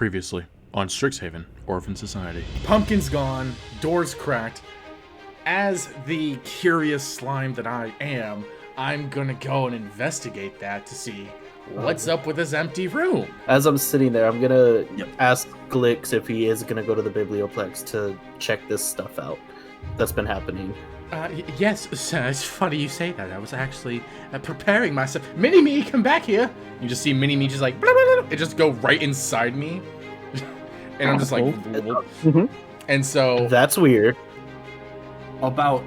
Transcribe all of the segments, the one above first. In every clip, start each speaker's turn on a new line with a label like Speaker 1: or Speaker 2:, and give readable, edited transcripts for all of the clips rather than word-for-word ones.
Speaker 1: Previously on Strixhaven, Orphan Society. Pumpkin's gone, doors cracked. As the curious slime that I am, I'm gonna go and investigate that to see what's up with this empty room.
Speaker 2: As I'm sitting there, I'm gonna ask Glix if he is gonna go to the Biblioplex to check this stuff out that's been happening.
Speaker 1: Yes, sir, it's funny you say that. I was actually preparing myself. Mini-Me, come back here! You just see Mini-Me just like, blah, blah, blah. It just go right inside me. And I'm just like, and so...
Speaker 2: That's weird.
Speaker 3: About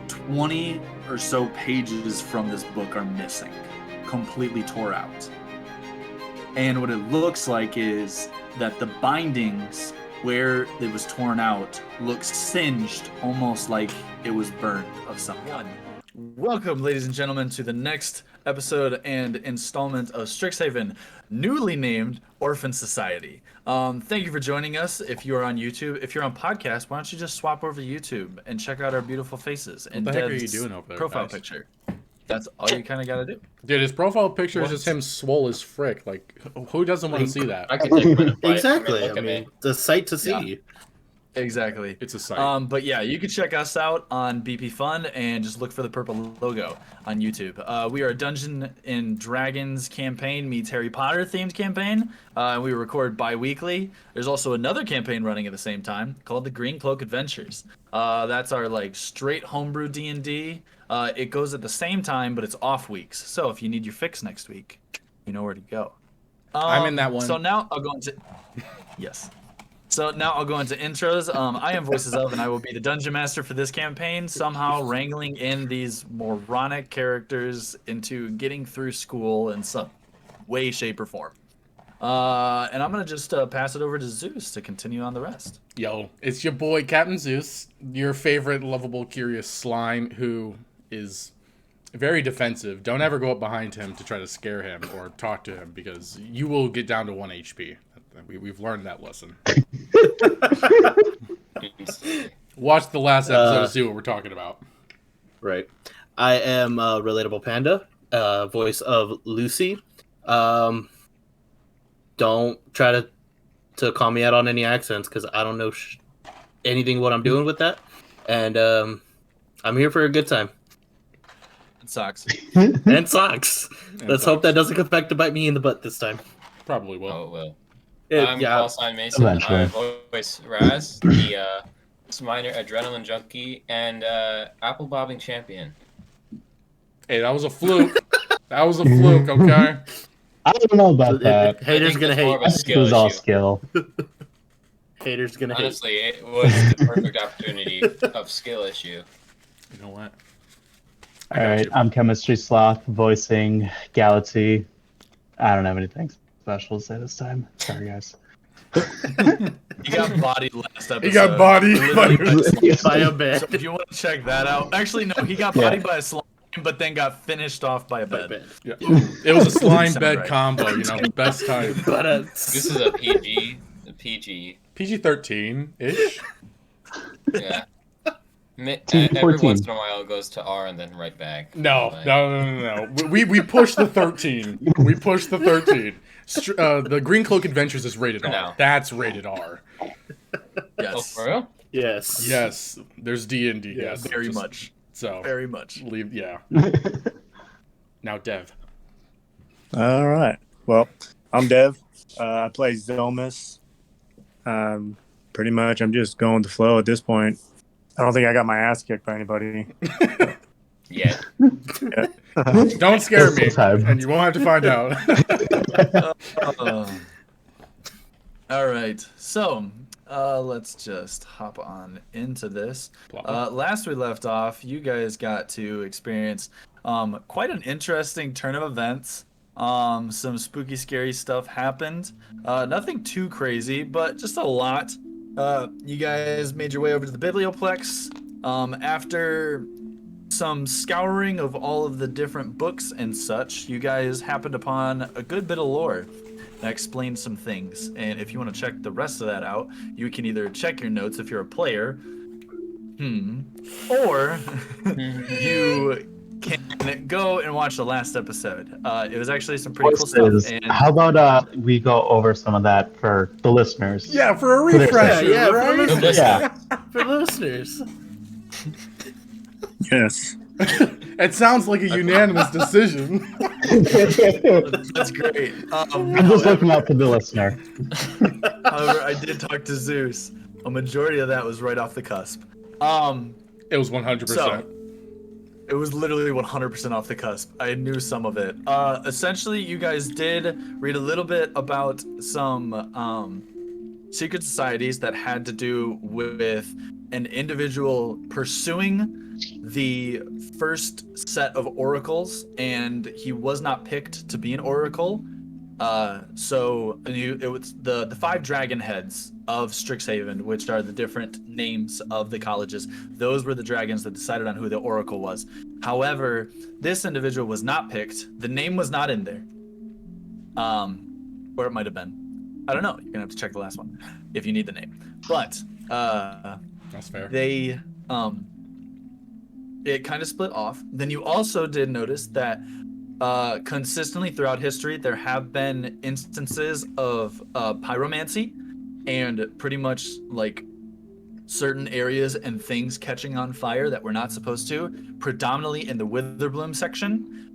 Speaker 3: 20 or so pages from this book are missing. Completely tore out. And what it looks like is that the bindings where it was torn out looks singed, almost like it was burned of some kind.
Speaker 4: Welcome, ladies and gentlemen, to the next episode and installment of Strixhaven, newly named Orphan Society. Thank you for joining us. If you are on YouTube, if you're on podcast, why don't you just swap over to YouTube and check out our beautiful faces and
Speaker 1: what the heck are
Speaker 4: Dev's
Speaker 1: you doing over there,
Speaker 4: profile
Speaker 1: guys?
Speaker 4: picture. That's all you kind of got to do.
Speaker 1: Dude, his profile picture is just him swole as frick. Like, who doesn't want to see that?
Speaker 5: I can take a minute.
Speaker 2: Exactly.
Speaker 5: Look at me.
Speaker 2: The sight to see.
Speaker 4: Yeah. Exactly.
Speaker 1: It's a sight.
Speaker 4: But yeah, you can check us out on BP Fun and just look for the purple logo on YouTube. We are a Dungeon and Dragons campaign meets Harry Potter themed campaign. We record bi-weekly. There's also another campaign running at the same time called the Green Cloak Adventures. That's our like straight homebrew D&D. It goes at the same time, but it's off weeks. So if you need your fix next week, you know where to go.
Speaker 1: I'm in that one.
Speaker 4: So now I'll go into yes. So now I'll go into intros. I am Voices of, and I will be the Dungeon Master for this campaign, somehow wrangling in these moronic characters into getting through school in some way, shape, or form. And I'm going to just pass it over to Zeus to continue on the rest.
Speaker 1: Yo, it's your boy, Captain Zeus, your favorite lovable, curious slime who is very defensive. Don't ever go up behind him to try to scare him or talk to him because you will get down to 1 HP. We've learned that lesson. Watch the last episode to see what we're talking about.
Speaker 2: Right. I am Relatable Panda, voice of Lucy. Don't try to call me out on any accents because I don't know anything what I'm doing with that. And I'm here for a good time.
Speaker 4: It sucks.
Speaker 2: And socks. Let's hope that doesn't come back to bite me in the butt this time.
Speaker 1: Probably will.
Speaker 5: Oh, it will. I'm
Speaker 2: Yeah.
Speaker 5: Paul Sign Mason. I voice Raz, the minor adrenaline junkie, and apple bobbing champion.
Speaker 1: Hey, that was a fluke. That was a fluke, okay?
Speaker 6: I don't know about that.
Speaker 2: Haters gonna hate.
Speaker 6: It was all skill.
Speaker 2: Haters gonna hate.
Speaker 5: Honestly, it was the perfect opportunity of skill issue.
Speaker 1: You know what?
Speaker 6: All right, I'm Chemistry Sloth, voicing Galaxy. I don't have anything special to say this time. Sorry, guys.
Speaker 4: He got bodied last episode.
Speaker 1: He got bodied
Speaker 2: by a bed.
Speaker 4: So if you want to check that out. Actually, no, he got bodied by a slime, but then got finished off by a bed.
Speaker 1: Yeah. It was a slime
Speaker 4: Sound
Speaker 1: bed
Speaker 4: right.
Speaker 1: combo, you know, best time.
Speaker 2: But
Speaker 5: This is a PG. A PG.
Speaker 1: PG-13-ish.
Speaker 5: Yeah. Every once in a while it goes to R and then right back.
Speaker 1: No.
Speaker 5: Like,
Speaker 1: We pushed the 13. We pushed the 13. The Green Cloak Adventures is rated R.
Speaker 5: No.
Speaker 1: That's rated R.
Speaker 4: Yes.
Speaker 5: Oh, for real?
Speaker 2: yes.
Speaker 1: Yes. There's D&D. Yes.
Speaker 4: Very
Speaker 1: Just-
Speaker 4: much.
Speaker 1: So.
Speaker 4: Very much.
Speaker 1: Leave. Yeah. Now, Dev.
Speaker 7: All right. Well, I'm Dev. I play Zelmus. Pretty much, I'm just going with the flow at this point. I don't think I got my ass kicked by anybody.
Speaker 5: Yeah.
Speaker 1: Don't scare me,
Speaker 6: Time.
Speaker 1: and you won't have to find out.
Speaker 4: All right. So let's just hop on into this. Last we left off, you guys got to experience quite an interesting turn of events. Some spooky, scary stuff happened. Nothing too crazy, but just a lot. You guys made your way over to the Biblioplex. After some scouring of all of the different books and such, you guys happened upon a good bit of lore that explains some things. And if you want to check the rest of that out, you can either check your notes if you're a player, or you can go and watch the last episode. It was actually some pretty cool stuff. And
Speaker 6: How about we go over some of that for the listeners?
Speaker 1: Yeah, for a
Speaker 6: For the-
Speaker 1: refresher,
Speaker 2: Yeah, for
Speaker 1: right?
Speaker 2: the listeners.
Speaker 6: Yeah.
Speaker 2: For the listeners.
Speaker 7: Yes.
Speaker 1: It sounds like a unanimous decision.
Speaker 4: that's great.
Speaker 6: I'm just looking out for the listener.
Speaker 4: However, I did talk to Zeus. A majority of that was right off the cusp.
Speaker 1: It was 100%.
Speaker 4: It was literally 100% off the cusp. I knew some of it. Essentially, you guys did read a little bit about some secret societies that had to do with an individual pursuing the first set of oracles, and he was not picked to be an oracle. It was the 5 dragon heads of Strixhaven, which are the different names of the colleges. Those were the dragons that decided on who the oracle was. However, this individual was not picked. The name was not in there. Or it might have been. I don't know. You're gonna have to check the last one if you need the name. But
Speaker 1: That's fair.
Speaker 4: they it kind of split off. Then you also did notice that consistently throughout history there have been instances of pyromancy and pretty much like certain areas and things catching on fire that were not supposed to, predominantly in the Witherbloom section.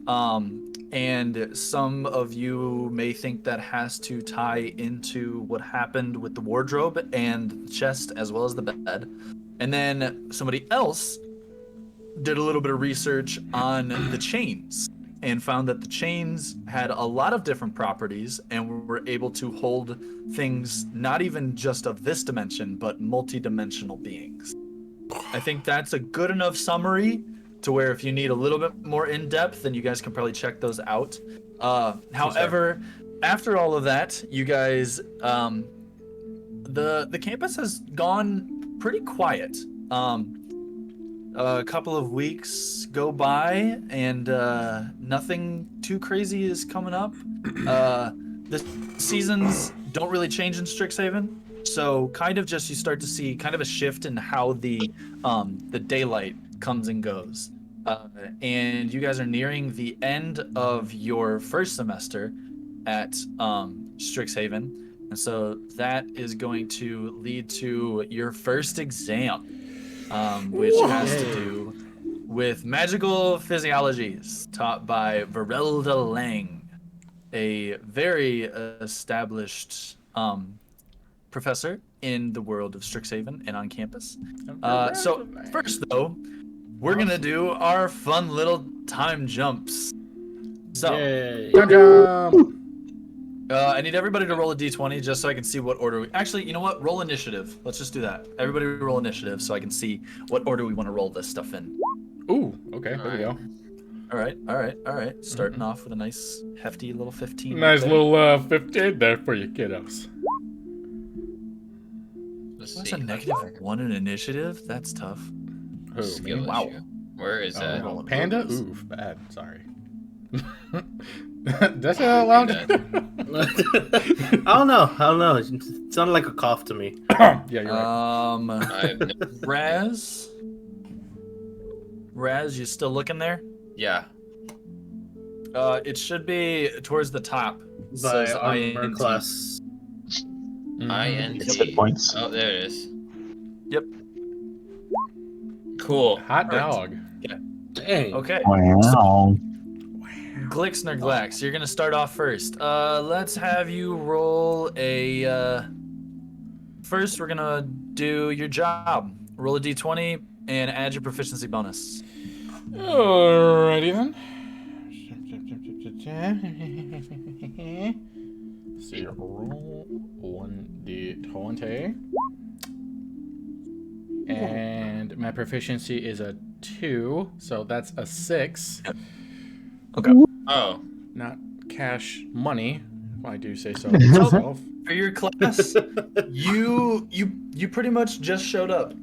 Speaker 4: And some of you may think that has to tie into what happened with the wardrobe and the chest as well as the bed. And then somebody else did a little bit of research on the chains and found that the chains had a lot of different properties and were able to hold things not even just of this dimension, but multi-dimensional beings. I think that's a good enough summary to where if you need a little bit more in-depth, then you guys can probably check those out. However, after all of that, you guys, the campus has gone pretty quiet. A couple of weeks go by and nothing too crazy is coming up. The seasons don't really change in Strixhaven, so kind of just you start to see kind of a shift in how the daylight comes and goes. And you guys are nearing the end of your first semester at Strixhaven, and so that is going to lead to your first exam. Which has to do with magical physiologies taught by Verelda Lang, a very established professor in the world of Strixhaven and on campus. So first, though, we're going to do our fun little time jumps. So,
Speaker 2: Yay.
Speaker 1: Jump, jump.
Speaker 4: I need everybody to roll a d20 just so I can see what order we... Actually, you know what? Roll initiative. Let's just do that. Everybody roll initiative so I can see what order we want to roll this stuff in.
Speaker 1: Ooh, okay, there we go.
Speaker 4: All right. Starting off with a nice, hefty little 15.
Speaker 1: Nice
Speaker 4: right there.
Speaker 1: little 15 there for you kiddos.
Speaker 5: Let's
Speaker 4: That's
Speaker 5: see.
Speaker 4: a -1 in initiative? That's tough.
Speaker 1: Oh,
Speaker 5: Skill
Speaker 1: me?
Speaker 4: Wow.
Speaker 5: issue. Where is that?
Speaker 1: Oh, Panda? Oof, bad. Sorry. That's out loud.
Speaker 2: I don't know. It sounded like a cough to me.
Speaker 1: Yeah, you're right.
Speaker 5: I've no-
Speaker 4: Raz, you still looking there?
Speaker 5: yeah.
Speaker 4: It should be towards the top. It
Speaker 2: By
Speaker 4: says
Speaker 2: armor
Speaker 4: INT.
Speaker 2: class.
Speaker 5: INT.
Speaker 6: Hit points.
Speaker 5: Oh, there it is.
Speaker 4: Yep.
Speaker 5: Cool.
Speaker 1: Hot
Speaker 4: Alright.
Speaker 1: dog.
Speaker 2: Dang.
Speaker 4: Okay.
Speaker 6: Wow.
Speaker 4: Glixner Glax, you're gonna start off first. Let's have you roll a. First, we're gonna do your job. Roll a d20 and add your proficiency bonus.
Speaker 1: Alrighty then. So you roll 1d20. And my proficiency is a 2, so that's a 6.
Speaker 4: Okay.
Speaker 5: Oh.
Speaker 1: Not cash money, if I do say so myself.
Speaker 4: For your class, you pretty much just showed up.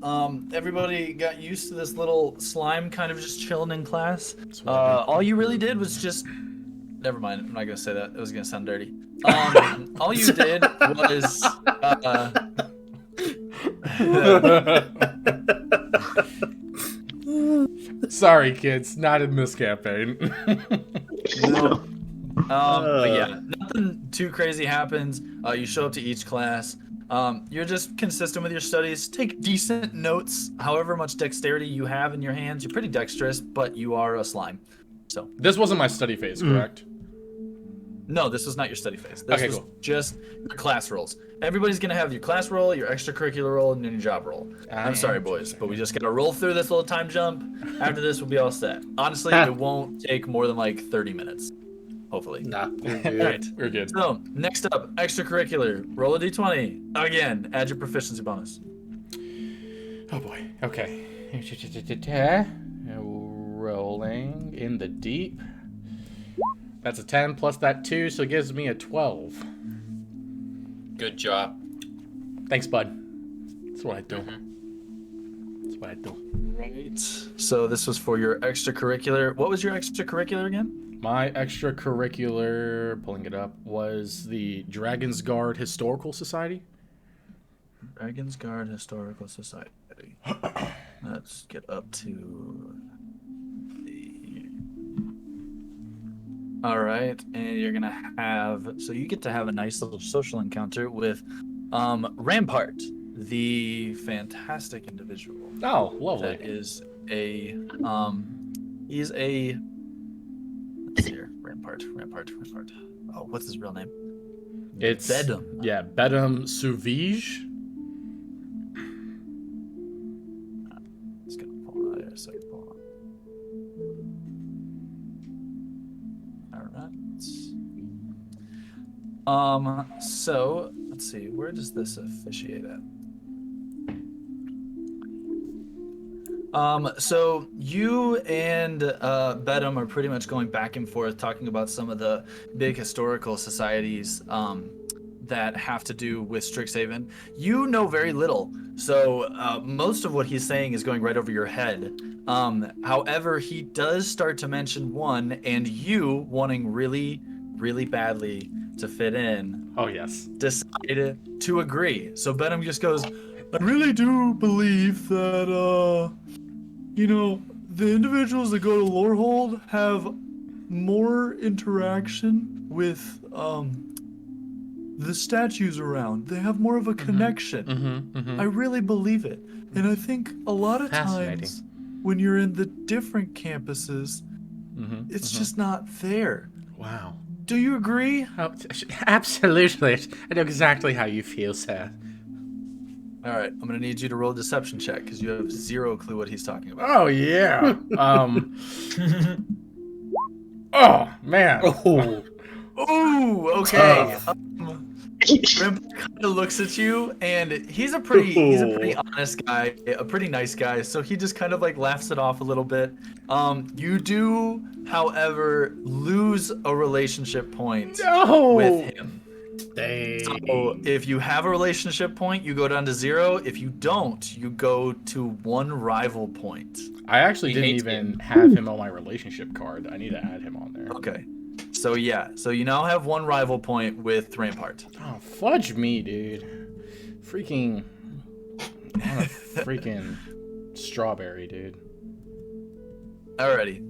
Speaker 4: Everybody got used to this little slime kind of just chilling in class. All you really did was just... Never mind, I'm not gonna say that. It was gonna sound dirty. All you did was...
Speaker 1: Sorry, kids, not in this campaign.
Speaker 4: No. But yeah, nothing too crazy happens. You show up to each class. You're just consistent with your studies. Take decent notes. However much dexterity you have in your hands, you're pretty dexterous, but you are a slime. So
Speaker 1: This wasn't my study phase, correct?
Speaker 4: no, this was not your study phase. This
Speaker 1: Okay,
Speaker 4: was
Speaker 1: cool.
Speaker 4: just your class rolls. Everybody's gonna have your class roll, your extracurricular roll, and then your job roll. I'm sorry, boys, but we just gotta roll through this little time jump. After this, we'll be all set. Honestly, it won't take more than like 30 minutes. Hopefully.
Speaker 2: Nah.
Speaker 4: Alright.
Speaker 1: We're good.
Speaker 4: So, next up, extracurricular. Roll a d20. Again, add your proficiency bonus.
Speaker 1: Oh boy. Okay. Rolling in the deep. That's a 10 plus that 2, so it gives me a 12.
Speaker 5: Good job.
Speaker 1: Thanks, bud. That's what I do. That's what I do.
Speaker 4: Right. So, this was for your extracurricular. What was your extracurricular again?
Speaker 1: My extracurricular, pulling it up, was the Dragon's Guard Historical Society.
Speaker 4: Dragon's Guard Historical Society. Let's get up to the. All right, and you're gonna have. So you get to have a nice little social encounter with Rampart, the fantastic individual.
Speaker 1: Oh, lovely.
Speaker 4: That is a. He's a. Let's see here. Rampart. Oh, what's his real name?
Speaker 1: It's
Speaker 4: Bedum.
Speaker 1: Yeah, Bedum Suvige.
Speaker 4: It's gonna pull out here so I can pull on. All right. So let's see. Where does this officiate at? So you and Bedum are pretty much going back and forth talking about some of the big historical societies that have to do with Strixhaven. You know very little, so most of what he's saying is going right over your head. However, he does start to mention one, and you, wanting really, really badly to fit in,
Speaker 1: Oh, yes.
Speaker 4: decide to agree. So Bedum just goes, I really do believe that, the individuals that go to Lorehold have more interaction with, the statues around. They have more of a connection. I really believe it. And I think a lot of times when you're in the different campuses, it's just not there.
Speaker 1: Wow.
Speaker 4: Do you agree?
Speaker 1: Oh, absolutely. I know exactly how you feel, sir.
Speaker 4: All right, I'm gonna need you to roll a deception check because you have zero clue what he's talking about.
Speaker 1: Oh, yeah. Oh, man.
Speaker 2: Oh,
Speaker 4: Oh, okay.
Speaker 2: Tough.
Speaker 4: Rimp kind of looks at you, and he's a pretty honest guy, a pretty nice guy. So he just kind of like laughs it off a little bit. You do, however, lose a relationship point with him. So if you have a relationship point, you go down to 0. If you don't, you go to 1 rival point.
Speaker 1: I actually didn't even have him on my relationship card. I need to add him on there.
Speaker 4: Okay. So yeah, so you now have 1 rival point with Rampart.
Speaker 1: Oh, fudge me, dude. Freaking. I'm a freaking strawberry, dude.
Speaker 4: Alrighty.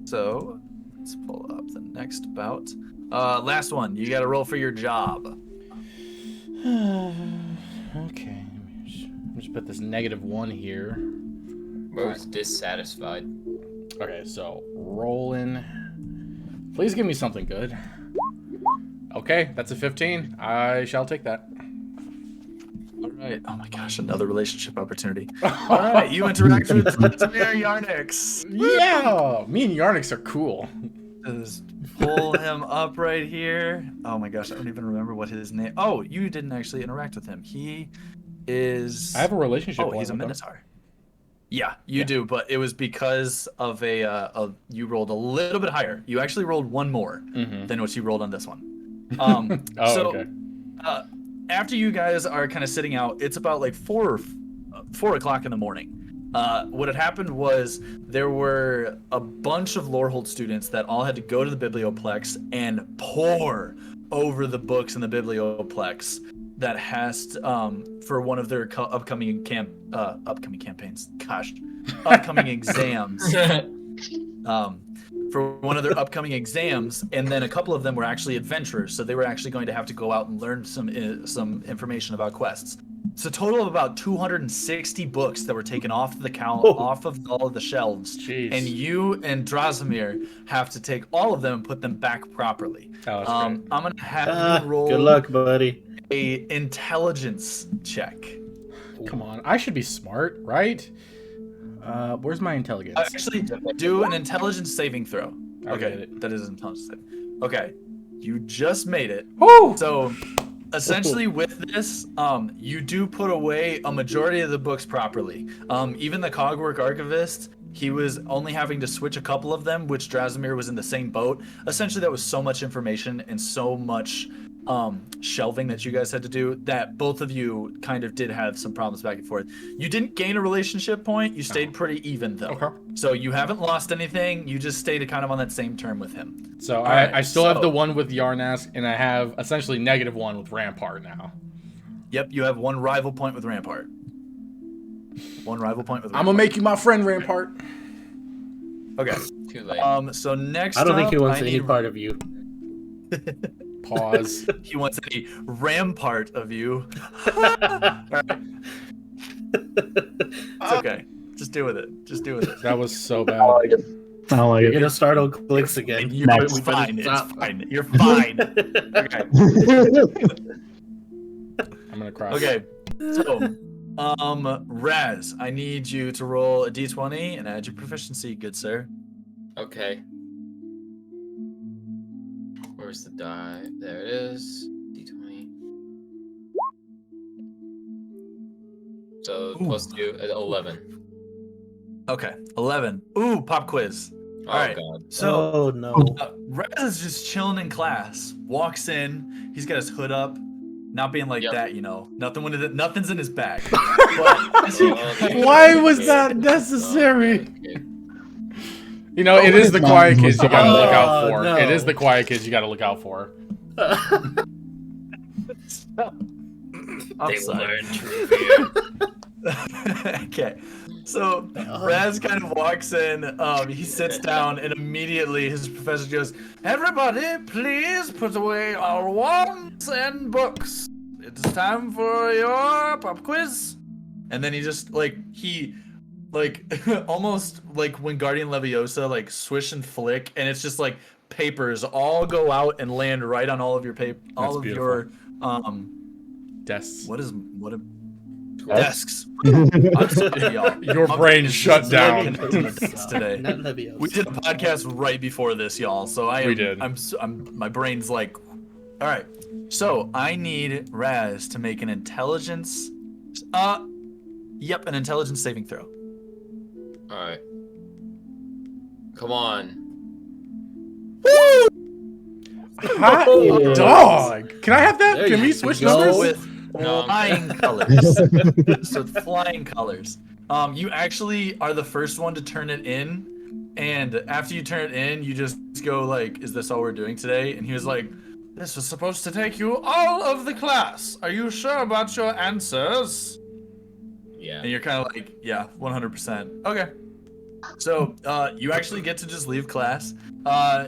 Speaker 4: So let's pull up the next bout. Last one. You gotta roll for your job.
Speaker 1: Okay. Just put this -1 here.
Speaker 5: Bro's dissatisfied.
Speaker 1: Okay, so rolling. Please give me something good. Okay, that's a 15. I shall take that.
Speaker 4: All right. Oh my gosh, another relationship opportunity. All right, you interact with Tamir Yarnix.
Speaker 1: Yeah, me and Yarnix are cool.
Speaker 4: Just pull him up right here. Oh my gosh, I don't even remember what his name. Oh, you didn't actually interact with him. He is.
Speaker 1: I have a relationship.
Speaker 4: Oh, he's a
Speaker 1: with him.
Speaker 4: Minotaur. Yeah, you do, but it was because of you rolled a little bit higher. You actually rolled 1 more than what you rolled on this one.
Speaker 1: Okay.
Speaker 4: After you guys are kind of sitting out, it's about like 4 o'clock in the morning. What had happened was there were a bunch of Lorehold students that all had to go to the Biblioplex and pore over the books in the Biblioplex that has for one of their upcoming campaigns. Gosh, upcoming exams. For one of their upcoming exams, and then a couple of them were actually adventurers, so they were actually going to have to go out and learn some information about quests. It's a total of about 260 books that were taken off the off of all of the shelves.
Speaker 1: Jeez.
Speaker 4: And you and Drasimir have to take all of them and put them back properly.
Speaker 1: Oh, that's
Speaker 4: I'm gonna have you roll
Speaker 2: Good luck, buddy.
Speaker 4: a intelligence check.
Speaker 1: Come on, I should be smart, right? Where's my intelligence?
Speaker 4: Actually, do an intelligence saving throw.
Speaker 1: I did
Speaker 4: Okay,
Speaker 1: it.
Speaker 4: that is an intelligence saving. Okay, you just made it.
Speaker 1: Woo!
Speaker 4: So, essentially, with this, you do put away a majority of the books properly. Even the Cogwork Archivist, he was only having to switch a couple of them, which Drasimir was in the same boat. Essentially, that was so much information and so much shelving that you guys had to do that both of you kind of did have some problems back and forth. You didn't gain a relationship point. You stayed pretty even, though.
Speaker 1: Okay.
Speaker 4: So you haven't lost anything. You just stayed kind of on that same term with him.
Speaker 1: So
Speaker 4: Alright,
Speaker 1: I still have
Speaker 4: so-
Speaker 1: the one with Yarnask, and I have essentially -1 with Rampart now.
Speaker 4: Yep, you have one rival point with Rampart. One rival point with Rampart.
Speaker 1: I'm gonna make you my friend, Rampart.
Speaker 4: Okay.
Speaker 5: Too late.
Speaker 4: So next
Speaker 2: I don't think he
Speaker 4: up,
Speaker 2: wants
Speaker 4: I
Speaker 2: any
Speaker 4: need-
Speaker 2: part of you.
Speaker 1: Pause.
Speaker 4: He wants a rampart of you. Alright. It's okay. Just deal with it. Just deal with it.
Speaker 1: That was so
Speaker 6: I
Speaker 1: bad.
Speaker 6: don't like it. I don't like
Speaker 2: You're
Speaker 6: it.
Speaker 2: gonna start on clicks again.
Speaker 4: You're
Speaker 6: Next.
Speaker 4: fine. It's
Speaker 2: Stop.
Speaker 4: fine. You're fine. Okay.
Speaker 1: I'm gonna cry.
Speaker 4: Okay. So, Raz, I need you to roll a d20 and add your proficiency, good sir.
Speaker 5: Okay. Where's the die? There it is. D20. So +2, 11.
Speaker 4: Okay. 11. Ooh, pop quiz.
Speaker 5: Oh
Speaker 4: Alright.
Speaker 5: god.
Speaker 4: So,
Speaker 2: Oh no.
Speaker 4: Raz is just chilling in class. Walks in. He's got his hood up. Not being like
Speaker 5: Yep.
Speaker 4: that, you know. Nothing's in his bag. But as he-
Speaker 1: Why was that necessary? You know, it is the quiet kids you gotta look out for.
Speaker 2: no.
Speaker 1: It is the quiet kids you gotta look out for.
Speaker 4: I'm sorry. Okay. So Raz kind of walks in, he sits down, and immediately his professor goes, "Everybody, please put away our wands and books. It's time for your pop quiz." And then he just almost like when Guardian Leviosa swish and flick, and it's just like papers all go out and land right on all of your your
Speaker 1: Desks.
Speaker 4: desks. I'm sorry, y'all.
Speaker 1: Your
Speaker 4: My
Speaker 1: brain
Speaker 4: is
Speaker 1: shut
Speaker 4: just
Speaker 1: down.
Speaker 4: connected to this today.
Speaker 2: Not Leviosa.
Speaker 4: We did a podcast right before this, y'all. So
Speaker 1: We did.
Speaker 4: My brain's like, all right. So I need Raz to make an intelligence. An intelligence saving throw.
Speaker 5: Alright. Come on.
Speaker 1: Hot
Speaker 2: Oh.
Speaker 1: dog. Can I have that?
Speaker 2: There
Speaker 1: Can we
Speaker 2: you
Speaker 1: switch
Speaker 2: go.
Speaker 1: numbers?
Speaker 4: With
Speaker 5: No, I'm
Speaker 4: flying colors. So flying colors. You actually are the first one to turn it in, and after you turn it in, you just go like, "Is this all we're doing today?" And he was like, "This was supposed to take you all of the class. Are you sure about your answers?"
Speaker 5: Yeah.
Speaker 4: And you're kind of like, "Yeah, 100%." Okay. So you actually get to just leave class.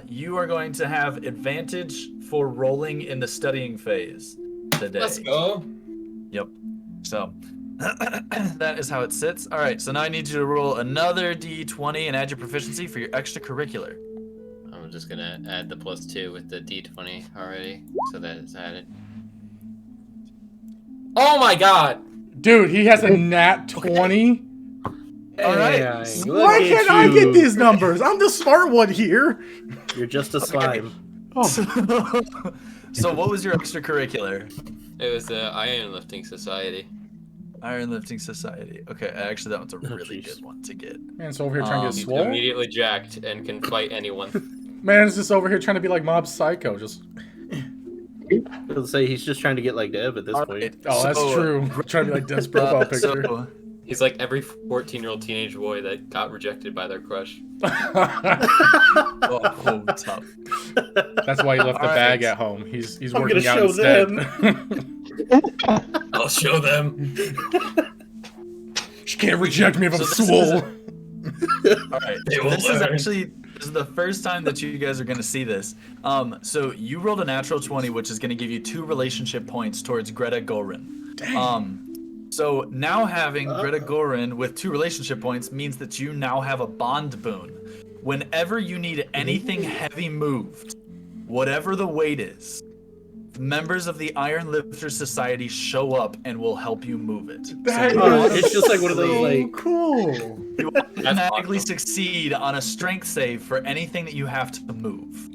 Speaker 4: You are going to have advantage for rolling in the studying phase today.
Speaker 5: Let's go.
Speaker 4: Yep. So that is how it sits. All right. So now I need you to roll another d20 and add your proficiency for your extracurricular.
Speaker 5: I'm just gonna add the +2 with the d20 already, so that it's added. Oh my god!
Speaker 1: Dude, he has a nat 20.
Speaker 4: All right.
Speaker 2: Hey, look
Speaker 1: Why
Speaker 2: at
Speaker 1: can't I
Speaker 2: you.
Speaker 1: get these numbers? I'm the smart one here.
Speaker 2: You're just a slime.
Speaker 1: Oh,
Speaker 4: So what was your extracurricular?
Speaker 5: It was the Iron Lifting Society.
Speaker 4: Iron Lifting Society. Okay, actually that one's a really
Speaker 2: jeez.
Speaker 4: good one to get.
Speaker 1: man's over here trying to get
Speaker 5: He's
Speaker 1: swole.
Speaker 5: immediately jacked and can fight anyone.
Speaker 1: Man's just over here trying to be like Mob Psycho. Just
Speaker 2: I'll say he's just trying to get like Dev at this
Speaker 4: All
Speaker 2: point.
Speaker 4: right,
Speaker 1: oh, that's
Speaker 4: so,
Speaker 1: true. Trying to be like Den's profile picture.
Speaker 4: So,
Speaker 5: He's like every 14-year-old teenage boy that got rejected by their crush.
Speaker 4: oh, tough.
Speaker 1: That's why he left the
Speaker 4: All
Speaker 1: bag
Speaker 4: right.
Speaker 1: at home. He's
Speaker 2: I'm
Speaker 1: working
Speaker 2: gonna
Speaker 1: out
Speaker 2: show
Speaker 1: instead.
Speaker 2: them.
Speaker 5: I'll show them.
Speaker 1: She can't reject me if I'm
Speaker 4: So
Speaker 1: swole.
Speaker 4: All right.
Speaker 5: They
Speaker 4: So
Speaker 5: will
Speaker 4: this is
Speaker 5: learn.
Speaker 4: actually the first time that you guys are going to see this. So you rolled a natural 20, which is going to give you 2 relationship points towards Greta Gorin. So now having Greta Gorin with 2 relationship points means that you now have a bond boon. Whenever you need anything heavy moved, whatever the weight is, members of the Iron Lifter Society show up and will help you move it.
Speaker 2: It's just like one of those like
Speaker 1: cool.
Speaker 4: You automatically
Speaker 5: awesome.
Speaker 4: succeed on a strength save for anything that you have to move.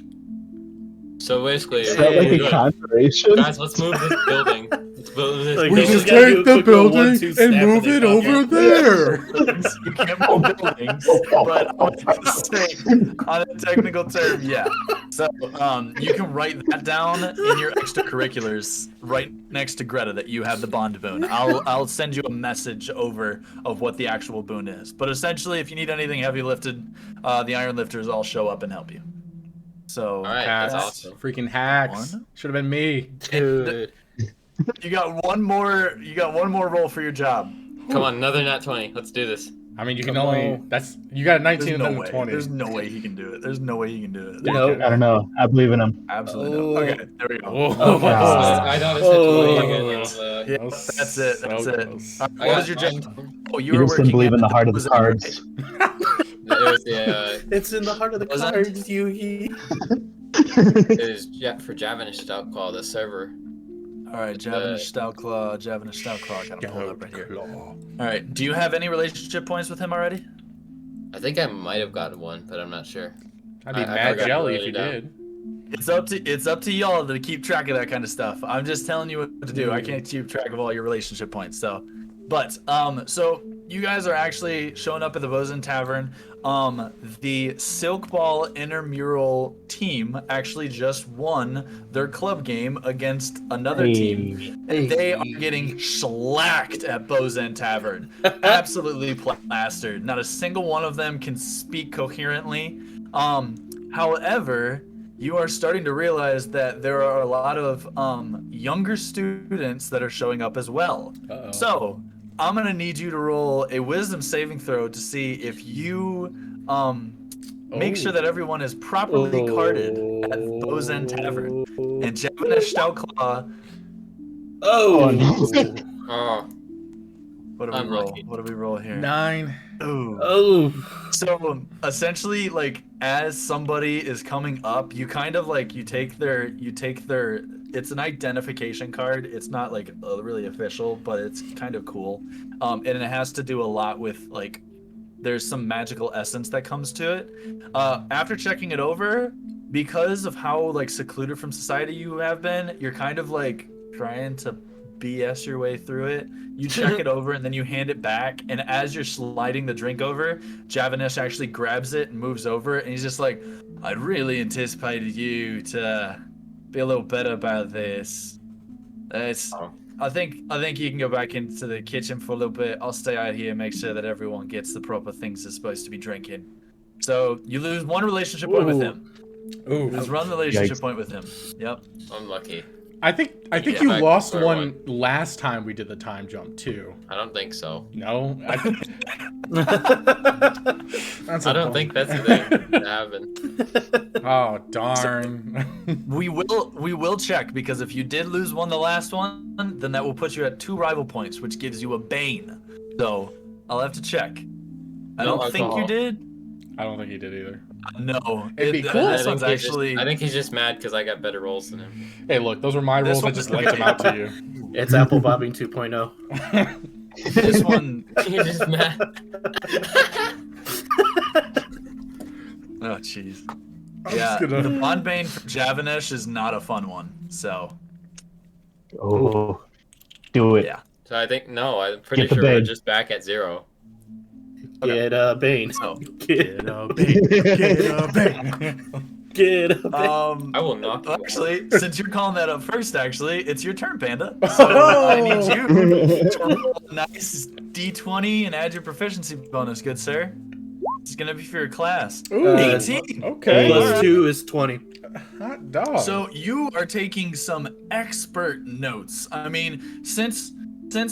Speaker 5: So basically,
Speaker 6: Is that like a
Speaker 5: good.
Speaker 6: conjuration?
Speaker 5: Guys, let's move this building. Let's build this
Speaker 2: Like,
Speaker 1: We
Speaker 2: they
Speaker 5: building.
Speaker 1: just
Speaker 2: gotta do
Speaker 1: take
Speaker 2: a
Speaker 1: the
Speaker 2: quick little
Speaker 1: building
Speaker 2: 1-2
Speaker 1: and
Speaker 2: snap
Speaker 1: move
Speaker 2: and
Speaker 1: it
Speaker 2: they
Speaker 1: over
Speaker 2: fucking-
Speaker 1: there.
Speaker 4: You can't move buildings, but I would just say, on a technical term, yeah. So you can write that down in your extracurriculars right next to Greta that you have the bond boon. I'll send you a message over of what the actual boon is. But essentially, if you need anything heavy lifted, the Iron Lifters all show up and help you. So
Speaker 5: All right,
Speaker 1: Hacks.
Speaker 5: that's awesome.
Speaker 1: Freaking hacks.
Speaker 4: One.
Speaker 1: Should have been me.
Speaker 2: Dude.
Speaker 4: you got one more. You got one more roll for your job.
Speaker 5: Come on, another nat 20. Let's do this.
Speaker 1: I mean, you can
Speaker 2: Come
Speaker 1: only.
Speaker 2: on.
Speaker 1: That's you got a 19
Speaker 4: There's
Speaker 1: and
Speaker 4: no
Speaker 1: then a
Speaker 4: way.
Speaker 1: 20.
Speaker 4: There's no way he can do it. There's no way he can do it.
Speaker 2: No.
Speaker 6: I don't know. I believe in him.
Speaker 4: Absolutely
Speaker 2: Oh.
Speaker 4: no. Okay, there we go.
Speaker 1: Whoa.
Speaker 2: Oh my
Speaker 6: God.
Speaker 5: I thought it said
Speaker 2: Oh.
Speaker 5: 20 again.
Speaker 4: Yeah,
Speaker 1: That was
Speaker 4: that's it. That's
Speaker 1: so
Speaker 4: it.
Speaker 1: close.
Speaker 4: What
Speaker 5: I
Speaker 4: was your
Speaker 5: got
Speaker 4: job? Oh, you
Speaker 6: You
Speaker 4: were
Speaker 6: just
Speaker 4: working
Speaker 6: didn't believe in the heart of the
Speaker 4: Wizard,
Speaker 6: cards.
Speaker 5: It was the
Speaker 2: It's in the heart of the
Speaker 5: Was that-
Speaker 2: cards, Yugi.
Speaker 5: it is for Javanish Stout Claw, the server.
Speaker 4: All right, Javanish Stout Claw. I gotta pull it up right here. All right, do you have any relationship points with him already?
Speaker 5: I think I might have gotten one, but I'm not sure.
Speaker 1: I'd be
Speaker 5: I
Speaker 1: mad
Speaker 5: forgot to
Speaker 1: jelly
Speaker 5: write
Speaker 1: if you
Speaker 5: it down.
Speaker 1: did.
Speaker 4: It's up to y'all to keep track of that kind of stuff. I'm just telling you what to do. I can't keep track of all your relationship points, so. But so you guys are actually showing up at the Bosun Tavern. The Silk Ball Intramural team actually just won their club game against another team. They are getting shellacked at Bosun Tavern. Absolutely plastered. Not a single one of them can speak coherently. However, you are starting to realize that there are a lot of younger students that are showing up as well.
Speaker 1: Uh-oh.
Speaker 4: So, I'm going to need you to roll a wisdom saving throw to see if you make sure that everyone is properly carded at Bosun Tavern. And Javanish Stoutclaw,
Speaker 2: Oh.
Speaker 5: Oh,
Speaker 4: what do we roll?
Speaker 5: Unlucky.
Speaker 4: What do we roll here?
Speaker 1: 9.
Speaker 4: Ooh.
Speaker 2: Oh.
Speaker 4: So essentially, like as somebody is coming up, you kind of like you take their it's an identification card. It's not like really official, but it's kind of cool. And it has to do a lot with like there's some magical essence that comes to it. After checking it over, because of how like secluded from society you have been, you're kind of like trying to BS your way through it. You check it over and then you hand it back, and as you're sliding the drink over, Javanish actually grabs it and moves over, and he's just like, I really anticipated you to be a little better about this. It's
Speaker 5: Oh.
Speaker 4: I think you can go back into the kitchen for a little bit. I'll stay out here and make sure that everyone gets the proper things they're supposed to be drinking. So you lose one relationship point with
Speaker 2: Ooh.
Speaker 4: him.
Speaker 1: Ooh.
Speaker 4: Lose one relationship
Speaker 6: Yikes.
Speaker 4: point with him. Yep.
Speaker 5: unlucky.
Speaker 1: I think
Speaker 5: Yeah,
Speaker 1: you
Speaker 5: back
Speaker 1: lost
Speaker 5: to square
Speaker 1: one last time we did the time jump too.
Speaker 5: I don't think so.
Speaker 1: No, that's
Speaker 5: I don't think that's a thing that happened.
Speaker 1: Oh darn!
Speaker 4: We will check, because if you did lose one the last one, then that will put you at 2 rival points, which gives you a Bane. So I'll have to check. I
Speaker 5: No
Speaker 4: don't think you
Speaker 5: alcohol.
Speaker 4: did.
Speaker 1: I don't think he did either.
Speaker 4: No.
Speaker 1: It'd be cool.
Speaker 4: This one's
Speaker 5: I think
Speaker 4: actually.
Speaker 5: I think he's just mad because I got better rolls than him.
Speaker 1: Hey, look, those were my
Speaker 4: This
Speaker 1: rolls. I
Speaker 4: one-
Speaker 1: just linked them out to you.
Speaker 2: It's apple bobbing 2.0.
Speaker 4: This one.
Speaker 5: You're just mad.
Speaker 4: Oh jeez.
Speaker 1: I'm
Speaker 4: Yeah,
Speaker 1: just gonna-
Speaker 4: the Bond Bane for Javanish is not a fun one. So
Speaker 6: Oh, do it.
Speaker 4: yeah.
Speaker 5: So I think no. I'm pretty
Speaker 6: Get the
Speaker 5: sure we're
Speaker 6: bait.
Speaker 5: just back at 0.
Speaker 2: Get Bane.
Speaker 4: So
Speaker 2: Get
Speaker 1: Get
Speaker 2: Get Bane.
Speaker 5: I will knock you.
Speaker 4: actually, since you're calling that up first, actually, it's your turn, Panda. So I need you to roll a nice D20 and add your proficiency bonus, good sir. is gonna be for your class.
Speaker 1: Ooh,
Speaker 4: 18.
Speaker 1: Okay.
Speaker 6: Hey.
Speaker 2: Plus
Speaker 4: Alright.
Speaker 2: 2 is 20.
Speaker 1: Hot dog.
Speaker 4: So you are taking some expert notes. I mean, since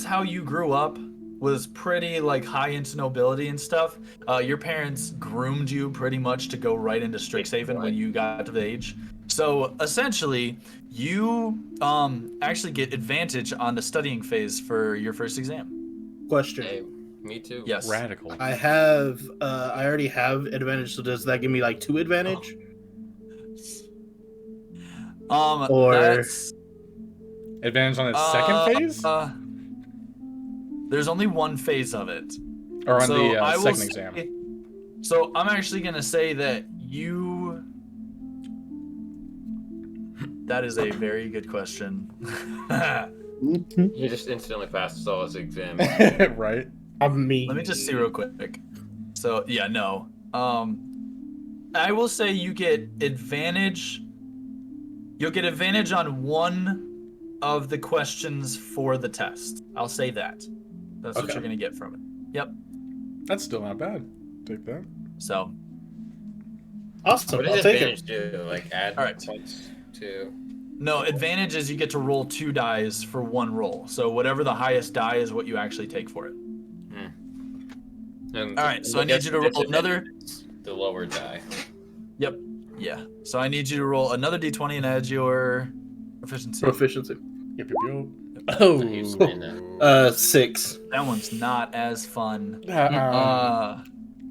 Speaker 4: how you grew up was pretty like high into nobility and stuff, your parents groomed you pretty much to go right into Strixhaven when you got to the age. So essentially, you actually get advantage on the studying phase for your first exam.
Speaker 2: Question.
Speaker 5: Hey, me too.
Speaker 4: Yes.
Speaker 1: Radical.
Speaker 2: I already have advantage, so does that give me like 2 advantage? Or-
Speaker 4: That's,
Speaker 1: Advantage on its second phase?
Speaker 4: there's only one phase of it.
Speaker 1: Or on
Speaker 4: So
Speaker 1: the
Speaker 4: I will
Speaker 1: second
Speaker 4: say-
Speaker 1: exam?
Speaker 4: So I'm actually gonna say that you. That is a very good question.
Speaker 5: You just instantly passed all his exams.
Speaker 1: Right?
Speaker 2: Me.
Speaker 4: Let me just see real quick. So yeah, no. I will say you get advantage. You'll get advantage on one of the questions for the test. I'll say that. That's what
Speaker 2: Okay.
Speaker 4: you're gonna get from it. Yep.
Speaker 1: That's still not bad. Take that.
Speaker 4: So
Speaker 2: Awesome.
Speaker 5: What
Speaker 2: I'll
Speaker 5: does
Speaker 2: take
Speaker 5: advantage
Speaker 2: it.
Speaker 5: do? Like add
Speaker 4: All right.
Speaker 5: points to.
Speaker 4: no, advantage is you get to roll 2 dice for 1 roll. So whatever the highest die is, what you actually take for it.
Speaker 5: And
Speaker 4: All right, so I need you to roll another.
Speaker 5: The lower die.
Speaker 4: Yep. Yeah. So I need you to roll another d20 and add your proficiency.
Speaker 2: Proficiency.
Speaker 1: Yep, yep, yep. Oh.
Speaker 5: You saying that.
Speaker 2: 6.
Speaker 4: That one's not as fun.
Speaker 1: Um,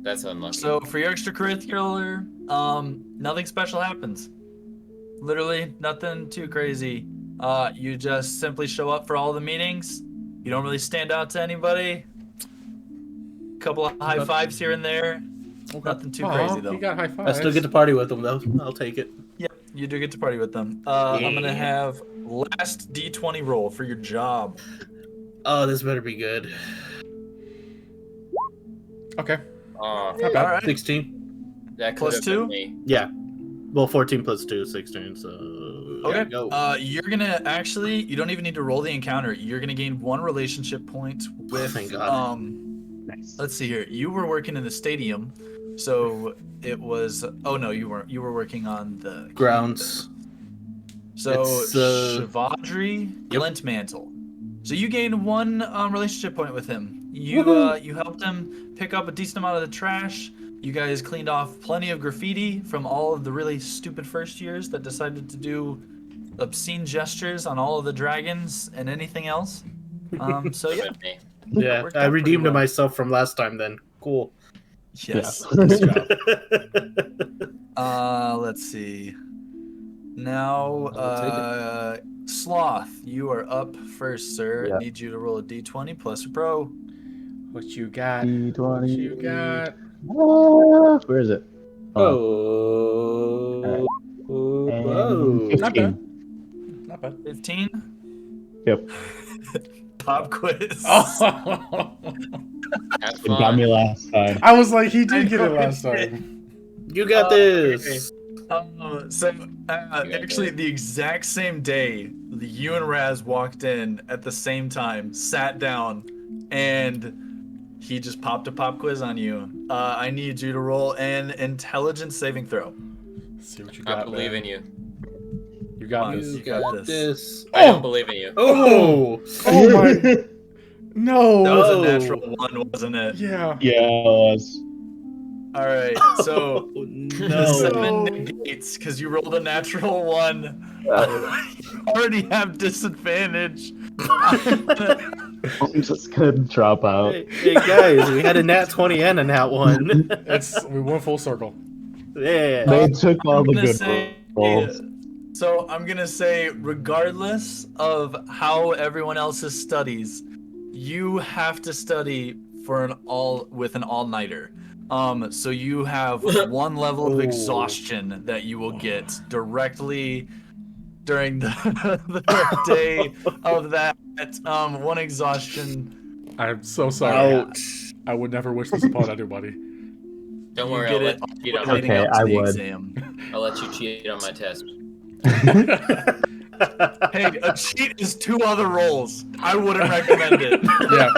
Speaker 5: That's unlucky.
Speaker 4: So for your extracurricular, nothing special happens. Literally nothing too crazy. You just simply show up for all the meetings. You don't really stand out to anybody. Couple of high fives here and there.
Speaker 1: okay.
Speaker 4: Nothing too crazy though.
Speaker 1: You got high
Speaker 2: I
Speaker 1: fives.
Speaker 2: still get to party with them though. I'll take it.
Speaker 4: Yep, you do get to party with them. I'm gonna
Speaker 2: Yeah.
Speaker 4: have last d20 roll for your job.
Speaker 2: Oh, this better be good.
Speaker 1: Okay.
Speaker 5: Oh,
Speaker 1: Not bad.
Speaker 4: All right.
Speaker 2: 16.
Speaker 5: that could
Speaker 4: Plus
Speaker 5: have been
Speaker 4: 2?
Speaker 5: me.
Speaker 2: Yeah. Well, 14 plus 2 is 16. So
Speaker 4: Okay.
Speaker 2: yeah, go.
Speaker 4: You're gonna actually. You don't even need to roll the encounter. You're gonna gain 1 relationship point with.
Speaker 2: Thank God.
Speaker 6: Nice.
Speaker 4: Let's see here. You were working in the stadium, so it was. Oh no, you weren't. You were working on the
Speaker 2: Grounds.
Speaker 4: So
Speaker 2: It's,
Speaker 4: Shivadri
Speaker 2: yep.
Speaker 4: Glintmantle. So you gained 1 relationship point with him. You
Speaker 2: Woohoo.
Speaker 4: you helped him pick up a decent amount of the trash. You guys cleaned off plenty of graffiti from all of the really stupid first years that decided to do obscene gestures on all of the dragons and anything else. So
Speaker 5: Could
Speaker 4: yeah,
Speaker 5: have been me.
Speaker 2: Yeah,
Speaker 4: worked
Speaker 2: I
Speaker 4: out pretty
Speaker 2: redeemed
Speaker 4: well.
Speaker 2: myself from last time then. Cool.
Speaker 4: yes.
Speaker 6: Yeah.
Speaker 4: Nice job. Let's see. Now,
Speaker 2: I'll
Speaker 4: Sloth, you are up first, sir.
Speaker 6: Yeah.
Speaker 4: Need you to roll a d20 plus a pro.
Speaker 1: What you got?
Speaker 6: D20.
Speaker 1: What you got?
Speaker 6: Where is it?
Speaker 2: Oh.
Speaker 6: And
Speaker 2: Whoa.
Speaker 6: 15.
Speaker 1: Not bad. Not bad.
Speaker 4: 15.
Speaker 6: Yep.
Speaker 4: Pop quiz.
Speaker 1: Oh.
Speaker 5: Have
Speaker 6: It got me
Speaker 5: fun.
Speaker 6: last time.
Speaker 1: I was like, he did get it last time.
Speaker 2: You got this.
Speaker 4: Actually, the exact same day, you and Raz walked in at the same time, sat down, and he just popped a pop quiz on you. I need you to roll an intelligence saving throw.
Speaker 1: Let's see what you got.
Speaker 5: I believe
Speaker 1: man.
Speaker 5: in you.
Speaker 1: You got
Speaker 4: You
Speaker 1: this.
Speaker 2: You
Speaker 4: got
Speaker 2: got
Speaker 4: this.
Speaker 2: this.
Speaker 5: I don't believe in you.
Speaker 2: Oh.
Speaker 1: Oh my. No.
Speaker 4: That was
Speaker 2: Oh.
Speaker 4: a natural 1, wasn't it?
Speaker 1: Yeah.
Speaker 6: Yeah, it was.
Speaker 4: All right, so
Speaker 2: Oh,
Speaker 4: the
Speaker 2: no.
Speaker 4: 7 negates because you rolled a natural 1. You already have disadvantage.
Speaker 6: I'm just gonna drop out.
Speaker 2: Hey guys, we had a nat 20 and a nat 1.
Speaker 1: We went full circle.
Speaker 2: Yeah.
Speaker 6: They took all the
Speaker 4: I'm gonna
Speaker 6: good
Speaker 4: say,
Speaker 6: rolls.
Speaker 4: so I'm gonna say, regardless of how everyone else's studies, you have to study for an all-nighter. So you have 1 level of
Speaker 2: Oh.
Speaker 4: exhaustion that you will get directly during the day of that. 1 exhaustion.
Speaker 1: I'm so sorry.
Speaker 2: Ouch.
Speaker 1: I would never wish this upon anybody.
Speaker 5: Don't
Speaker 4: You
Speaker 5: worry,
Speaker 4: get
Speaker 5: I'll
Speaker 4: it
Speaker 5: let you cheat on
Speaker 4: leading
Speaker 5: my
Speaker 6: Okay,
Speaker 4: up to
Speaker 6: I
Speaker 4: the
Speaker 6: would.
Speaker 4: exam.
Speaker 5: I'll let you cheat on my test.
Speaker 4: Hey, a cheat is 2 other rolls. I wouldn't recommend it.
Speaker 1: Yeah.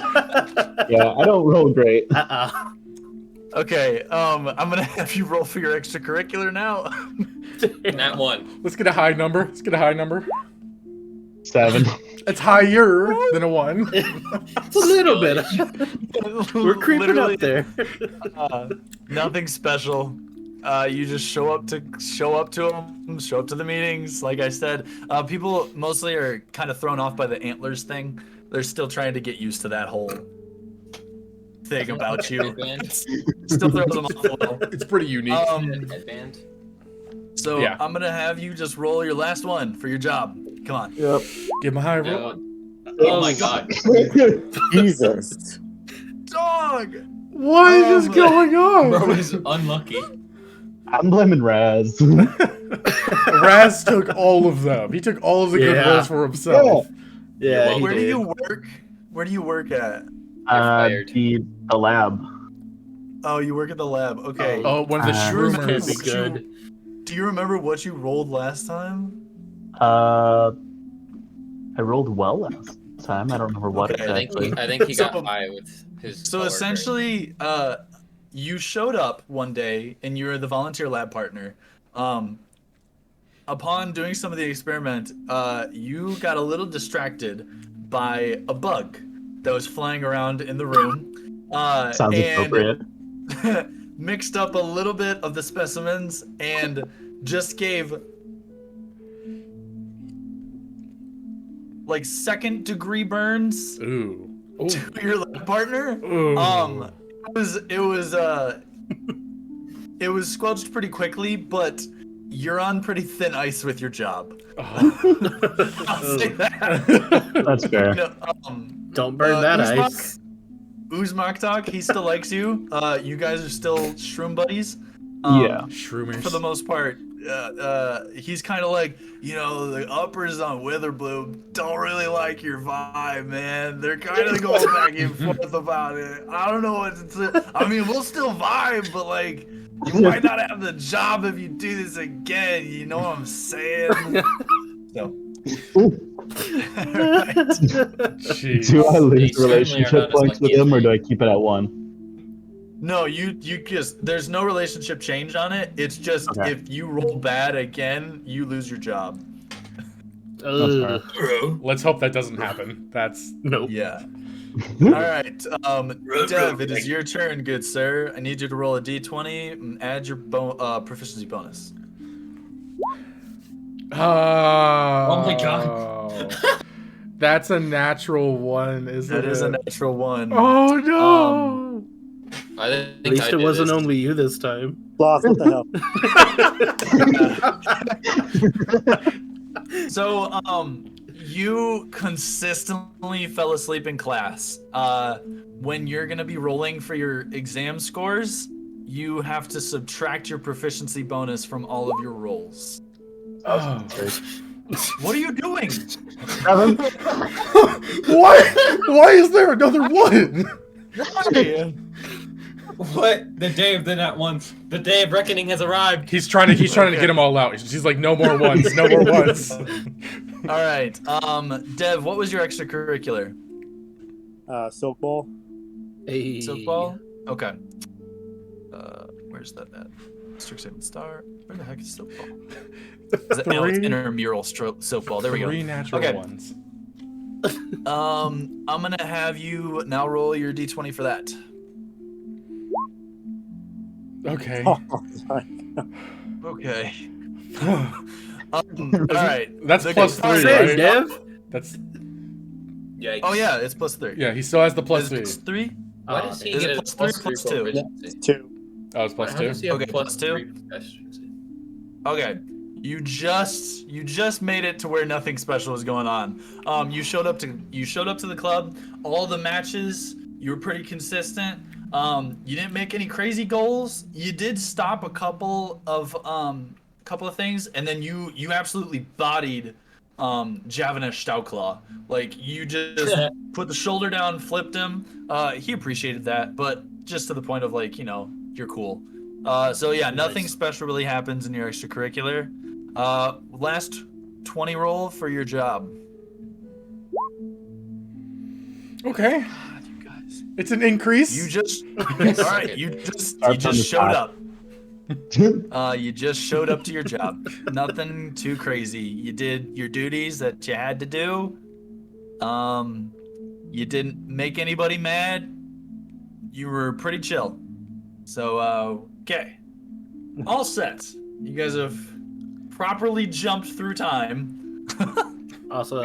Speaker 6: Yeah, I don't roll great.
Speaker 4: Okay, I'm gonna have you roll for your extracurricular now.
Speaker 5: Nat 1.
Speaker 1: Let's get a high number. Let's get a high number.
Speaker 6: 7.
Speaker 1: It's higher than a 1.
Speaker 2: It's a little bit. We're creeping
Speaker 4: Literally,
Speaker 2: up there.
Speaker 4: Nothing special. You just show up to them, show up to the meetings. Like I said, people mostly are kind of thrown off by the antlers thing. They're still trying to get used to that whole thing about you.
Speaker 5: Headband.
Speaker 4: Still throws them off a little.
Speaker 1: It's pretty unique.
Speaker 5: Headband.
Speaker 4: So
Speaker 1: Yeah.
Speaker 4: I'm gonna have you just roll your last one for your job. Come on.
Speaker 6: Yep.
Speaker 1: Give him a high roll.
Speaker 5: No. Oh my god.
Speaker 7: Jesus.
Speaker 4: Dog.
Speaker 1: What is going on?
Speaker 5: Bro is unlucky.
Speaker 6: I'm blaming Raz.
Speaker 1: Raz took all of them. He took all of the good
Speaker 2: Yeah.
Speaker 1: rolls for himself.
Speaker 2: Yeah,
Speaker 5: Well,
Speaker 2: he
Speaker 4: Where do
Speaker 2: did.
Speaker 4: you work? Where do you work at?
Speaker 5: fired.
Speaker 6: The lab.
Speaker 4: Oh, you work at the lab. Okay.
Speaker 1: Oh, one of the
Speaker 6: This
Speaker 2: can't be
Speaker 1: shroomers.
Speaker 2: good.
Speaker 4: Do you remember what you rolled last time?
Speaker 6: I rolled well last time. I don't remember what
Speaker 4: Okay,
Speaker 6: exactly.
Speaker 5: I think he got
Speaker 4: So-
Speaker 5: high with his.
Speaker 4: So
Speaker 5: coworker.
Speaker 4: essentially, you showed up one day and you were the volunteer lab partner. Upon doing some of the experiment, you got a little distracted by a bug that was flying around in the room.
Speaker 6: Sounds
Speaker 4: and
Speaker 6: appropriate.
Speaker 4: mixed up a little bit of the specimens and just gave like 2nd-degree burns
Speaker 1: Ooh.
Speaker 4: to your lab partner.
Speaker 1: Ooh.
Speaker 4: It was squelched pretty quickly, but you're on pretty thin ice with your job.
Speaker 1: Oh.
Speaker 4: I'll say that.
Speaker 6: That's fair.
Speaker 4: You know,
Speaker 2: Don't burn that
Speaker 4: Uzmak-
Speaker 2: ice.
Speaker 4: Uzmaktok, he still likes you. You guys are still shroom buddies.
Speaker 6: Yeah.
Speaker 1: Shroomers.
Speaker 4: For the most part, he's kind of like, you know, the uppers on Witherbloom don't really like your vibe, man. They're kind of going back and forth about it. I don't know what to say. I mean, we'll still vibe, but like, you might not have the job if you do this again. You know what I'm saying? So.
Speaker 1: Jeez.
Speaker 6: Do I
Speaker 5: They
Speaker 6: lose
Speaker 5: certainly are
Speaker 6: relationship
Speaker 5: not as
Speaker 6: points with
Speaker 5: lucky as
Speaker 6: him, or
Speaker 5: me.
Speaker 6: do I keep it at 1?
Speaker 4: No, you just there's no relationship change on it. It's just
Speaker 6: Okay.
Speaker 4: if you roll bad again, you lose your job.
Speaker 2: Ugh.
Speaker 1: Let's hope that doesn't happen. That's
Speaker 2: Nope.
Speaker 4: Yeah. All right, Dev, it is your turn, good sir. I need you to roll a d20 and add your proficiency bonus.
Speaker 1: oh
Speaker 5: my God.
Speaker 1: That's a natural 1, isn't it?
Speaker 4: That is a natural 1.
Speaker 1: Oh no.
Speaker 5: I think
Speaker 2: At least
Speaker 5: I
Speaker 2: it
Speaker 5: did
Speaker 2: wasn't
Speaker 5: this.
Speaker 2: only you this time.
Speaker 7: Sloth, what the hell?
Speaker 4: So, you consistently fell asleep in class. When you're gonna be rolling for your exam scores, you have to subtract your proficiency bonus from all of your rolls.
Speaker 1: Oh.
Speaker 4: What are you doing?
Speaker 6: 7?
Speaker 1: Why is there another 1?
Speaker 4: Why?
Speaker 5: What? The day of the nat ones. The day of reckoning has arrived.
Speaker 1: He's trying to get them all out. He's like, no more 1s, no more 1s.
Speaker 4: All right, Dev, what was your extracurricular?
Speaker 7: Silk Bowl.
Speaker 2: Hey.
Speaker 4: Silkball? Okay. Where's that at? Strixhaven Star. Where the heck is Silkball? Is it, no, it's
Speaker 1: 3
Speaker 4: intramural Silkball. There we go.
Speaker 1: 3 natural
Speaker 4: Okay.
Speaker 1: 1s.
Speaker 4: I'm gonna have you now roll your d20 for that.
Speaker 1: Okay.
Speaker 7: Oh, my God.
Speaker 4: Okay. All right.
Speaker 1: That's
Speaker 4: The
Speaker 1: plus
Speaker 4: good part
Speaker 1: 3,
Speaker 2: Say,
Speaker 1: right?
Speaker 2: Dev.
Speaker 1: That's
Speaker 5: Yikes.
Speaker 4: Oh yeah, it's +3.
Speaker 1: yeah. He still has the plus
Speaker 4: Is
Speaker 1: 3.
Speaker 4: it +3?
Speaker 5: Why does he
Speaker 4: Is it
Speaker 5: get a
Speaker 4: plus
Speaker 5: plus
Speaker 4: three or
Speaker 5: 3
Speaker 4: plus two?
Speaker 5: proficiency?
Speaker 7: 2.
Speaker 1: Oh, it's plus
Speaker 5: How
Speaker 1: 2.
Speaker 5: does he have
Speaker 4: Okay,
Speaker 5: plus
Speaker 4: plus two?
Speaker 5: 3 proficiency?
Speaker 4: Okay. You just made it to where nothing special was going on. You showed up to the club. All the matches, you were pretty consistent. You didn't make any crazy goals. You did stop a couple of things, and then you absolutely bodied Javanese Staukla. Like you just put the shoulder down, flipped him. He appreciated that, but just to the point of like, you know, you're cool. So yeah, nothing
Speaker 5: Nice.
Speaker 4: special really happens in your extracurricular. Last 20 roll for your job.
Speaker 1: Okay.
Speaker 4: God, you guys.
Speaker 1: It's an increase.
Speaker 4: You just all right. You just showed up. You just showed up to your job. Nothing too crazy. You did your duties that you had to do. You didn't make anybody mad. You were pretty chill. So, okay. All set. You guys have properly jumped through time.
Speaker 2: Also,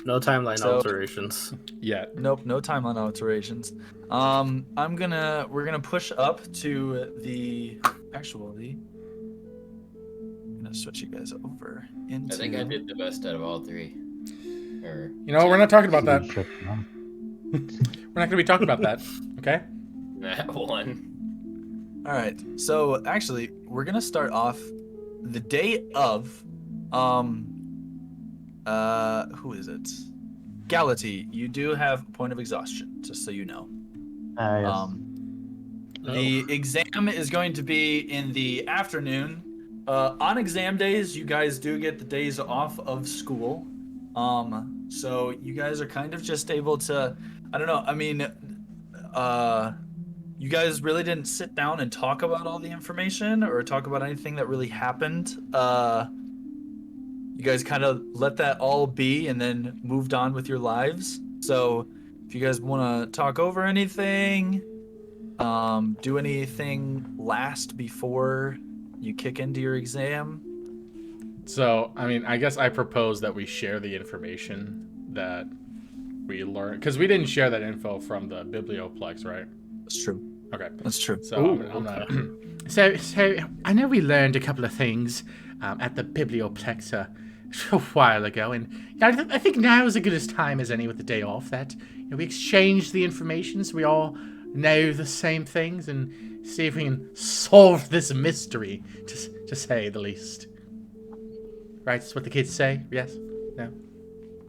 Speaker 2: no timeline
Speaker 4: So-
Speaker 2: alterations.
Speaker 1: Yeah.
Speaker 4: Nope, no timeline alterations. We're gonna push up to the I'm gonna switch you guys over into.
Speaker 5: I think I did the best out of all three. Or
Speaker 1: You know, we're not talking about that.
Speaker 6: Shit, no.
Speaker 1: We're not going to be talking about that. Okay.
Speaker 5: that one.
Speaker 4: All right. So actually, we're gonna start off the day of, who is it? Gality. You do have a point of exhaustion, just so you know.
Speaker 6: Yes.
Speaker 4: The exam is going to be in the afternoon. On exam days, you guys do get the days off of school. So you guys are kind of just able to, I don't know. I mean, you guys really didn't sit down and talk about all the information or talk about anything that really happened. You guys kind of let that all be and then moved on with your lives. So if you guys want to talk over anything, do anything last before you kick into your exam.
Speaker 1: So, I mean, I guess I propose that we share the information that we learned. Because we didn't share that info from the Biblioplex, right?
Speaker 4: That's true.
Speaker 1: Okay.
Speaker 4: That's true.
Speaker 1: So,
Speaker 2: Ooh,
Speaker 1: I'm not...
Speaker 8: So I know we learned a couple of things at the Biblioplex a while ago, and I think now is as good a time as any with the day off that we exchange the information so we all know the same things and see if we can solve this mystery, to say the least. Right? That's what the kids say. Yes? No?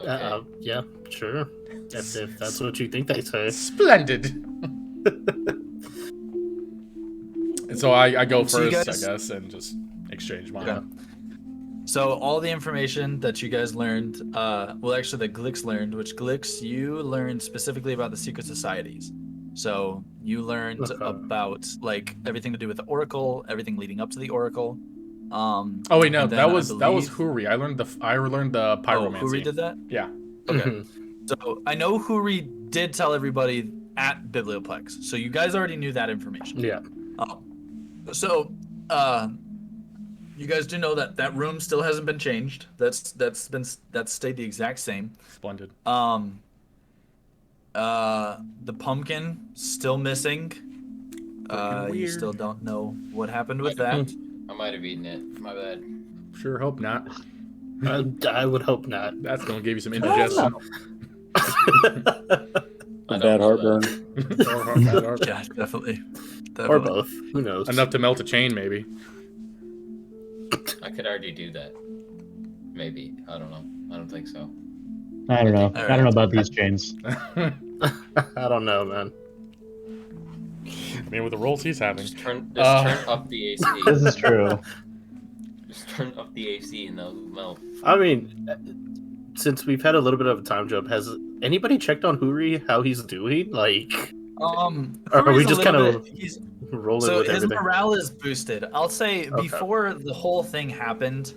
Speaker 5: Okay.
Speaker 2: Yeah, sure. If that's what you think they say.
Speaker 1: Splendid. And so I go
Speaker 4: So you
Speaker 1: first,
Speaker 4: guys-
Speaker 1: I guess, and just exchange mine.
Speaker 4: Okay. So all the information that you guys learned, well, actually that Glix learned, which Glix, you learned specifically about the secret societies. So you learned
Speaker 2: Okay.
Speaker 4: about like everything to do with the Oracle, everything leading up to the Oracle.
Speaker 1: Oh wait, no,
Speaker 4: And then
Speaker 1: that
Speaker 4: I
Speaker 1: was
Speaker 4: believe-
Speaker 1: Whoory. I learned the pyromancy.
Speaker 4: Oh, Whoory did that?
Speaker 1: Yeah.
Speaker 4: Okay. So I know Whoory did tell everybody at Biblioplex. So you guys already knew that information.
Speaker 2: Yeah.
Speaker 4: So, you guys do know that that room still hasn't been changed. That's stayed the exact same.
Speaker 1: Splendid.
Speaker 4: The pumpkin still missing. You
Speaker 1: weird.
Speaker 4: still don't know what happened with that.
Speaker 5: I might have eaten it. My bad.
Speaker 1: Sure hope not.
Speaker 2: I would hope not.
Speaker 1: That's gonna give you some indigestion.
Speaker 5: I don't
Speaker 7: Bad
Speaker 5: know
Speaker 7: heartburn.
Speaker 1: Or bad heart.
Speaker 4: Yeah, definitely.
Speaker 2: Or both. Who knows?
Speaker 1: Enough to melt a chain, maybe.
Speaker 5: I could already do that. Maybe. I don't know. I don't think so.
Speaker 6: I don't know.
Speaker 4: All
Speaker 6: I don't know about these chains.
Speaker 2: I don't know, man.
Speaker 1: I mean, with the rolls he's having.
Speaker 5: Just turn up the AC.
Speaker 6: This is true.
Speaker 5: Just turn up the AC and they'll melt.
Speaker 2: I mean, since we've had a little bit of a time jump, has anybody checked on Huri how he's doing? Like, or are we
Speaker 4: Huri's a
Speaker 2: just kind
Speaker 4: little
Speaker 2: of
Speaker 4: bit- he's-
Speaker 2: rolling
Speaker 4: so
Speaker 2: with
Speaker 4: his
Speaker 2: everything?
Speaker 4: morale is boosted. I'll say
Speaker 2: Okay.
Speaker 4: before the whole thing happened,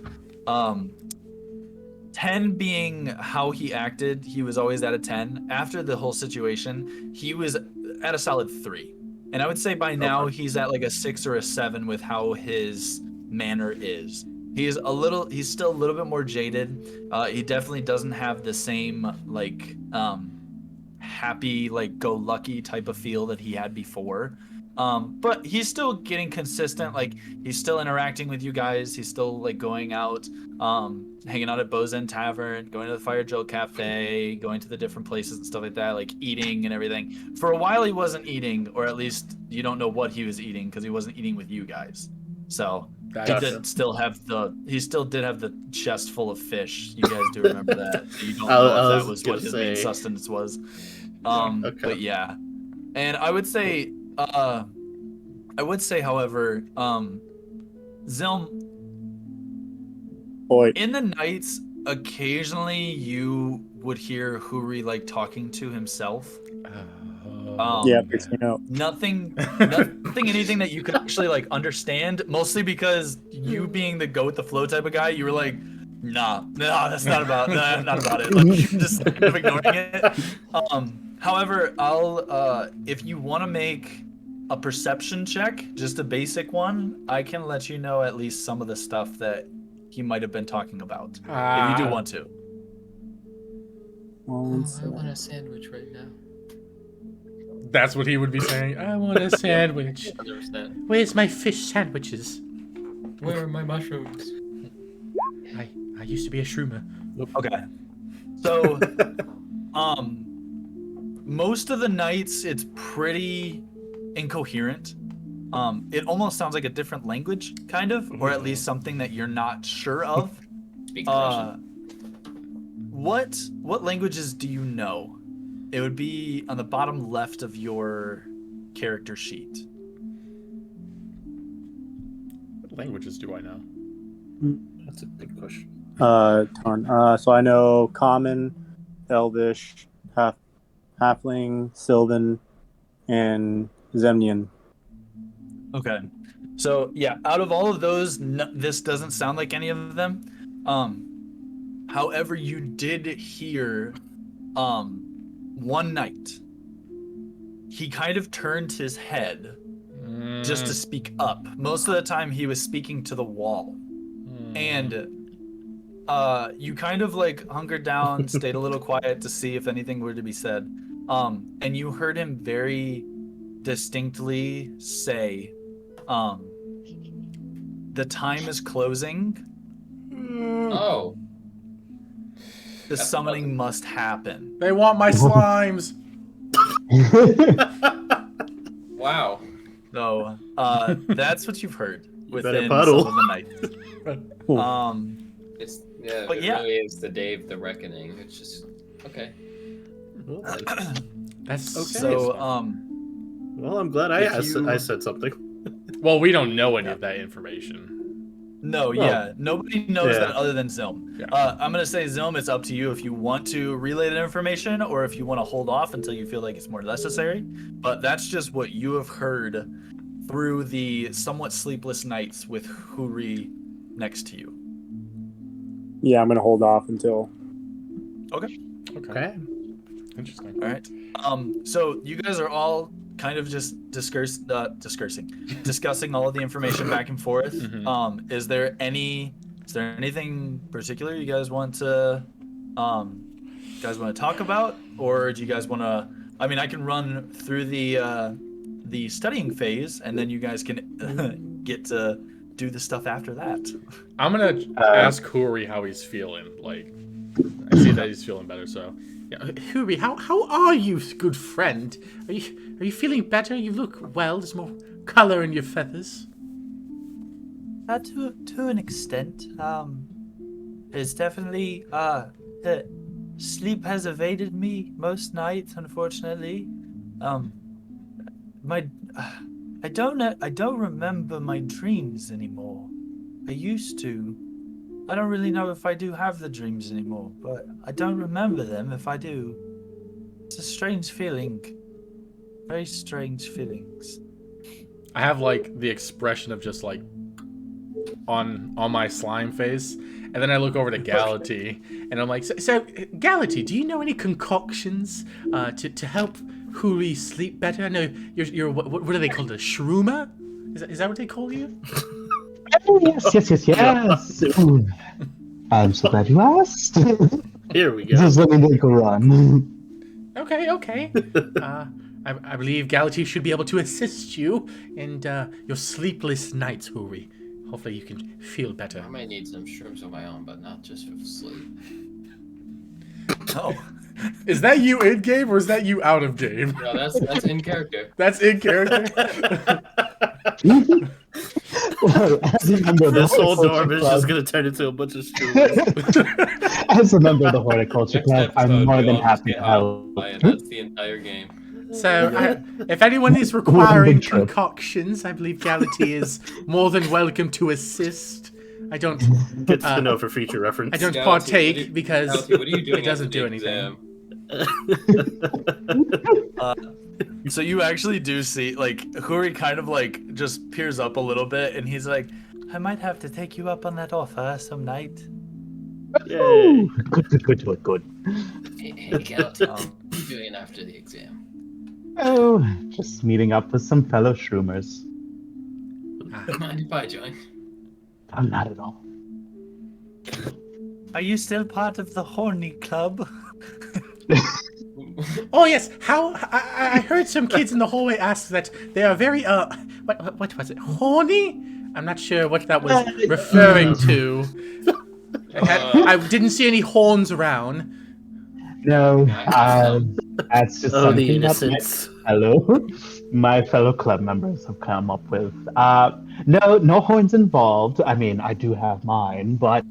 Speaker 4: 10 being how he acted, he was always at a 10. After the whole situation, he was at a solid 3. And I would say by now he's at like a 6 or a 7 with how his manner is. He's still a little bit more jaded. He definitely doesn't have the same like happy, like go lucky type of feel that he had before. But he's still getting consistent. Like he's still interacting with you guys. He's still like going out, hanging out at Bozen Tavern, going to the Fire Joe Cafe, going to the different places and stuff like that, like eating and everything. For a while he wasn't eating, or at least you don't know what he was eating because he wasn't eating with you guys. So he
Speaker 1: Gotcha.
Speaker 4: did still did have the chest full of fish. You guys do remember that. You don't
Speaker 2: I
Speaker 4: know
Speaker 2: was
Speaker 4: if that was
Speaker 2: gonna
Speaker 4: what his main
Speaker 2: say.
Speaker 4: sustenance was.
Speaker 2: Okay.
Speaker 4: But yeah. And I would say however, Zilm,
Speaker 7: Boy,
Speaker 4: in the nights, occasionally you would hear Whoory like talking to himself.
Speaker 7: Yeah, fix me out.
Speaker 4: Nothing, anything that you could actually like understand. Mostly because you being the go with the flow type of guy, you were like, nah, that's not about it. Like you're just kind of ignoring it. However, I'll if you want to make a perception check, just a basic one, I can let you know at least some of the stuff that he might have been talking about. If you do want to.
Speaker 5: I want a sandwich right now.
Speaker 1: That's what he would be saying. I want a sandwich.
Speaker 5: 100%.
Speaker 8: Where's my fish sandwiches?
Speaker 5: Where are my mushrooms?
Speaker 8: I used to be a shroomer.
Speaker 4: Okay. So, most of the nights it's pretty incoherent. It almost sounds like a different language, kind of, or at least something that you're not sure of.
Speaker 5: Speak Russian.
Speaker 4: What languages do you know? It would be on the bottom left of your character sheet.
Speaker 1: What languages do I know?
Speaker 2: That's a good question.
Speaker 7: So I know Common, Elvish, Halfling, Sylvan, and Zemnian.
Speaker 4: Okay. So yeah, out of all of those, this doesn't sound like any of them. However, you did hear, one night, he kind of turned his head just to speak up. Most of the time, he was speaking to the wall, and you kind of like hunkered down, stayed a little quiet to see if anything were to be said, and you heard him very distinctly say, "The time is closing.
Speaker 5: Oh.
Speaker 4: The summoning must happen."
Speaker 1: They want my slimes.
Speaker 5: Wow.
Speaker 4: So that's what you've heard within
Speaker 2: puddle.
Speaker 4: some of the nights. But
Speaker 5: It
Speaker 4: yeah.
Speaker 5: really is the day of the reckoning. It's just okay.
Speaker 8: That's okay.
Speaker 4: So
Speaker 2: Well, I'm glad I
Speaker 4: you-
Speaker 2: said something.
Speaker 1: Well, we don't know any of that information.
Speaker 4: nobody knows
Speaker 2: Yeah.
Speaker 4: that other than Zilm.
Speaker 1: Yeah.
Speaker 4: I'm gonna say Zilm, it's up to you if you want to relay that information or if you want to hold off until you feel like it's more necessary. But that's just what you have heard through the somewhat sleepless nights with Whoory next to you.
Speaker 7: Yeah, I'm gonna hold off until.
Speaker 1: Okay.
Speaker 2: Okay.
Speaker 1: Interesting.
Speaker 4: All right. So you guys are all kind of just discussing all of the information back and forth.
Speaker 1: Mhm.
Speaker 4: Is there anything particular you guys want to talk about, or do you guys want to? I mean, I can run through the studying phase, and then you guys can get to do the stuff after that.
Speaker 1: I'm gonna ask Whoory how he's feeling. Like, I see that he's feeling better. So,
Speaker 8: Yeah, Whoory, how are you, good friend? Are you feeling better? You look well. There's more color in your feathers.
Speaker 9: To an extent, it's definitely sleep has evaded me most nights, unfortunately. I don't remember my dreams anymore. I used to. I don't really know if I do have the dreams anymore, but I don't remember them if I do. It's a strange feeling. Very strange feelings.
Speaker 1: I have like the expression of just like on my slime face, and then I look over to Gality, and I'm like, so Gality, do you know any concoctions to help Whoory sleep better? I know you're what are they called, a shroomer? Is that what they call you?
Speaker 6: Oh, yes. Ooh. I'm so glad you asked.
Speaker 2: Here we go.
Speaker 6: Just let me make a run.
Speaker 8: Okay. I believe Gality should be able to assist you in your sleepless nights, Whoory. Hopefully you can feel better.
Speaker 5: I might need some shrooms of my own, but not just for sleep.
Speaker 4: Oh,
Speaker 1: Is that you in game or is that you out of game?
Speaker 5: No, that's in character.
Speaker 1: That's in character.
Speaker 6: Well, as a member of the
Speaker 2: This whole
Speaker 6: horticulture
Speaker 2: dorm is
Speaker 6: club,
Speaker 2: just gonna turn into a bunch of streamers.
Speaker 6: as a member of the horticulture
Speaker 5: Next
Speaker 6: club, I'm
Speaker 5: episode,
Speaker 6: more
Speaker 5: we
Speaker 6: than
Speaker 5: all just
Speaker 6: happy
Speaker 5: get
Speaker 6: to help.
Speaker 5: high, and that's the entire game.
Speaker 8: So, if anyone is requiring concoctions, I believe Gality is more than welcome to assist. I don't.
Speaker 2: Good to know for future reference.
Speaker 8: I don't
Speaker 5: Galaxy,
Speaker 8: partake because
Speaker 5: Galaxy, what are you doing
Speaker 8: it doesn't
Speaker 5: after
Speaker 8: do
Speaker 5: the
Speaker 8: anything.
Speaker 5: exam?
Speaker 4: So you actually do see, like, Whoory kind of, like, just peers up a little bit, and he's like,
Speaker 9: I might have to take you up on that offer some night.
Speaker 2: Yay.
Speaker 6: Good.
Speaker 5: Hey Galaxy, what are you doing after the exam?
Speaker 6: Oh, just meeting up with some fellow shroomers.
Speaker 5: Mind if I join?
Speaker 6: I'm not at all.
Speaker 9: Are you still part of the horny club?
Speaker 8: Oh yes, how I heard some kids in the hallway ask that they are very what was it? Horny? I'm not sure what that was referring to. I didn't see any horns around.
Speaker 6: No, that's just
Speaker 2: Oh, the
Speaker 6: something that
Speaker 2: innocence.
Speaker 6: my fellow club members have come up with. No horns involved. I mean, I do have mine, but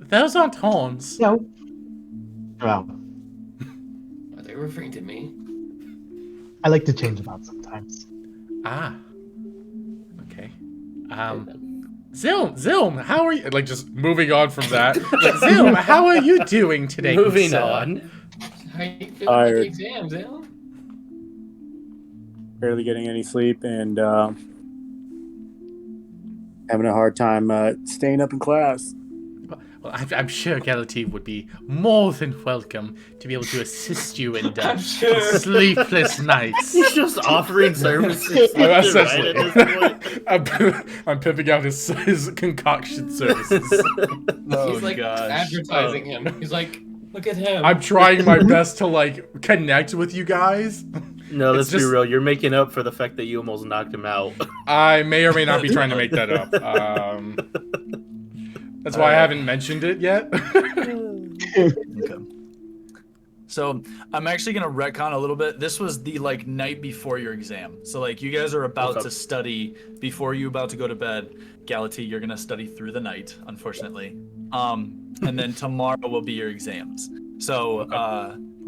Speaker 8: Those aren't horns.
Speaker 6: no. Well,
Speaker 5: Are they referring to me?
Speaker 6: I like to change them out sometimes.
Speaker 8: Ah. Okay. Zilm, how are you? Like, just moving on from that. Like, Zilm, how are you doing today?
Speaker 2: Moving
Speaker 8: Kusela?
Speaker 2: on.
Speaker 5: How you feeling with
Speaker 7: Tired.
Speaker 5: the exams, Al?
Speaker 7: Barely getting any sleep and having a hard time staying up in class.
Speaker 8: Well, I'm sure Galatea would be more than welcome to be able to assist you in
Speaker 5: I'm sure.
Speaker 8: sleepless nights.
Speaker 2: He's just offering services.
Speaker 8: Essentially.
Speaker 2: Right at this point.
Speaker 8: I'm pimping out his concoction services.
Speaker 4: oh,
Speaker 5: He's like
Speaker 4: gosh.
Speaker 5: advertising him. He's like, look at him.
Speaker 8: I'm trying my best to, like, connect with you guys.
Speaker 2: No, let's
Speaker 8: It's just-
Speaker 2: be real. You're making up for the fact that you almost knocked him out.
Speaker 8: I may or may not be trying to make that up. That's why I haven't mentioned it yet.
Speaker 4: Okay. So I'm actually gonna retcon a little bit. This was the like night before your exam. So like you guys are about
Speaker 2: Okay.
Speaker 4: to study before you about to go to bed. Galatea, you're gonna study through the night, unfortunately. And then tomorrow will be your exams. So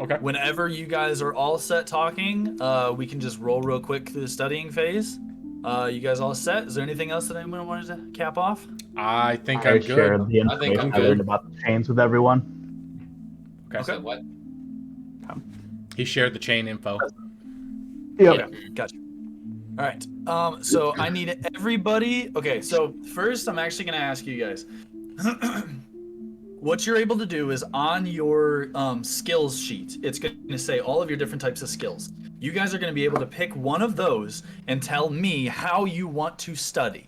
Speaker 8: Okay.
Speaker 4: whenever you guys are all set talking, we can just roll real quick through the studying phase. You guys all set? Is there anything else that anyone wanted to cap off?
Speaker 8: I think
Speaker 6: I
Speaker 8: I'm
Speaker 6: shared
Speaker 8: good.
Speaker 6: the
Speaker 5: I think I'm
Speaker 6: information I
Speaker 5: good.
Speaker 6: learned about the chains with everyone.
Speaker 5: So what?
Speaker 8: He shared the chain info.
Speaker 6: Yep.
Speaker 4: Gotcha. All right. So I need everybody. Okay. So first, I'm actually gonna ask you guys. What you're able to do is on your skills sheet. It's gonna say all of your different types of skills. You guys are gonna be able to pick one of those and tell me how you want to study.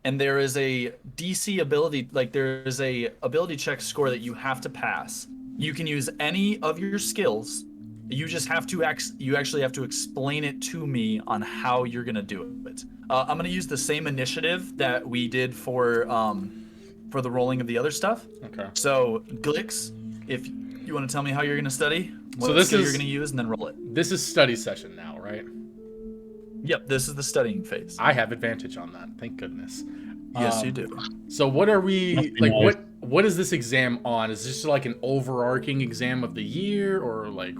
Speaker 4: And there is a DC ability, like there is a ability check score that you have to pass. You can use any of your skills. You just have to you actually have to explain it to me on how you're gonna do it. I'm gonna use the same initiative that we did for the rolling of the other stuff.
Speaker 8: Okay.
Speaker 4: So Glix, if you want to tell me how you're gonna study, what
Speaker 8: So this
Speaker 4: skill
Speaker 8: is-
Speaker 4: you're gonna use, and then roll it.
Speaker 8: This is study session now, right?
Speaker 4: Yep, this is the studying phase.
Speaker 8: I have advantage on that. Thank goodness.
Speaker 4: Yes, you do.
Speaker 8: So what are we
Speaker 6: Must be
Speaker 8: like?
Speaker 6: nice.
Speaker 8: What is this exam on? Is this like an overarching exam of the year, or like?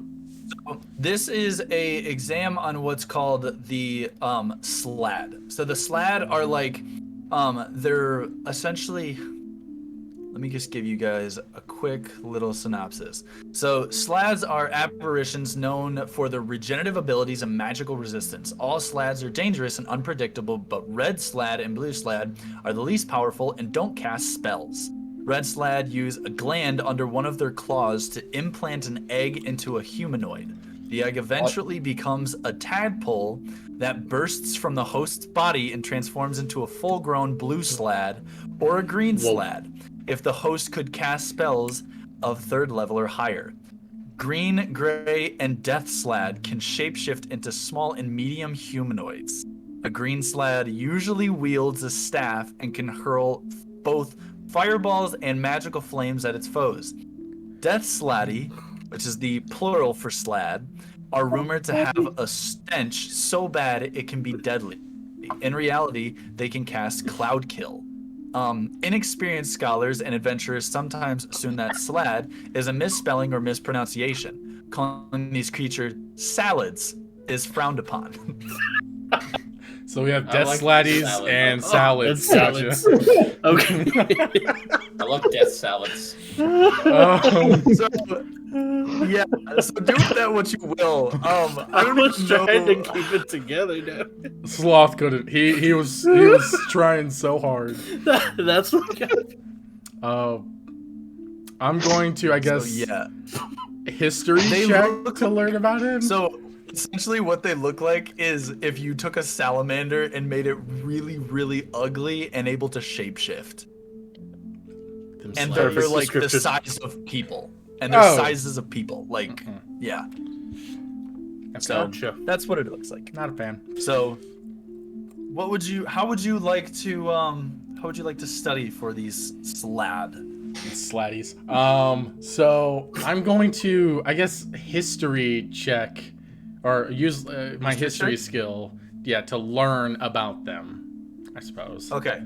Speaker 4: This is a exam on what's called the SLAD. So the SLAD are like they're essentially, let me just give you guys a quick little synopsis. So SLADs are apparitions known for their regenerative abilities and magical resistance. All SLADs are dangerous and unpredictable, but red SLAD and blue SLAD are the least powerful and don't cast spells. Red SLAD use a gland under one of their claws to implant an egg into a humanoid. The egg eventually becomes a tadpole that bursts from the host's body and transforms into a full-grown blue SLAD or a green SLAD if the host could cast spells of 3rd level or higher. Green, gray, and death SLAD can shapeshift into small and medium humanoids. A green SLAD usually wields a staff and can hurl both fireballs and magical flames at its foes. Death Sladdy, which is the plural for SLAD, are rumored to have a stench so bad it can be deadly. In reality, they can cast Cloud Kill. Inexperienced scholars and adventurers sometimes assume that SLAD is a misspelling or mispronunciation. Calling these creatures salads is frowned upon.
Speaker 1: So we have
Speaker 5: I
Speaker 1: death
Speaker 5: like
Speaker 1: slatties
Speaker 5: salad.
Speaker 1: and
Speaker 2: Oh,
Speaker 1: salads.
Speaker 2: and salads.
Speaker 1: Gotcha.
Speaker 2: Okay.
Speaker 5: I love death salads.
Speaker 4: So yeah, so do with that what you will. I
Speaker 2: I
Speaker 4: don't
Speaker 2: was
Speaker 4: even know.
Speaker 2: trying to keep it together now.
Speaker 1: Sloth couldn't. He was trying so hard.
Speaker 2: That's what got
Speaker 1: I'm going to, I guess,
Speaker 4: So yeah.
Speaker 1: history
Speaker 4: They
Speaker 1: check
Speaker 4: look-
Speaker 1: to learn about him.
Speaker 4: So essentially what they look like is if you took a salamander and made it really, really ugly and able to shapeshift. And they're
Speaker 2: Perfect
Speaker 4: like the
Speaker 2: description.
Speaker 4: size of people. And they're
Speaker 1: Oh.
Speaker 4: sizes of people. Like, yeah. So
Speaker 2: Gotcha.
Speaker 4: that's what it looks like.
Speaker 1: Not a fan.
Speaker 4: So how would you like to study for these
Speaker 1: Slatties. So I'm going to, I guess, history check, or use my history
Speaker 4: check?
Speaker 1: skill, to learn about them, I suppose.
Speaker 4: Okay.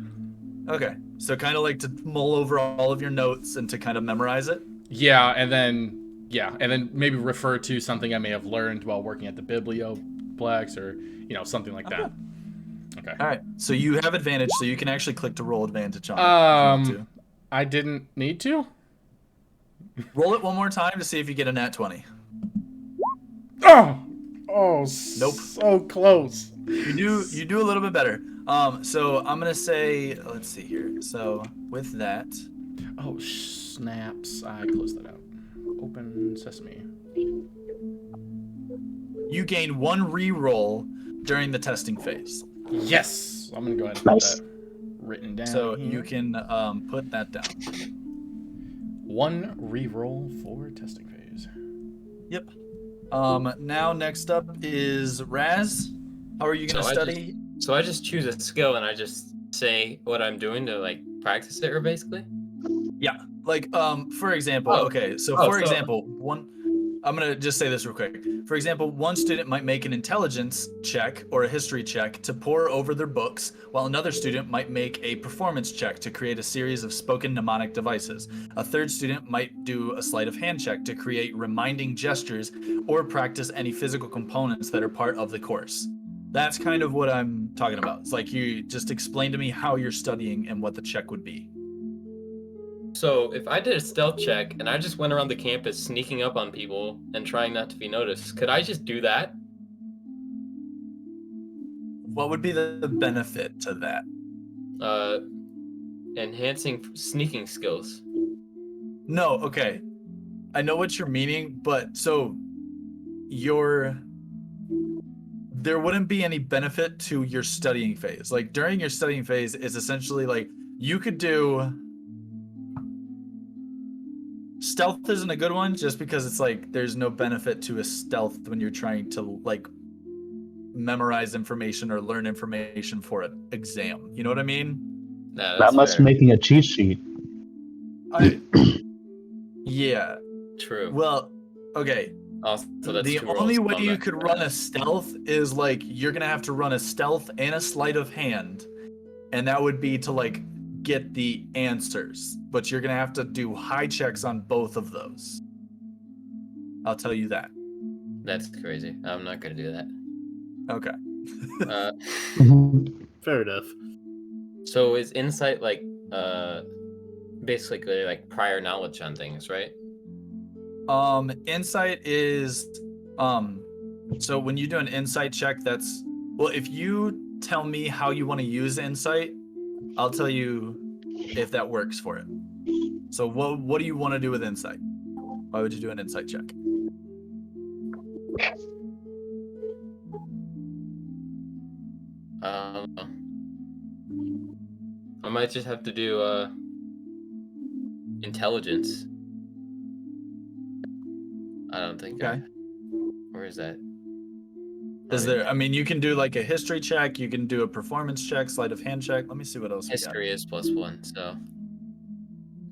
Speaker 4: So kind of like to mull over all of your notes and to kind of memorize it?
Speaker 1: Yeah, and then maybe refer to something I may have learned while working at the Biblioplex, or something like that. Okay.
Speaker 4: All right. So you have advantage, so you can actually click to roll advantage on it. if you want
Speaker 1: I didn't need to.
Speaker 4: to. Roll it one more time to see if you get a nat 20.
Speaker 1: Oh,
Speaker 4: Nope.
Speaker 1: So close.
Speaker 4: You do a little bit better. So I'm gonna say, let's see here. So with that,
Speaker 1: Oh, snaps. I closed that out. Open sesame.
Speaker 4: you gain 1 re-roll during the testing phase.
Speaker 1: Yes. I'm going to go ahead and
Speaker 6: Nice.
Speaker 1: put that written down.
Speaker 4: So
Speaker 1: here.
Speaker 4: you can put that down.
Speaker 1: 1 re-roll for testing phase.
Speaker 4: Yep. Now next up is Raz. How are you gonna
Speaker 5: So I
Speaker 4: study?
Speaker 5: So I just choose a skill and I just say what I'm doing to like practice it, or basically.
Speaker 4: Like, for example,
Speaker 5: Oh.
Speaker 4: okay, so
Speaker 5: Oh,
Speaker 4: for
Speaker 5: so-
Speaker 4: example, I'm gonna just say this real quick. For example, one student might make an intelligence check or a history check to pore over their books, while another student might make a performance check to create a series of spoken mnemonic devices. A third student might do a sleight of hand check to create reminding gestures or practice any physical components that are part of the course. That's kind of what I'm talking about. It's like you just explain to me how you're studying and what the check would be.
Speaker 5: So if I did a stealth check and I just went around the campus sneaking up on people and trying not to be noticed, could I just do that?
Speaker 4: What would be the benefit to that?
Speaker 5: Enhancing sneaking skills.
Speaker 4: No, okay. I know what you're meaning, but so there wouldn't be any benefit to your studying phase. Like during your studying phase is essentially like you could do stealth isn't a good one just because it's like there's no benefit to a stealth when you're trying to like memorize information or learn information for an exam. You know what I mean?
Speaker 5: No,
Speaker 6: That
Speaker 5: that's
Speaker 6: must
Speaker 5: fair.
Speaker 6: making a cheat sheet.
Speaker 4: Yeah.
Speaker 5: True.
Speaker 4: Well, okay.
Speaker 5: Also, that's
Speaker 4: The
Speaker 5: 2
Speaker 4: only
Speaker 5: rolls
Speaker 4: way
Speaker 5: on
Speaker 4: you
Speaker 5: that.
Speaker 4: could run a stealth is like you're gonna have to run a stealth and a sleight of hand, and that would be to like get the answers. But you're gonna have to do high checks on both of those. I'll tell you that.
Speaker 5: That's crazy. I'm not gonna do that.
Speaker 4: Okay.
Speaker 5: Uh,
Speaker 2: Fair enough.
Speaker 5: so is insight like basically like prior knowledge on things, right?
Speaker 4: Insight is so when you do an insight check, that's well, if you tell me how you want to use insight, I'll tell you if that works for it. So what do you want to do with insight? Why would you do an insight check?
Speaker 5: I might just have to do intelligence. I don't think.
Speaker 4: Okay.
Speaker 5: Where is that?
Speaker 4: Is there? I mean, you can do like a history check. You can do a performance check, sleight of hand check. Let me see what else.
Speaker 5: History is +1, so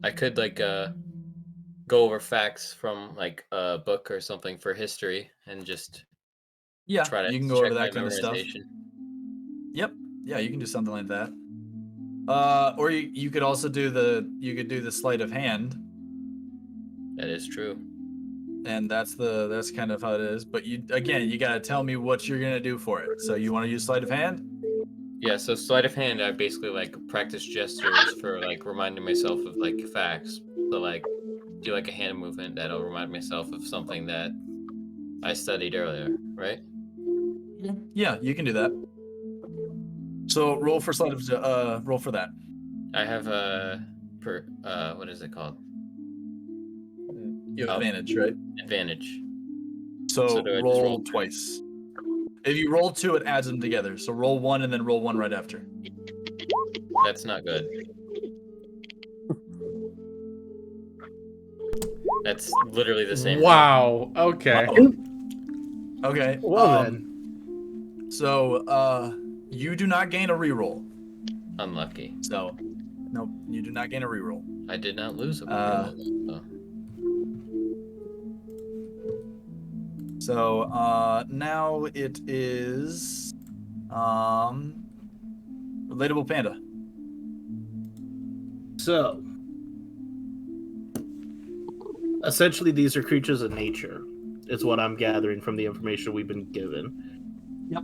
Speaker 5: I could like go over facts from like a book or something for history and just
Speaker 4: Yeah,
Speaker 5: try to
Speaker 4: you can go
Speaker 5: check
Speaker 4: over
Speaker 5: my
Speaker 4: that kind of stuff.
Speaker 5: memorization.
Speaker 4: Yep. Yeah, you can do something like that. Or you could also do the sleight of hand,
Speaker 5: That is true.
Speaker 4: and that's kind of how it is. But you gotta tell me what you're gonna do for it. So you want to use sleight of hand?
Speaker 5: Yeah, so sleight of hand, I basically like practice gestures for like reminding myself of like facts. So like do like a hand movement that'll remind myself of something that I studied earlier, right?
Speaker 4: Yeah, you can do that. So roll for roll for that.
Speaker 5: I have a what is it called?
Speaker 4: You have advantage, right?
Speaker 5: Advantage.
Speaker 4: So
Speaker 5: So do I just
Speaker 4: roll
Speaker 5: roll
Speaker 4: twice. If you roll 2, it adds them together. So roll 1 and then roll 1 right after.
Speaker 5: That's not good. That's literally the same.
Speaker 1: Wow. Okay.
Speaker 4: Wow. Okay.
Speaker 2: Well then.
Speaker 4: So you do not gain a reroll.
Speaker 5: Unlucky.
Speaker 4: So nope, you do not gain a reroll.
Speaker 5: I did not lose a
Speaker 4: So now it is Relatable Panda.
Speaker 2: So, essentially, these are creatures of nature, is what I'm gathering from the information we've been given.
Speaker 4: Yep.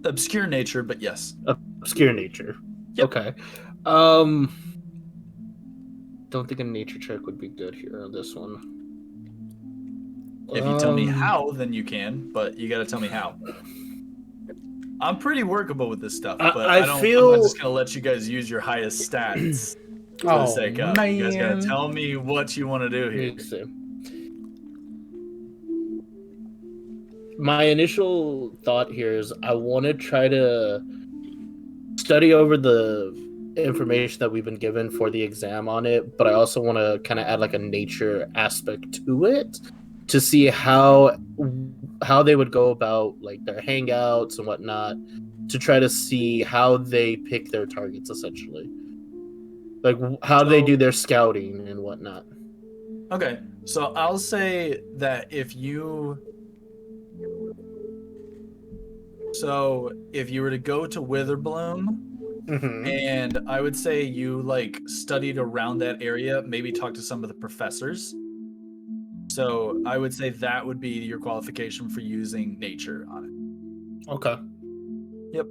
Speaker 4: Obscure nature, but yes.
Speaker 2: Obscure nature.
Speaker 4: Yep.
Speaker 2: Okay. Don't think a nature check would be good here on this one.
Speaker 4: If you tell me how, then you can, but you got to tell me how. I'm pretty workable with this stuff, but I'm not just gonna let you guys use your highest stats for the sake of.
Speaker 1: Man.
Speaker 4: You guys gotta tell me what you want to do here.
Speaker 2: My initial thought here is I want to try to study over the information that we've been given for the exam on it, but I also want to kind of add like a nature aspect to it to see how they would go about like their hangouts and whatnot, to try to see how they pick their targets, essentially, like how they do their scouting and whatnot.
Speaker 4: Okay, so I'll say that if you were to go to Witherbloom, and I would say you like studied around that area, maybe talk to some of the professors. So I would say that would be your qualification for using nature on it.
Speaker 2: Okay.
Speaker 4: Yep.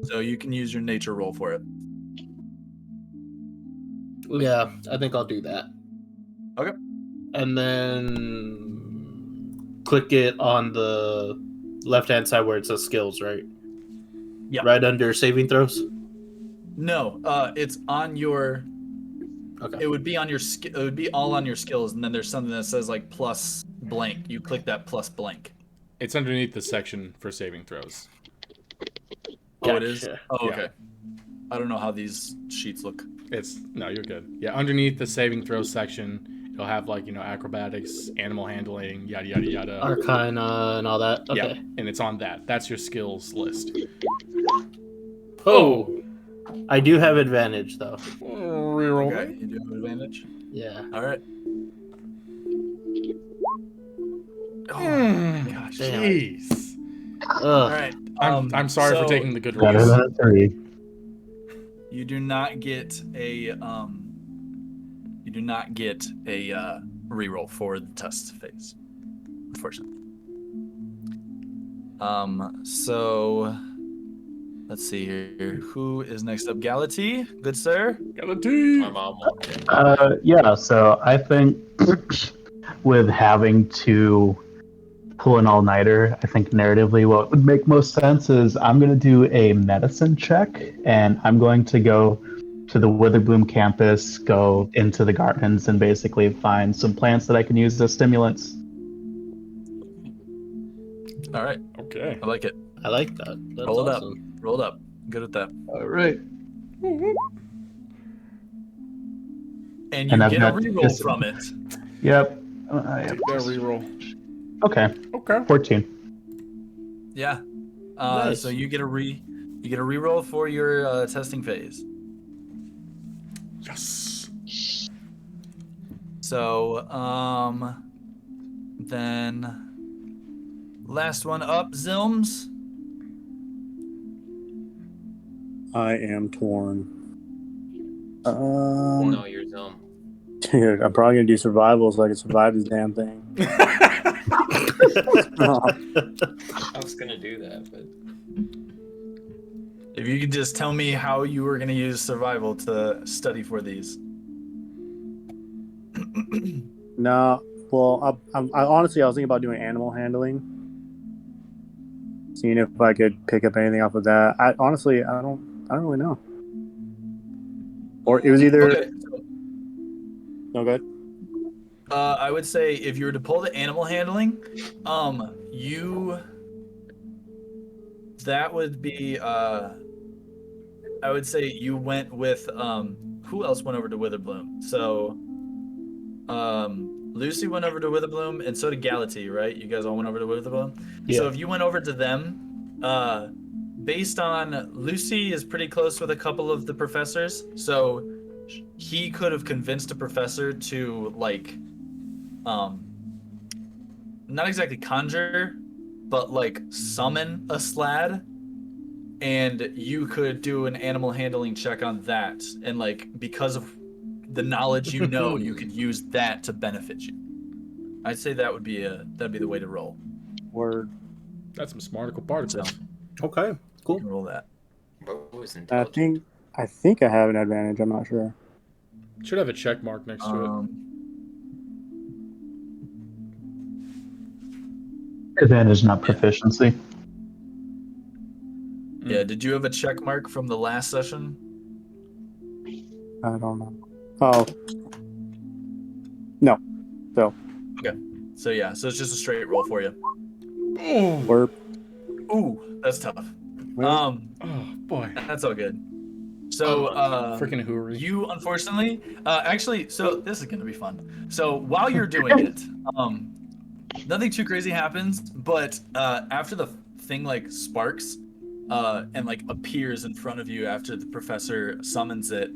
Speaker 4: So you can use your nature roll for it.
Speaker 2: Yeah, I think I'll do that.
Speaker 4: Okay.
Speaker 2: And then click it on the left-hand side where it says skills, right?
Speaker 4: Yeah.
Speaker 2: Right under saving throws?
Speaker 4: No, it's on your...
Speaker 2: Okay.
Speaker 4: It would be on your it would be all on your skills, and then there's something that says like plus blank. You click that plus blank.
Speaker 1: It's underneath the section for saving throws.
Speaker 4: Oh, it is? Oh,
Speaker 1: Yeah.
Speaker 4: okay. I don't know how these sheets look.
Speaker 1: No, you're good. Yeah, underneath the saving throws section, it'll have like, acrobatics, animal handling, yada, yada, yada.
Speaker 2: Arcana and all that. Okay.
Speaker 1: Yeah, and it's on that. That's your skills list.
Speaker 2: Oh! I do have advantage, though.
Speaker 1: Reroll.
Speaker 4: Okay, you do have advantage?
Speaker 2: Yeah.
Speaker 4: All right. Oh, my gosh.
Speaker 1: Jeez.
Speaker 4: All right.
Speaker 1: I'm sorry for taking the good
Speaker 6: Better
Speaker 1: rolls.
Speaker 6: than a 3.
Speaker 4: You do not get a reroll for the test phase, unfortunately. So let's see here. Who is next up? Galati, good sir.
Speaker 1: Galati.
Speaker 5: My mom walked in.
Speaker 6: Yeah, so I think with having to pull an all-nighter, I think narratively what would make most sense is I'm going to do a medicine check, and I'm going to go to the Witherbloom campus, go into the gardens, and basically find some plants that I can use as stimulants.
Speaker 4: All right.
Speaker 1: Okay.
Speaker 4: I like it.
Speaker 2: I like that. That's
Speaker 4: Roll it
Speaker 2: awesome.
Speaker 4: up. Roll it up. Good at that.
Speaker 6: All right.
Speaker 4: And you
Speaker 6: And I've
Speaker 4: get a
Speaker 6: got
Speaker 4: reroll
Speaker 6: this-
Speaker 4: from it.
Speaker 6: Yep.
Speaker 1: Take that reroll.
Speaker 6: Okay.
Speaker 1: Okay.
Speaker 6: 14.
Speaker 4: Yeah.
Speaker 2: Nice.
Speaker 4: So you get a reroll for your testing phase.
Speaker 1: Yes.
Speaker 4: So then last one up, Zilms.
Speaker 7: I am torn.
Speaker 5: No, you're dumb.
Speaker 7: Dude, I'm probably gonna do survival so I can survive this damn thing.
Speaker 5: I was gonna do that, but
Speaker 4: If you could just tell me how you were going to use survival to study for these.
Speaker 7: No, well, I honestly I was thinking about doing animal handling, seeing if I could pick up anything off of that. I honestly I don't really know. Or it was either
Speaker 4: Okay.
Speaker 7: no good.
Speaker 4: I would say if you were to pull the animal handling, that would be I would say you went with who else went over to Witherbloom? So Lucy went over to Witherbloom and so did Gality, right? You guys all went over to Witherbloom.
Speaker 2: Yeah.
Speaker 4: So if you went over to them, based on Lucy is pretty close with a couple of the professors, so he could have convinced a professor to like not exactly conjure, but like summon a slad, and you could do an animal handling check on that, and like because of the knowledge you know, you could use that to benefit you. I'd say that'd be the way to roll.
Speaker 7: Word.
Speaker 1: That's some smarticle particle.
Speaker 4: So
Speaker 2: Okay, cool.
Speaker 4: you can roll that.
Speaker 5: What was
Speaker 7: I
Speaker 5: intelligent?
Speaker 7: think I have an advantage. I'm not sure.
Speaker 1: Should have a check mark next to it.
Speaker 6: Advantage, not proficiency.
Speaker 4: Yeah, did you have a check mark from the last session?
Speaker 7: I don't know. Oh. No. So.
Speaker 4: So yeah, so it's just a straight roll for you.
Speaker 7: We're
Speaker 4: Ooh, that's tough.
Speaker 1: Oh boy.
Speaker 4: That's all good. So
Speaker 1: Freaking Whoory.
Speaker 4: you unfortunately actually, so this is gonna be fun. So while you're doing it, nothing too crazy happens, but after the thing like sparks and like appears in front of you after the professor summons it,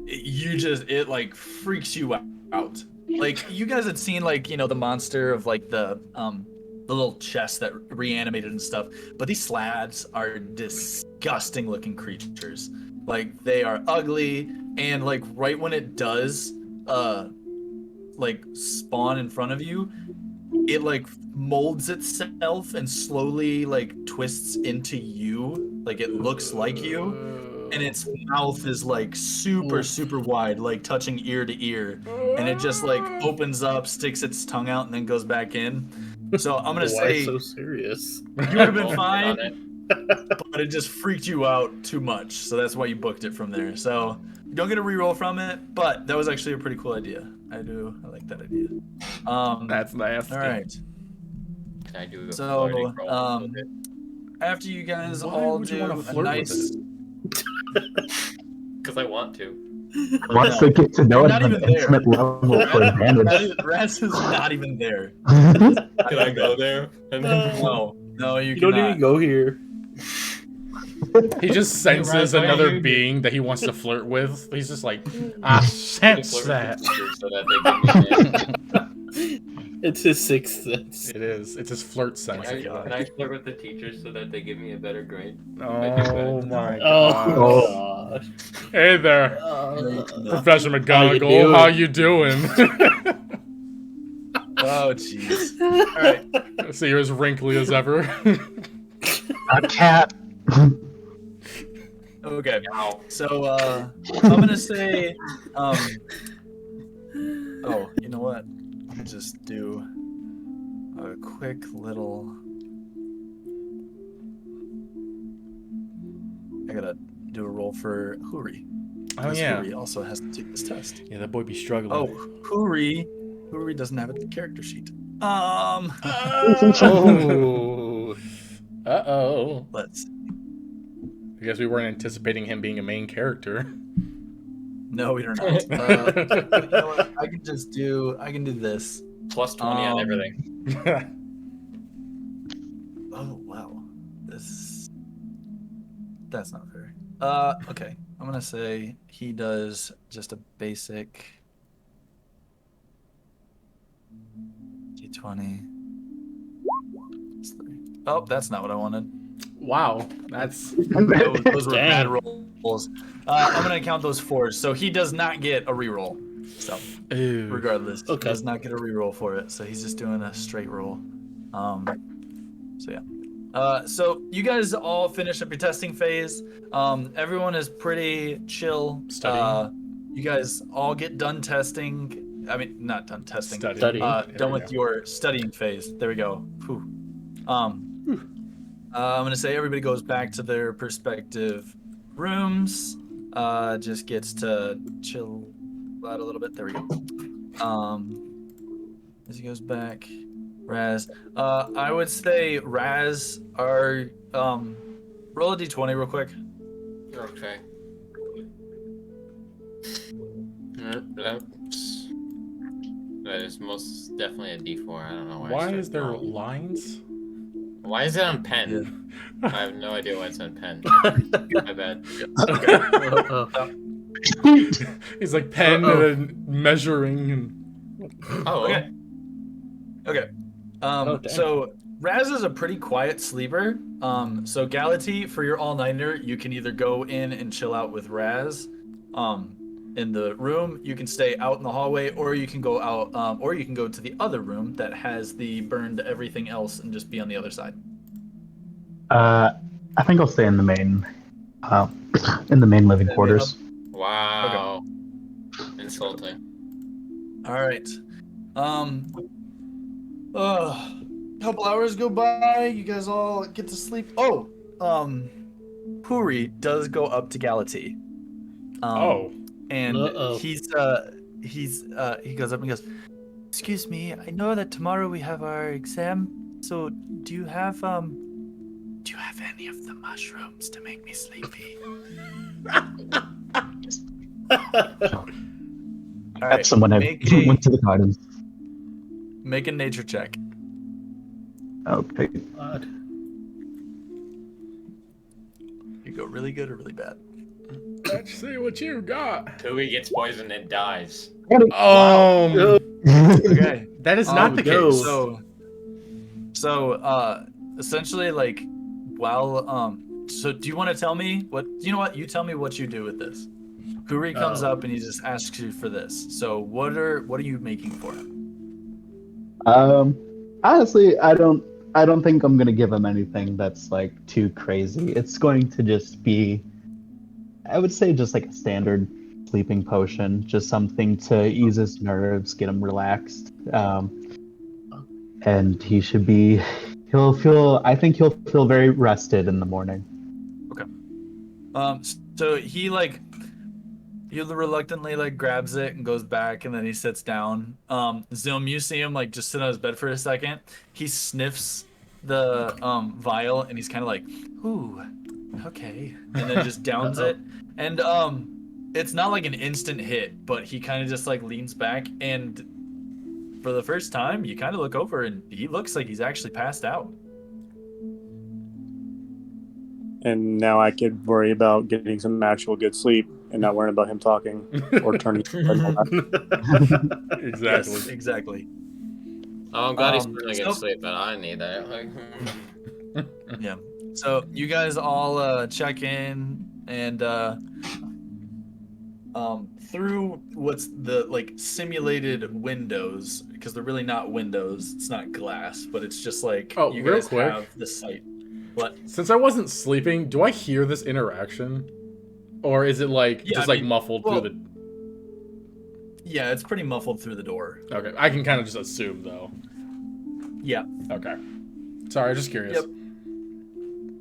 Speaker 4: it like freaks you out. Like you guys had seen like, you know, the monster of like the little chest that reanimated and stuff, but these slads are disgusting looking creatures. Like they are ugly, and like right when it does like spawn in front of you, it like molds itself and slowly like twists into you, like it looks like you, and its mouth is like super wide, like touching ear to ear, and it just like opens up, sticks its tongue out, and then goes back in. So I'm gonna
Speaker 2: Why
Speaker 4: say
Speaker 2: so serious?
Speaker 4: you would have been fine, but it just freaked you out too much, so that's why you booked it from there. So you don't get a reroll from it, but that was actually a pretty cool idea. I like that idea.
Speaker 1: That's nasty.
Speaker 4: All right.
Speaker 5: Can I do a
Speaker 4: So
Speaker 5: flirting roll with it?
Speaker 4: after you guys
Speaker 1: Why
Speaker 4: all
Speaker 1: would you
Speaker 4: do
Speaker 1: wanna
Speaker 4: a
Speaker 1: flirt with
Speaker 4: nice,
Speaker 5: Because I want to.
Speaker 6: Once they get to know
Speaker 4: You're
Speaker 6: it
Speaker 4: not
Speaker 6: at an
Speaker 4: even there.
Speaker 6: intimate level for advantage.
Speaker 4: Raz is not even there.
Speaker 5: Can I go there? And then
Speaker 4: No, you
Speaker 2: You don't
Speaker 4: cannot.
Speaker 2: even go here.
Speaker 1: He just senses
Speaker 5: Raz, why
Speaker 1: another
Speaker 5: you-
Speaker 1: being that he wants to flirt with. He's just like, I sense
Speaker 5: flirt with
Speaker 1: that.
Speaker 5: the teachers so that they give me
Speaker 2: It's his sixth sense.
Speaker 1: It is. It's his flirt sense.
Speaker 5: Can I flirt with the teachers so that they give me a better grade?
Speaker 1: Oh my
Speaker 2: Oh,
Speaker 1: god.
Speaker 2: gosh.
Speaker 1: Hey there, Professor McGonagall. How you doing?
Speaker 4: Oh jeez. All right.
Speaker 1: So you're as wrinkly as ever.
Speaker 6: A cat.
Speaker 4: Okay. So I'm gonna say oh, you know what? Let me just do a quick little I gotta do a roll for Whoory.
Speaker 1: Oh
Speaker 4: Because
Speaker 1: yeah.
Speaker 4: Whoory also has to take this test.
Speaker 1: Yeah, that boy be struggling.
Speaker 4: Oh, Whoory doesn't have a character sheet.
Speaker 1: Oh. Uh-oh.
Speaker 4: Let's
Speaker 1: I guess we weren't anticipating him being a main character.
Speaker 4: No, we are not. You know what? I can do this.
Speaker 5: Plus 20 on everything.
Speaker 4: Oh wow. That's not fair. Okay. I'm gonna say he does just a basic D20. Oh, that's not what I wanted.
Speaker 1: Wow, that's
Speaker 4: Those were bad rolls. I'm gonna count those fours. So he does not get a reroll. So
Speaker 1: Ooh.
Speaker 4: regardless,
Speaker 2: Okay.
Speaker 4: he does not get a reroll for it. So he's just doing a straight roll. So yeah. So you guys all finish up your testing phase. Everyone is pretty chill.
Speaker 1: Studying.
Speaker 4: You guys all get done testing. I mean, not done testing.
Speaker 1: Studying. There
Speaker 4: Done
Speaker 1: we
Speaker 4: with
Speaker 1: go.
Speaker 4: your studying phase. There we go. Whew. I'm gonna say everybody goes back to their respective rooms. Just gets to chill out a little bit. There we go. As he goes back, Raz. I would say Raz are roll a d20 real quick.
Speaker 5: Okay. That is most definitely a D4. I don't know why.
Speaker 1: Why is there lines?
Speaker 5: Why is it on pen? I have no idea why it's on pen. My bad.
Speaker 1: He's like pen and then measuring and.
Speaker 5: Oh,
Speaker 4: Okay. Okay.
Speaker 2: dang.
Speaker 4: So Raz is a pretty quiet sleeper. So Galati, for your all-nighter, you can either go in and chill out with Raz, in the room. You can stay out in the hallway, or you can go out, or you can go to the other room that has the burned everything else and just be on the other side.
Speaker 6: I think I'll stay in the main living quarters.
Speaker 5: wow. Insulting.
Speaker 4: All right. Couple hours go by. You guys all get to sleep. Oh, Whoory does go up to Galati. And he goes up and goes, "Excuse me, I know that tomorrow we have our exam. So do you have any of the mushrooms to make me sleepy?" All right,
Speaker 6: Someone had went to the gardens.
Speaker 4: make a nature check.
Speaker 6: Okay.
Speaker 2: God.
Speaker 4: You go really good or really bad.
Speaker 1: Let's see what you got.
Speaker 5: Whoory gets poisoned and dies.
Speaker 4: Okay.
Speaker 1: That is not the
Speaker 2: no.
Speaker 1: case.
Speaker 4: So essentially, like, while so do you want to tell me what? You know what? You tell me what you do with this. Whoory comes up and he just asks you for this. So what are you making for him?
Speaker 6: Honestly, I don't think I'm gonna give him anything that's like too crazy. It's going to just be, I would say, just like a standard sleeping potion, just something to ease his nerves, get him relaxed, and I think he'll feel very rested in the morning.
Speaker 4: Okay. So he reluctantly like grabs it and goes back, and then he sits down. Zoom, you see him like just sit on his bed for a second. He sniffs the vial, and he's kind of like, "Ooh, okay," and then just downs it. And it's not like an instant hit, but he kind of just like leans back, and for the first time, you kind of look over, and he looks like he's actually passed out.
Speaker 7: And now I could worry about getting some actual good sleep and not worrying about him talking or turning.
Speaker 1: Exactly.
Speaker 4: Yes, exactly.
Speaker 5: Oh, I'm glad he's finally
Speaker 4: so-
Speaker 5: getting sleep, but I need that. Like,
Speaker 4: Yeah. So you guys all check in, and through what's the like simulated windows, because they're really not windows. It's not glass, but it's just like you
Speaker 1: real
Speaker 4: guys
Speaker 1: quick.
Speaker 4: have the sight. What?
Speaker 1: Since I wasn't sleeping, do I hear this interaction? Or is it like
Speaker 4: Yeah,
Speaker 1: just
Speaker 4: I
Speaker 1: like
Speaker 4: mean,
Speaker 1: muffled
Speaker 4: well-
Speaker 1: through the...
Speaker 4: Yeah, it's pretty muffled through the door.
Speaker 1: Okay, I can kind of just assume though.
Speaker 4: Yeah.
Speaker 1: Okay. Sorry, just curious.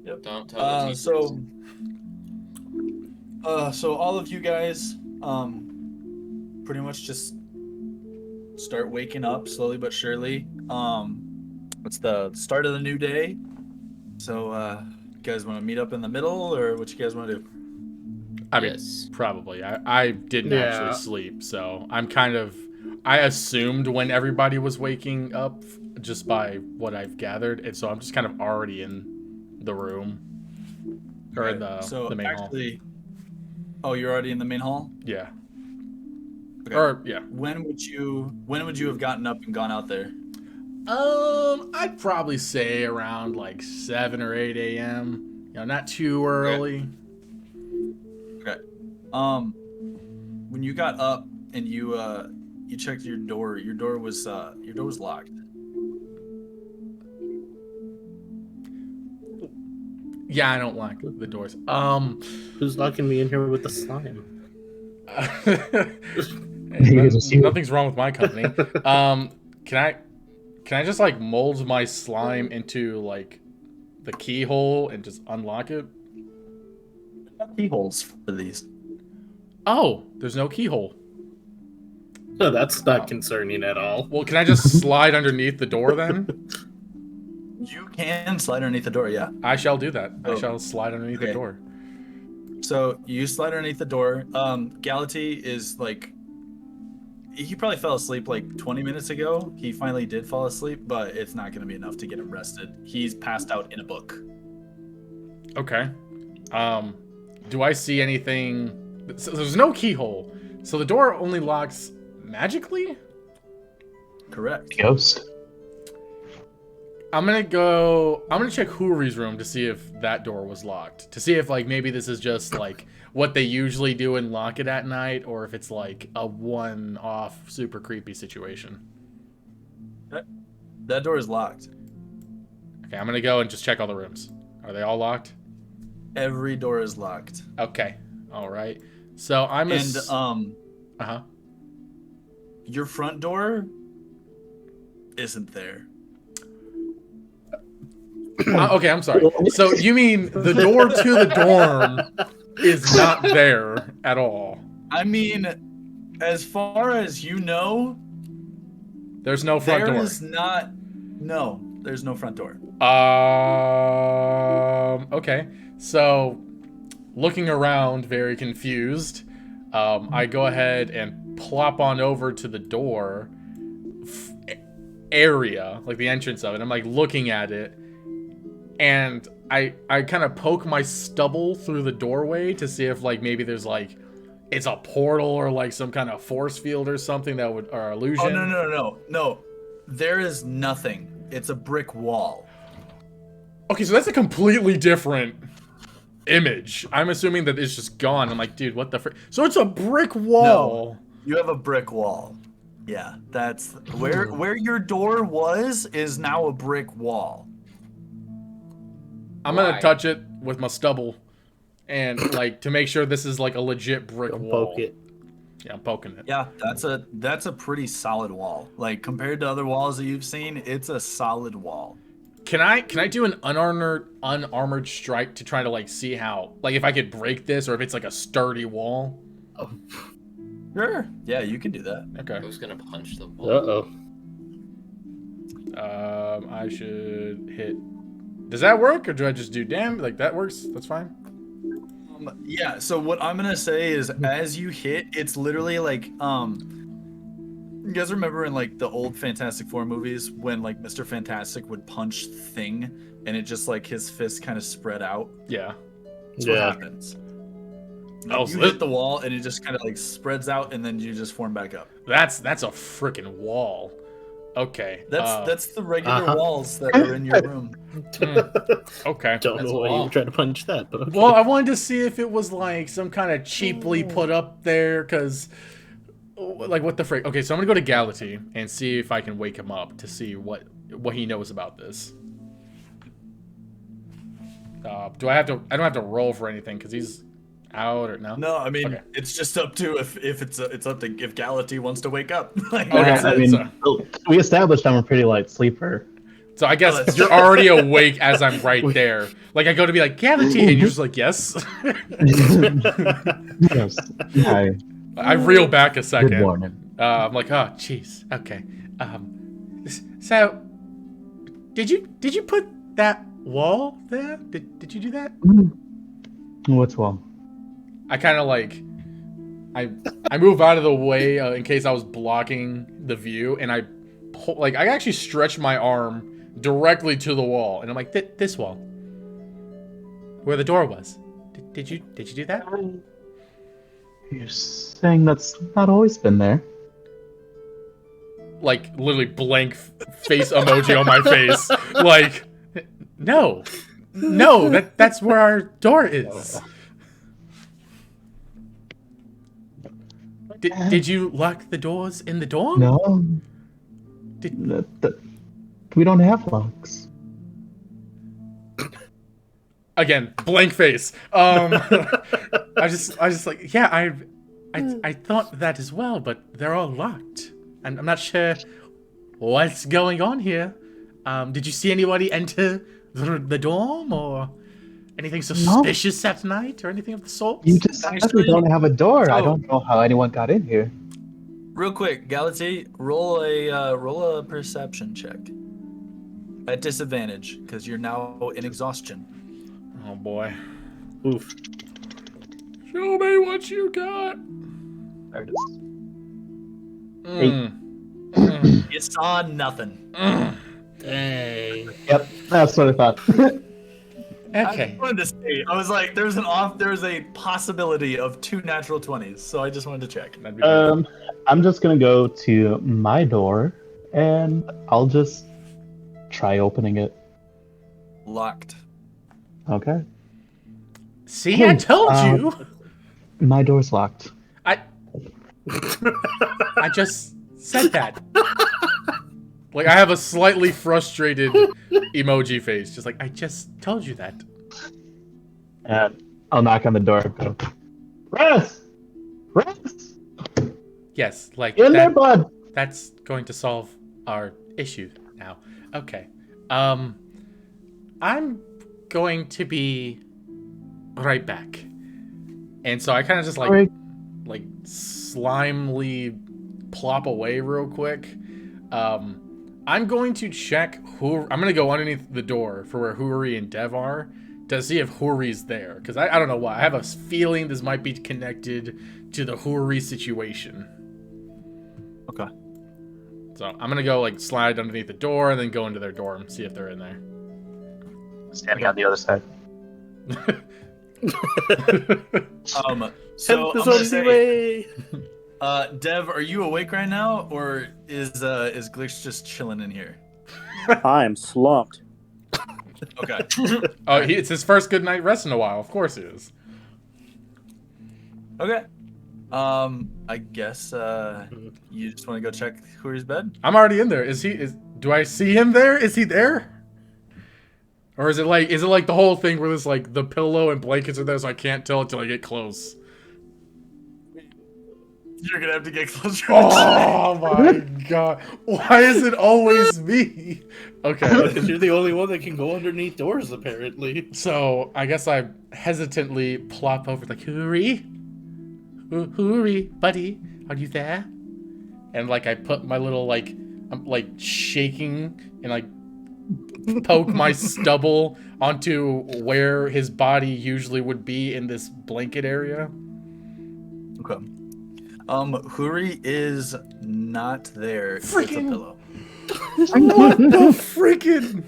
Speaker 4: Yep.
Speaker 5: don't tell the teachers.
Speaker 4: So all of you guys pretty much just start waking up slowly but surely. It's the start of the new day. So you guys want to meet up in the middle, or what you guys want to do?
Speaker 1: I mean,
Speaker 5: Yes.
Speaker 1: probably. I didn't
Speaker 2: Yeah.
Speaker 1: actually sleep, so I'm kind of... I assumed when everybody was waking up just by what I've gathered, and so I'm just kind of already in the room. Or in the main hall.
Speaker 4: Oh, you're already in the main hall?
Speaker 1: Yeah.
Speaker 4: Okay.
Speaker 1: Or, yeah.
Speaker 4: When would you have gotten up and gone out there?
Speaker 1: I'd probably say around like 7 or 8 a.m. You know, not too early.
Speaker 4: Okay. When you got up and you checked your door was locked.
Speaker 1: Yeah, I don't lock the doors.
Speaker 2: Who's locking me in here with the slime?
Speaker 1: Nothing's wrong with my company. Can I just like mold my slime into like the keyhole and just unlock it?
Speaker 3: Keyholes for these.
Speaker 1: Oh, there's no keyhole.
Speaker 2: No, that's not concerning at all.
Speaker 1: Well, can I just slide underneath the door then?
Speaker 3: You can slide underneath the door, yeah.
Speaker 1: I shall do that. I
Speaker 3: Oh.
Speaker 1: shall slide underneath the
Speaker 3: Okay.
Speaker 1: door.
Speaker 3: So you slide underneath the door. Galati is like, he probably fell asleep like 20 minutes ago. He finally did fall asleep, but it's not going to be enough to get him rested. He's passed out in a book.
Speaker 1: Okay. Do I see anything? So there's no keyhole. So the door only locks magically?
Speaker 3: Correct.
Speaker 6: Ghost.
Speaker 1: I'm gonna check Whoory's room to see if that door was locked. To see if like maybe this is just like what they usually do and lock it at night, or if it's like a one-off super creepy situation.
Speaker 3: That door is locked.
Speaker 1: Okay, I'm gonna go and just check all the rooms. Are they all locked?
Speaker 3: Every door is locked.
Speaker 1: Okay. Alright. So I'm
Speaker 3: And
Speaker 1: uh-huh.
Speaker 3: your front door isn't there.
Speaker 1: Okay, I'm sorry. So you mean the door to the dorm is not there at all?
Speaker 3: I mean, as far as you know,
Speaker 1: There's no front door.
Speaker 3: there's no front door.
Speaker 1: Okay. So, looking around, very confused, I go ahead and plop on over to the door area, like the entrance of it. I'm like looking at it, and I kind of poke my stubble through the doorway to see if like maybe there's like it's a portal or like some kind of force field or something that would or illusion.
Speaker 3: Oh no! There is nothing. It's a brick wall.
Speaker 1: Okay, so that's a completely different image. I'm assuming that it's just gone. I'm like, dude, what the frick? So it's a brick wall.
Speaker 3: You have a brick wall. Yeah, that's where your door was is now a brick wall.
Speaker 1: I'm gonna
Speaker 5: Why?
Speaker 1: touch it with my stubble, and like to make sure this is like a legit brick
Speaker 2: Don't
Speaker 1: wall.
Speaker 2: poke it.
Speaker 1: Yeah, I'm poking it.
Speaker 3: Yeah, that's a pretty solid wall. Like compared to other walls that you've seen, it's a solid wall.
Speaker 1: Can I do an unarmored strike to try to like see how like if I could break this or if it's like a sturdy wall?
Speaker 3: Sure. Yeah, you can do that.
Speaker 1: Okay.
Speaker 5: Who's gonna punch the wall?
Speaker 2: Uh-oh.
Speaker 1: I should hit. Does that work, or do I just do damn? Like that works. That's fine.
Speaker 3: Yeah. So what I'm gonna say is, as you hit, it's literally like You guys remember in like the old Fantastic Four movies when like Mr. Fantastic would punch Thing and it just like his fist kind of spread out?
Speaker 1: Yeah.
Speaker 3: That's what
Speaker 2: Yeah.
Speaker 3: happens.
Speaker 1: Oh,
Speaker 3: You
Speaker 1: so
Speaker 3: hit the wall and it just kind of like spreads out and then you just form back up.
Speaker 1: that's a freaking wall. Okay.
Speaker 3: That's the regular
Speaker 2: Uh-huh.
Speaker 3: walls that are in your room.
Speaker 1: Okay.
Speaker 2: Don't
Speaker 5: That's
Speaker 2: know why
Speaker 5: a
Speaker 2: you
Speaker 5: wall.
Speaker 2: were trying to punch that, but okay.
Speaker 1: Well, I wanted to see if it was like some kind of cheaply put up there, because, like, what the frick? Okay, so I'm gonna go to Galati and see if I can wake him up to see what he knows about this. Do I have to? I don't have to roll for anything because he's out or no?
Speaker 3: No, I mean
Speaker 1: Okay.
Speaker 3: it's just up to if it's up to if Galati wants to wake up. Like,
Speaker 1: Okay,
Speaker 3: that's
Speaker 1: so-
Speaker 3: it.
Speaker 6: I mean,
Speaker 1: so-
Speaker 6: we established I'm a pretty light sleeper.
Speaker 1: So I guess
Speaker 3: that's
Speaker 1: you're already awake as I'm right there. Like I go to be like Galati, and you're just like yes.
Speaker 6: Yes. Hi.
Speaker 1: I reel back a second.
Speaker 6: Good morning.
Speaker 1: I'm like, oh, jeez. Okay. So, did you put that wall there? Did you do that?
Speaker 6: What's wrong?
Speaker 1: I kind of like, I move out of the way in case I was blocking the view, and I actually stretch my arm directly to the wall, and I'm like, this wall, where the door was. Did you do that?
Speaker 6: You're saying that's not always been there.
Speaker 1: Like literally blank face emoji on my face. Like, no, that's where our door is. Did you lock the doors in the dorm?
Speaker 6: No. We don't have locks.
Speaker 1: Again, blank face. I just like, yeah, I thought that as well, but they're all locked. And I'm not sure what's going on here. Did you see anybody enter the dorm or anything suspicious at night or anything of the sort?
Speaker 6: You just said we don't have a door. I don't know how anyone got in here.
Speaker 4: Real quick, Galaxy, roll a perception check. At disadvantage, because you're now in exhaustion.
Speaker 1: Oh boy.
Speaker 2: Oof.
Speaker 1: Show me what you got.
Speaker 6: There it is.
Speaker 4: You saw nothing.
Speaker 2: Dang.
Speaker 6: Yep, that's what I thought.
Speaker 1: Okay.
Speaker 4: I wanted to see. I was like, there's a possibility of 2 natural 20s, so I just wanted to check.
Speaker 1: That'd be good.
Speaker 6: I'm just gonna go to my door, and I'll just try opening it.
Speaker 4: Locked.
Speaker 6: Okay.
Speaker 8: See, I told you.
Speaker 6: My door's locked.
Speaker 8: I just said that.
Speaker 1: Like, I have a slightly frustrated emoji face. Just like, I just told you that.
Speaker 6: And I'll knock on the door and go, Russ! Russ!
Speaker 1: Yes, like
Speaker 6: In there, bud!
Speaker 1: that's going to solve our issue now. Okay. I'm going to be right back. And so I kind of just
Speaker 6: Sorry.
Speaker 1: like slimely plop away real quick. I'm going to check I'm going to go underneath the door for where Whoory and Dev are to see if Whoory's there. Because I don't know why. I have a feeling this might be connected to the Whoory situation.
Speaker 4: Okay.
Speaker 1: So I'm going to go like slide underneath the door and then go into their dorm, see if they're in there.
Speaker 6: Standing on the other side.
Speaker 4: So
Speaker 2: Help
Speaker 4: I'm
Speaker 2: is
Speaker 4: gonna
Speaker 2: on the
Speaker 4: say,
Speaker 2: way.
Speaker 4: Dev, are you awake right now, or is Glitch just chilling in here?
Speaker 7: I am slumped.
Speaker 4: Okay.
Speaker 1: Oh, it's his first good night rest in a while. Of course it is.
Speaker 4: Okay. I guess you just want to go check Whoory's bed.
Speaker 1: I'm already in there. Do I see him there? Is he there? Or is it like the whole thing where there's like the pillow and blankets are there, so I can't tell until I get close?
Speaker 4: You're gonna have to get closer.
Speaker 1: Oh my god! Why is it always me? Okay,
Speaker 2: Because you're the only one that can go underneath doors, apparently.
Speaker 1: so I guess I hesitantly plop over like Whoory, Whoory, buddy, are you there? And like I put my little like I'm like shaking and like poke my stubble onto where his body usually would be in this blanket area.
Speaker 4: Okay. Whoory is not there. It's a
Speaker 1: Freaking-
Speaker 4: pillow.
Speaker 1: What the freaking?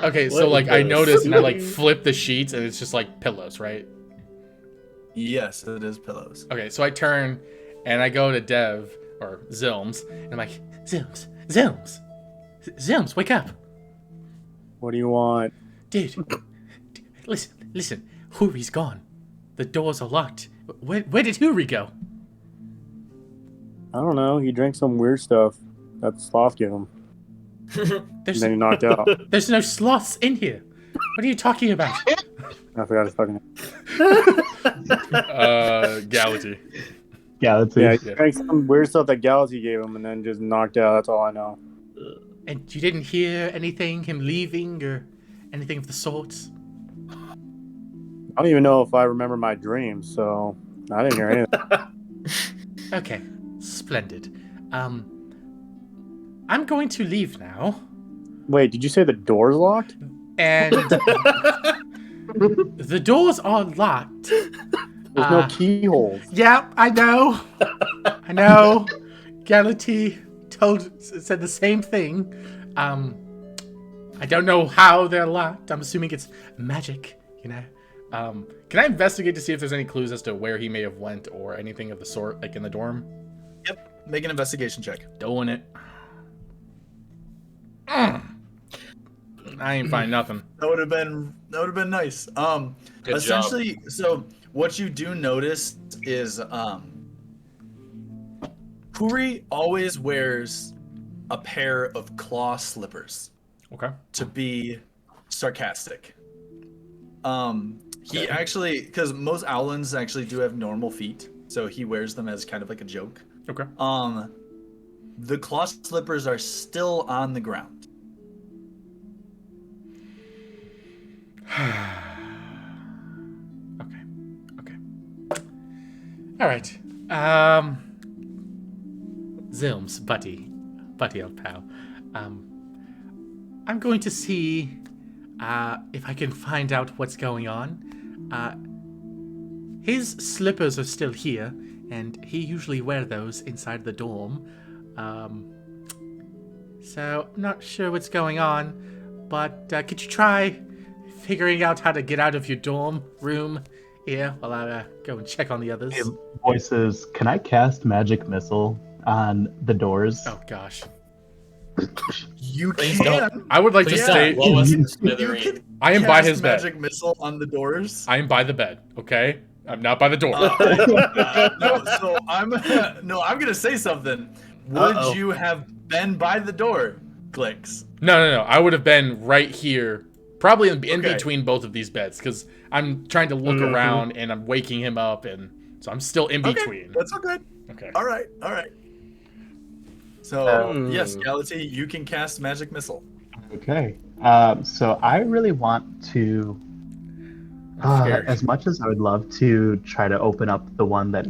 Speaker 1: Okay, so
Speaker 2: What
Speaker 1: like
Speaker 2: is
Speaker 1: I
Speaker 2: this?
Speaker 1: noticed and I like flip the sheets and it's just like pillows, right?
Speaker 4: Yes, it is pillows.
Speaker 1: Okay, so I turn and I go to Dev or Zilms and I'm like, Zilms, wake up,
Speaker 7: What do you want?
Speaker 1: dude. Listen. Whoory's gone. The doors are locked. Where did Whoory go?
Speaker 7: I don't know. He drank some weird stuff that Sloth gave him. And
Speaker 1: There's
Speaker 7: then he knocked out.
Speaker 1: there's no sloths in here. What are you talking about?
Speaker 7: I forgot his fucking name.
Speaker 1: Galaxy.
Speaker 6: Yeah, that's
Speaker 7: Yeah,
Speaker 6: it.
Speaker 7: he drank some weird stuff that Galaxy gave him and then just knocked out. That's all I know.
Speaker 1: And you didn't hear anything, him leaving or anything of the sorts?
Speaker 7: I don't even know if I remember my dreams, so I didn't hear anything.
Speaker 1: Okay, splendid. I'm going to leave now,
Speaker 7: Wait, did you say the door's locked?
Speaker 1: and the doors are locked.
Speaker 7: There's no keyholes.
Speaker 1: Yeah, I know. I know. Galaxy said the same thing. I don't know how they're locked. I'm assuming it's magic, you know. Can I investigate to see if there's any clues as to where he may have went or anything of the sort, like in the dorm?
Speaker 4: Yep. Make an investigation check.
Speaker 1: Doing it. I ain't find nothing.
Speaker 4: That would have been nice.
Speaker 5: Good
Speaker 4: Essentially, so what you do notice is Whoory always wears a pair of claw slippers
Speaker 1: Okay.
Speaker 4: to be sarcastic. He actually, because most owlins actually do have normal feet, so he wears them as kind of like a joke.
Speaker 1: Okay.
Speaker 4: The claw slippers are still on the ground.
Speaker 1: Okay. All right. Zilms, buddy, old pal. I'm going to see if I can find out what's going on. His slippers are still here, and he usually wears those inside the dorm. So I'm not sure what's going on, but could you try figuring out how to get out of your dorm room here while I go and check on the others?
Speaker 6: Hey, voices, can I cast Magic Missile on the doors?
Speaker 1: Oh gosh.
Speaker 4: You
Speaker 5: Please
Speaker 4: can.
Speaker 5: don't.
Speaker 1: I would like to
Speaker 5: Please
Speaker 1: state
Speaker 5: don't blow us in
Speaker 4: You
Speaker 5: smithereens.
Speaker 4: can
Speaker 1: I am by his
Speaker 4: cast
Speaker 1: bed.
Speaker 4: magic missile on the doors.
Speaker 1: I am by the bed, okay? I'm not by the door.
Speaker 4: I'm gonna say something. Would you have been by the door, Clicks?
Speaker 1: No. I would have been right here, probably in
Speaker 4: Okay.
Speaker 1: between both of these beds, because I'm trying to look around and I'm waking him up, and so I'm still in between.
Speaker 4: That's all good.
Speaker 1: Okay.
Speaker 4: All right. So yes, Galaxy, you can cast magic missile.
Speaker 6: Okay. So I really want to,
Speaker 1: scared.
Speaker 6: as much as I would love to try to open up the one that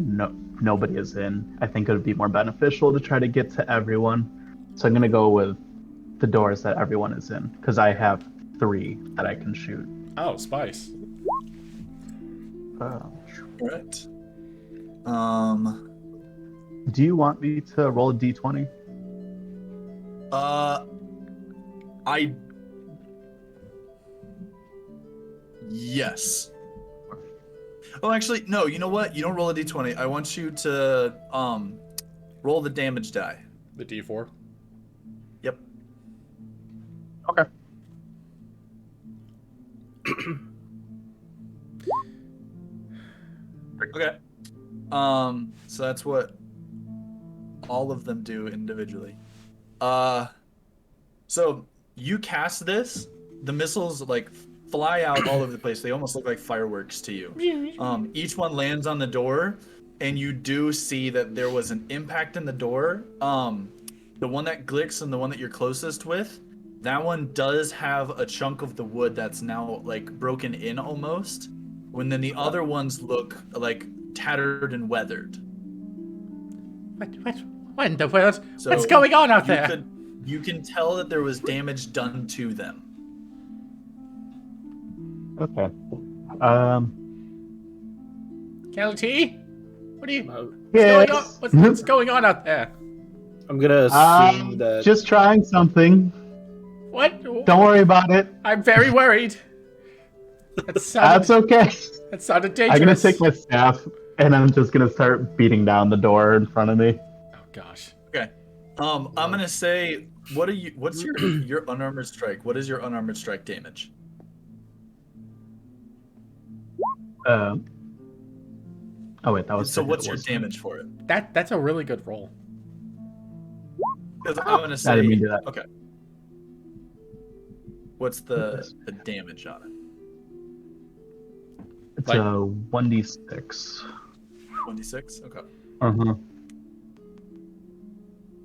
Speaker 6: nobody is in, I think it would be more beneficial to try to get to everyone. So I'm going to go with the doors that everyone is in, because I have 3 that I can shoot.
Speaker 1: Oh, spice.
Speaker 4: All right.
Speaker 6: Do you want me to roll a d20?
Speaker 4: Yes. Oh, actually, no. You know what? You don't roll a d20. I want you to roll the damage die.
Speaker 1: The D4.
Speaker 4: Yep.
Speaker 6: Okay.
Speaker 4: Okay. So that's what all of them do individually. So you cast this, the missiles like fly out all over the place. They almost look like fireworks to you. Each one lands on the door, and you do see that there was an impact in the door. The one that Glicks and the one that you're closest with, that one does have a chunk of the wood that's now like broken in almost. When then the other ones look like tattered and weathered.
Speaker 8: What in the world?
Speaker 4: So
Speaker 8: What's going on out there?
Speaker 4: You can tell that there was damage done to them.
Speaker 6: Okay.
Speaker 8: Kelty? What are you...
Speaker 6: Yes.
Speaker 8: Going on? What's going on out there?
Speaker 2: I'm gonna assume that.
Speaker 6: Just trying something.
Speaker 8: What?
Speaker 6: Don't worry about it.
Speaker 8: I'm very worried.
Speaker 6: That's okay.
Speaker 8: That sounded dangerous.
Speaker 6: I'm gonna take my staff and I'm just gonna start beating down the door in front of me.
Speaker 1: Oh gosh.
Speaker 4: Okay. I'm gonna say, what's your unarmored strike? What is your unarmored strike damage?
Speaker 6: Oh wait, that was.
Speaker 4: So what's your damage for it?
Speaker 1: That's a really good roll.
Speaker 4: Because I'm gonna say.
Speaker 6: I didn't mean to do that.
Speaker 4: Okay. What's the damage on it?
Speaker 6: It's
Speaker 1: Like-
Speaker 6: a 1d6.
Speaker 4: 1d6. Okay.
Speaker 6: Uh-huh.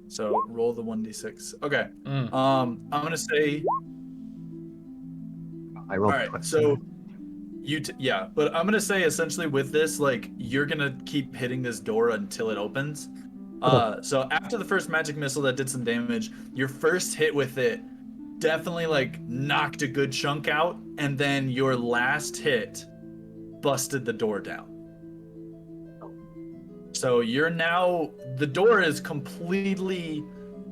Speaker 4: So roll the 1d6. Okay.
Speaker 1: Mm.
Speaker 4: I'm gonna say.
Speaker 6: I rolled
Speaker 4: All right.
Speaker 6: twice.
Speaker 4: So. Yeah, but I'm gonna say essentially with this, like you're gonna keep hitting this door until it opens. So after the first magic missile that did some damage, your first hit with it definitely like knocked a good chunk out, and then your last hit busted the door down. So the door is completely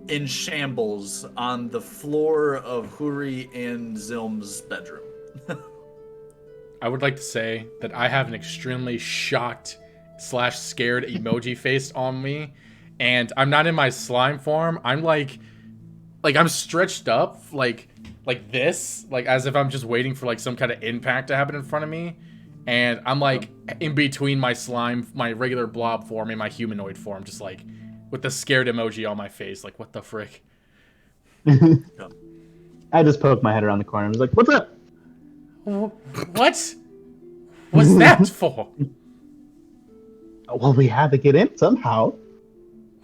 Speaker 4: in shambles on the floor of Whoory and Zilm's bedroom.
Speaker 1: I would like to say that I have an extremely shocked / scared emoji face on me, and I'm not in my slime form. I'm like I'm stretched up like this, like as if I'm just waiting for like some kind of impact to happen in front of me, and I'm like in between my slime, my regular blob form and my humanoid form, just like with the scared emoji on my face, like what the frick.
Speaker 6: I just poked my head around the corner and was like, "What's up?"
Speaker 8: What was that for?
Speaker 6: Well, we had to get in somehow.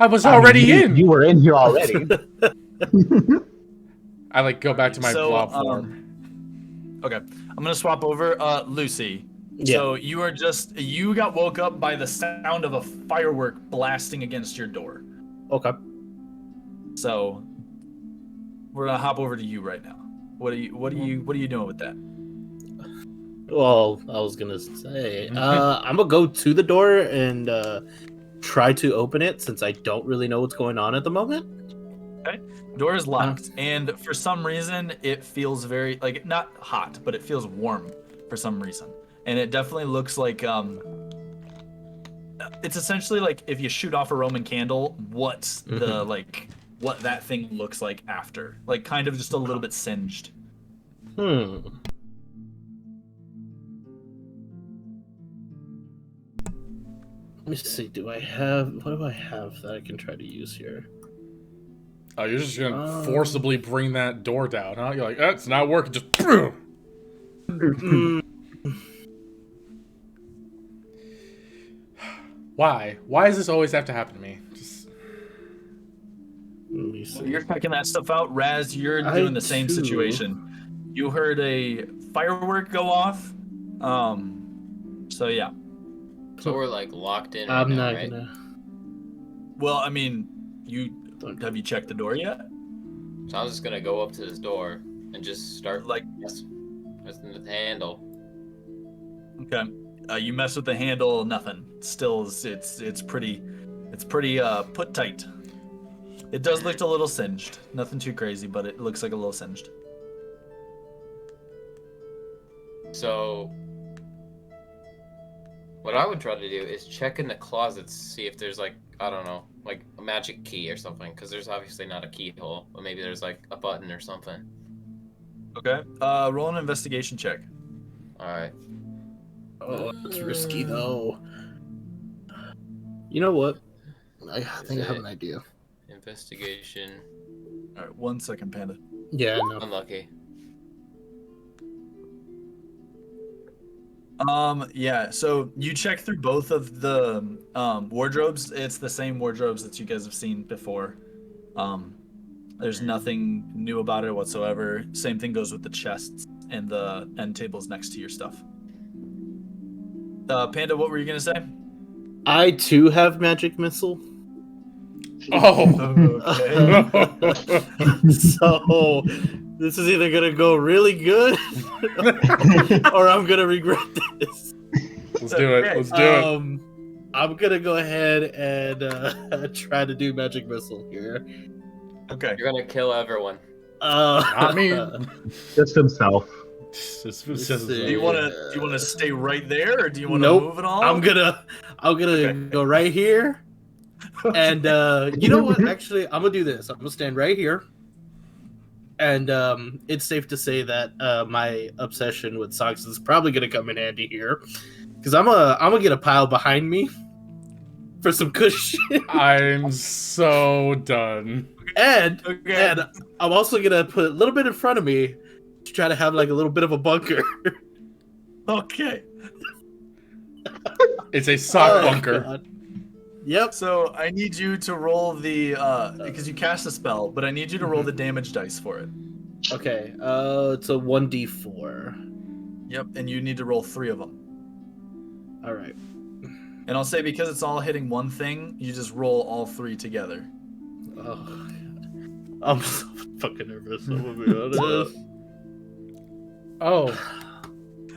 Speaker 8: I was already in.
Speaker 6: You were in here already.
Speaker 1: I like go back to my
Speaker 4: So,
Speaker 1: blob form.
Speaker 4: Okay, I'm gonna swap over. Lucy.
Speaker 2: Yeah.
Speaker 4: So you got woke up by the sound of a firework blasting against your door.
Speaker 2: Okay.
Speaker 4: So we're gonna hop over to you right now. What are you doing with that?
Speaker 2: Well, I was gonna say, I'm gonna go to the door and try to open it since I don't really know what's going on at the moment.
Speaker 4: Okay. Door is locked, and for some reason it feels very not hot, but it feels warm for some reason. And it definitely looks like it's essentially like if you shoot off a Roman candle, what that thing looks like after. Like kind of just a little bit singed.
Speaker 2: Let me see. What do I have that I can try to use here?
Speaker 1: Oh, you're just gonna forcibly bring that door down, huh? You're like, oh, it's not working. Just boom. Why? Why does this always have to happen to me? Just...
Speaker 2: Let me see.
Speaker 4: So you're checking that stuff out. Raz, you're doing the same
Speaker 2: too.
Speaker 4: situation. You heard a firework go off. So yeah.
Speaker 5: So we're like locked in.
Speaker 2: I'm
Speaker 5: right
Speaker 2: not
Speaker 5: now, right?
Speaker 2: gonna.
Speaker 4: Well, I mean, have you checked the door yet?
Speaker 5: So I'm just gonna go up to this door and just start messing with the handle.
Speaker 4: Okay. You mess with the handle, nothing. Still, it's pretty put tight. It does look a little singed. Nothing too crazy, but it looks like a little singed.
Speaker 5: So what I would try to do is check in the closets, see if there's like, I don't know, like a magic key or something, because there's obviously not a keyhole, but maybe there's like a button or something.
Speaker 4: Okay. Roll an investigation check.
Speaker 5: All right.
Speaker 2: Oh, that's risky though. You know what? I think I have an idea.
Speaker 5: Investigation.
Speaker 4: All right, 1 second, Panda.
Speaker 2: Yeah, no.
Speaker 5: Unlucky.
Speaker 4: Yeah, so you check through both of the wardrobes. It's the same wardrobes that you guys have seen before. There's nothing new about it whatsoever. Same thing goes with the chests and the end tables next to your stuff. Panda, what were you gonna say?
Speaker 2: I too have magic missile.
Speaker 1: Oh.
Speaker 4: Okay.
Speaker 2: So this is either gonna go really good or I'm gonna regret this.
Speaker 1: Let's do it. Let's do it.
Speaker 2: I'm gonna go ahead and try to do magic missile here.
Speaker 4: Okay.
Speaker 5: You're gonna kill everyone.
Speaker 1: Not me.
Speaker 6: Just himself.
Speaker 4: Do you want to stay right there, or do you want to
Speaker 2: Nope.
Speaker 4: move at all?
Speaker 2: I'm gonna go right here, and you know what? Actually, I'm gonna do this. I'm gonna stand right here, and it's safe to say that my obsession with socks is probably gonna come in handy here, because I'm gonna get a pile behind me for some cushion.
Speaker 1: I'm so done.
Speaker 2: And
Speaker 4: Okay.
Speaker 2: and I'm also gonna put a little bit in front of me to try to have like a little bit of a bunker.
Speaker 4: Okay.
Speaker 1: It's a sock bunker.
Speaker 2: God. Yep.
Speaker 4: So I need you to roll the because you cast a spell, but I need you to roll the damage dice for it.
Speaker 2: Okay. It's a 1d4.
Speaker 4: Yep, and you need to roll 3 of them.
Speaker 2: All right.
Speaker 4: And I'll say because it's all hitting one thing, you just roll all 3 together.
Speaker 2: Oh, God. I'm so fucking nervous. I'm gonna be honest.
Speaker 1: Oh.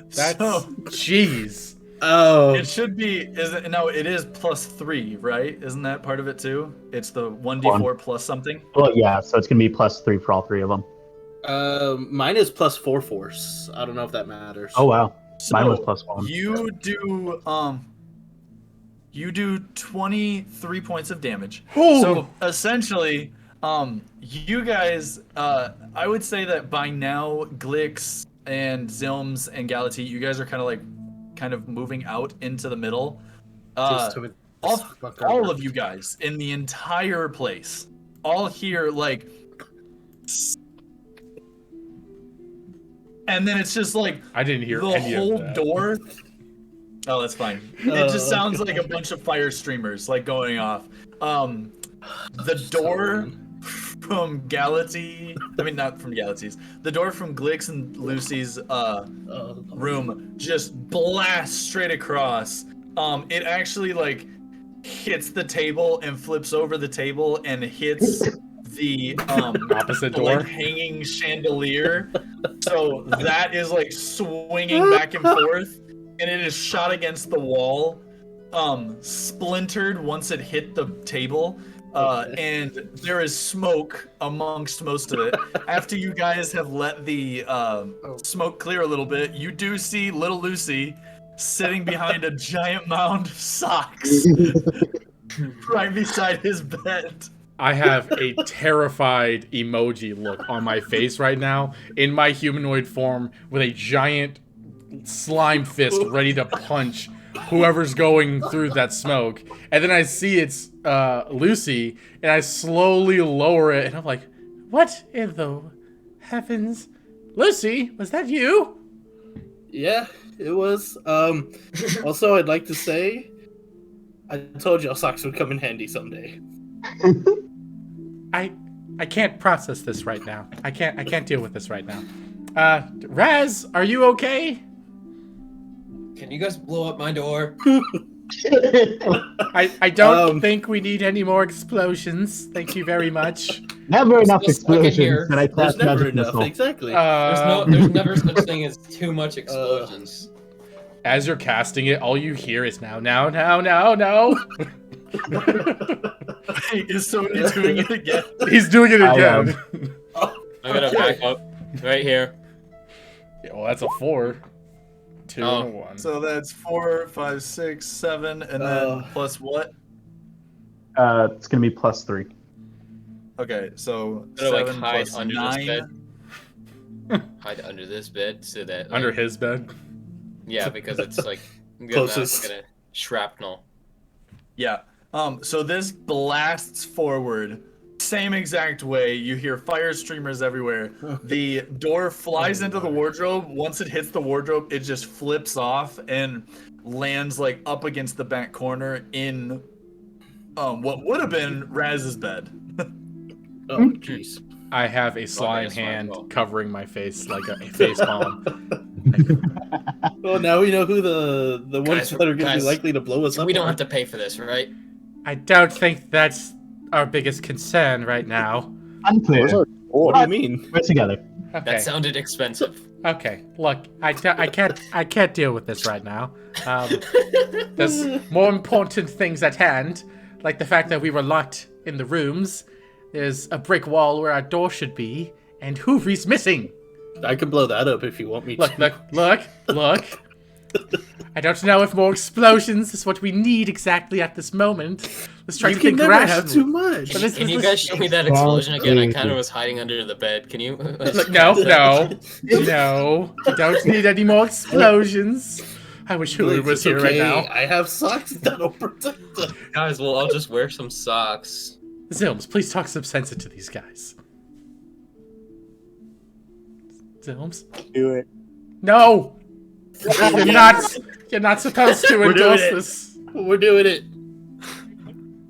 Speaker 1: That's
Speaker 4: So,
Speaker 1: jeez.
Speaker 2: Oh.
Speaker 4: it should be it is +3, right? Isn't that part of it too? It's the 1d4 plus something.
Speaker 6: Well, yeah, so it's going to be +3 for all 3 of them.
Speaker 2: Mine is +4 force. I don't know if that matters.
Speaker 6: Oh, wow. Mine was
Speaker 4: So,
Speaker 6: +1.
Speaker 4: you do 23 points of damage.
Speaker 1: Ooh.
Speaker 4: So essentially, you guys, I would say that by now, Glix and Zilms and Galati, you guys are kind of moving out into the middle. All of you guys in the entire place, all here and then it's just like
Speaker 1: I didn't hear
Speaker 4: the
Speaker 1: any
Speaker 4: whole
Speaker 1: of that.
Speaker 4: door. Oh, that's fine. It just sounds like a bunch of fire streamers like going off. The door from Galaxy, I mean not from Galaxy's. The door from Glix and Lucy's room just blasts straight across. It actually like hits the table and flips over the table and hits the
Speaker 1: Opposite door?
Speaker 4: like hanging chandelier. So that is like swinging back and forth, and it is shot against the wall, splintered once it hit the table, and there is smoke amongst most of it. After you guys have let the smoke clear a little bit, you do see little Lucy sitting behind a giant mound of socks right beside his bed.
Speaker 1: I have a terrified emoji look on my face right now in my humanoid form with a giant slime fist ready to punch whoever's going through that smoke. And then I see it's Lucy, and I slowly lower it, and I'm like, what in the heavens? Lucy, was that you?
Speaker 2: Yeah, it was. Also, I'd like to say, I told y'all socks would come in handy someday.
Speaker 1: I can't process this right now. I can't deal with this right now. Raz, are you okay?
Speaker 5: Can you guys blow up my door?
Speaker 1: I don't think we need any more explosions. Thank you very much.
Speaker 6: Never enough
Speaker 5: still stuck in
Speaker 6: explosions.
Speaker 5: here.
Speaker 6: And I
Speaker 2: There's
Speaker 6: cast
Speaker 2: never
Speaker 6: magic
Speaker 2: enough,
Speaker 6: missile.
Speaker 2: exactly.
Speaker 5: There's never such thing as too much explosions.
Speaker 1: As you're casting it, all you hear is now.
Speaker 4: Is somebody doing it again?
Speaker 1: He's doing it again.
Speaker 5: I'm gonna back up right here.
Speaker 1: Yeah, well, that's a 4. 2 and a 1.
Speaker 4: So that's 4, 5, 6, 7, and then plus what?
Speaker 6: It's gonna be +3.
Speaker 4: Okay, so
Speaker 5: I'm gonna like
Speaker 4: 7
Speaker 5: hide
Speaker 4: plus
Speaker 5: under
Speaker 4: 9.
Speaker 5: this bed. Hide under this bed so that
Speaker 1: Under
Speaker 5: like,
Speaker 1: his bed.
Speaker 5: yeah, because it's like
Speaker 2: Closest.
Speaker 5: gonna shrapnel.
Speaker 4: Yeah. So this blasts forward. Same exact way. You hear fire streamers everywhere. The door flies into the wardrobe. Once it hits the wardrobe, it just flips off and lands like up against the back corner in what would have been Raz's bed.
Speaker 2: Oh, jeez.
Speaker 1: I have a slime
Speaker 5: that's fine,
Speaker 1: hand
Speaker 5: well.
Speaker 1: covering my face like a face palm.
Speaker 2: Well, now we know who the ones
Speaker 5: Guys,
Speaker 2: that are going to
Speaker 5: guys,
Speaker 2: be likely to blow us up.
Speaker 5: We don't
Speaker 2: are.
Speaker 5: have to pay for this, right?
Speaker 8: I don't think that's our biggest concern right now.
Speaker 6: Unclear.
Speaker 2: What do you mean?
Speaker 6: We're together.
Speaker 1: Okay.
Speaker 5: That sounded expensive.
Speaker 1: Okay. Look, I can't deal with this right now. There's more important things at hand, like the fact that we were locked in the rooms. There's a brick wall where our door should be, and Whoory's missing.
Speaker 2: I can blow that up if you want me to.
Speaker 1: Look. I don't know if more explosions is what we need exactly at this moment. Let's try
Speaker 2: You
Speaker 1: to
Speaker 2: can
Speaker 1: think
Speaker 2: never
Speaker 1: rationally.
Speaker 2: have too much.
Speaker 1: But
Speaker 5: Can you guys show me that explosion again? I kind of was hiding under the bed. Can you?
Speaker 1: No. Don't need any more explosions. I wish Whoory was here right now.
Speaker 2: I have socks that'll protect them.
Speaker 5: Guys, well, I'll just wear some socks.
Speaker 1: Zilms, please talk some sense into these guys. Zilms?
Speaker 7: Do it.
Speaker 1: No! You're not supposed to endorse this.
Speaker 2: We're doing it.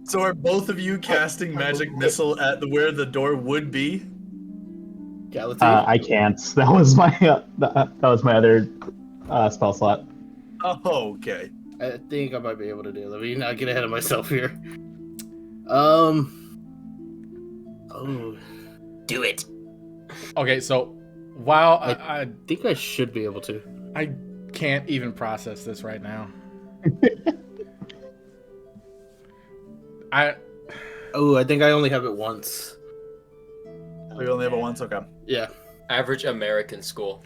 Speaker 4: So are both of you casting magic missile at where the door would be?
Speaker 2: Galaxy.
Speaker 6: I can't. That was my other spell slot.
Speaker 4: Oh, okay.
Speaker 2: I think I might be able to do it. Let me not get ahead of myself here. Oh.
Speaker 5: Do it.
Speaker 1: Okay, so while
Speaker 2: I think I should be able to.
Speaker 1: I can't even process this right now.
Speaker 2: I think I only have it once.
Speaker 4: We only have it once? Okay.
Speaker 2: Yeah.
Speaker 5: Average American school.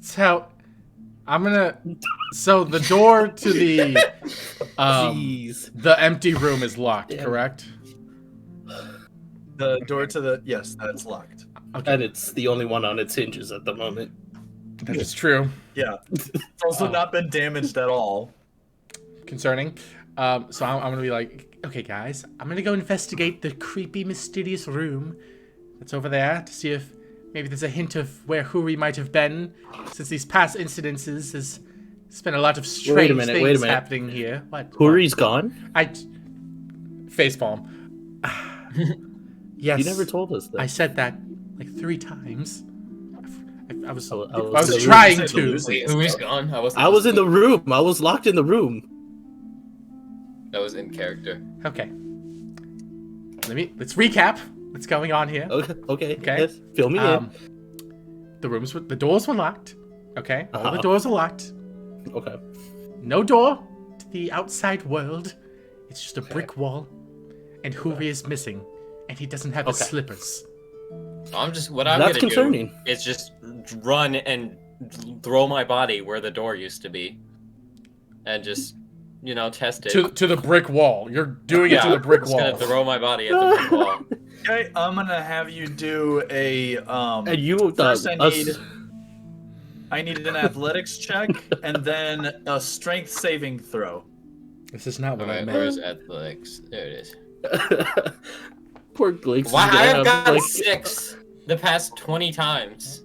Speaker 1: So so the door to the
Speaker 2: Jeez.
Speaker 1: the empty room is locked,
Speaker 2: Damn.
Speaker 1: correct?
Speaker 4: The door to the... Yes, that's locked.
Speaker 2: And it's the only one on its hinges at the moment.
Speaker 1: That is true.
Speaker 4: Yeah. It's also not been damaged at all.
Speaker 1: Concerning. So I'm gonna be like, okay, guys, I'm gonna go investigate the creepy, mysterious room that's over there to see if
Speaker 8: maybe there's a hint of where Whoory might have been, since these past incidences has been a lot of strange things happening here. What?
Speaker 2: Whoory's gone?
Speaker 8: Facepalm. Yes.
Speaker 2: You never told us that.
Speaker 8: I said that like 3 times. I was
Speaker 2: was
Speaker 8: trying to.
Speaker 5: Who's gone?
Speaker 2: I was in the room. I was locked in the room.
Speaker 5: That was in character.
Speaker 8: Okay. Let's recap what's going on here.
Speaker 2: Okay. Yes. Fill me in.
Speaker 8: The doors were locked. Okay. All the doors are locked.
Speaker 2: Okay.
Speaker 8: No door to the outside world. It's just a brick wall. And Whoory is missing. And he doesn't have his slippers.
Speaker 5: What I'm
Speaker 2: That's
Speaker 5: gonna
Speaker 2: concerning.
Speaker 5: do is just run and throw my body where the door used to be. And just, test it.
Speaker 1: To the brick wall. You're doing it to the brick wall.
Speaker 5: I'm just gonna throw my body at the brick wall.
Speaker 4: Okay, I'm gonna have you do a
Speaker 2: And you
Speaker 4: first I need an athletics check and then a strength saving throw.
Speaker 1: This is not what I
Speaker 5: Alright,
Speaker 1: meant.
Speaker 5: where's athletics? There it is.
Speaker 2: Poor Glix.
Speaker 5: Wow, I have got 6 the past 20 times.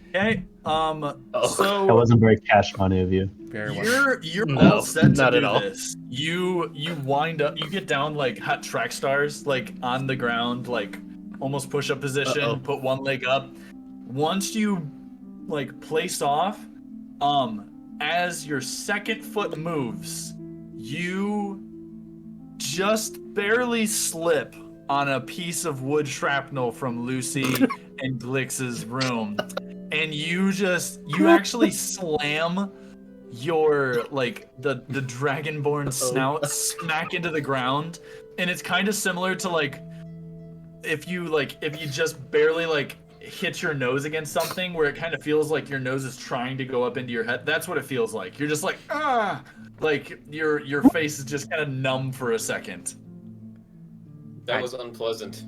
Speaker 4: Okay.
Speaker 6: That
Speaker 4: So
Speaker 6: wasn't very cash money of you.
Speaker 1: Very well.
Speaker 4: you're
Speaker 2: No,
Speaker 4: all set to
Speaker 2: not
Speaker 4: do
Speaker 2: at all.
Speaker 4: this. You wind up. You get down like hot track stars, like on the ground, like almost push up position.
Speaker 2: Uh-oh.
Speaker 4: Put one leg up. Once you like place off, as your second foot moves, you just barely slip on a piece of wood shrapnel from Lucy and Glix's room, and you actually slam your the dragonborn snout smack into the ground, and it's kind of similar to if you just barely hit your nose against something, where it kind of feels like your nose is trying to go up into your head. That's what it feels like. You're just your face is just kind of numb for a second.
Speaker 5: That was unpleasant.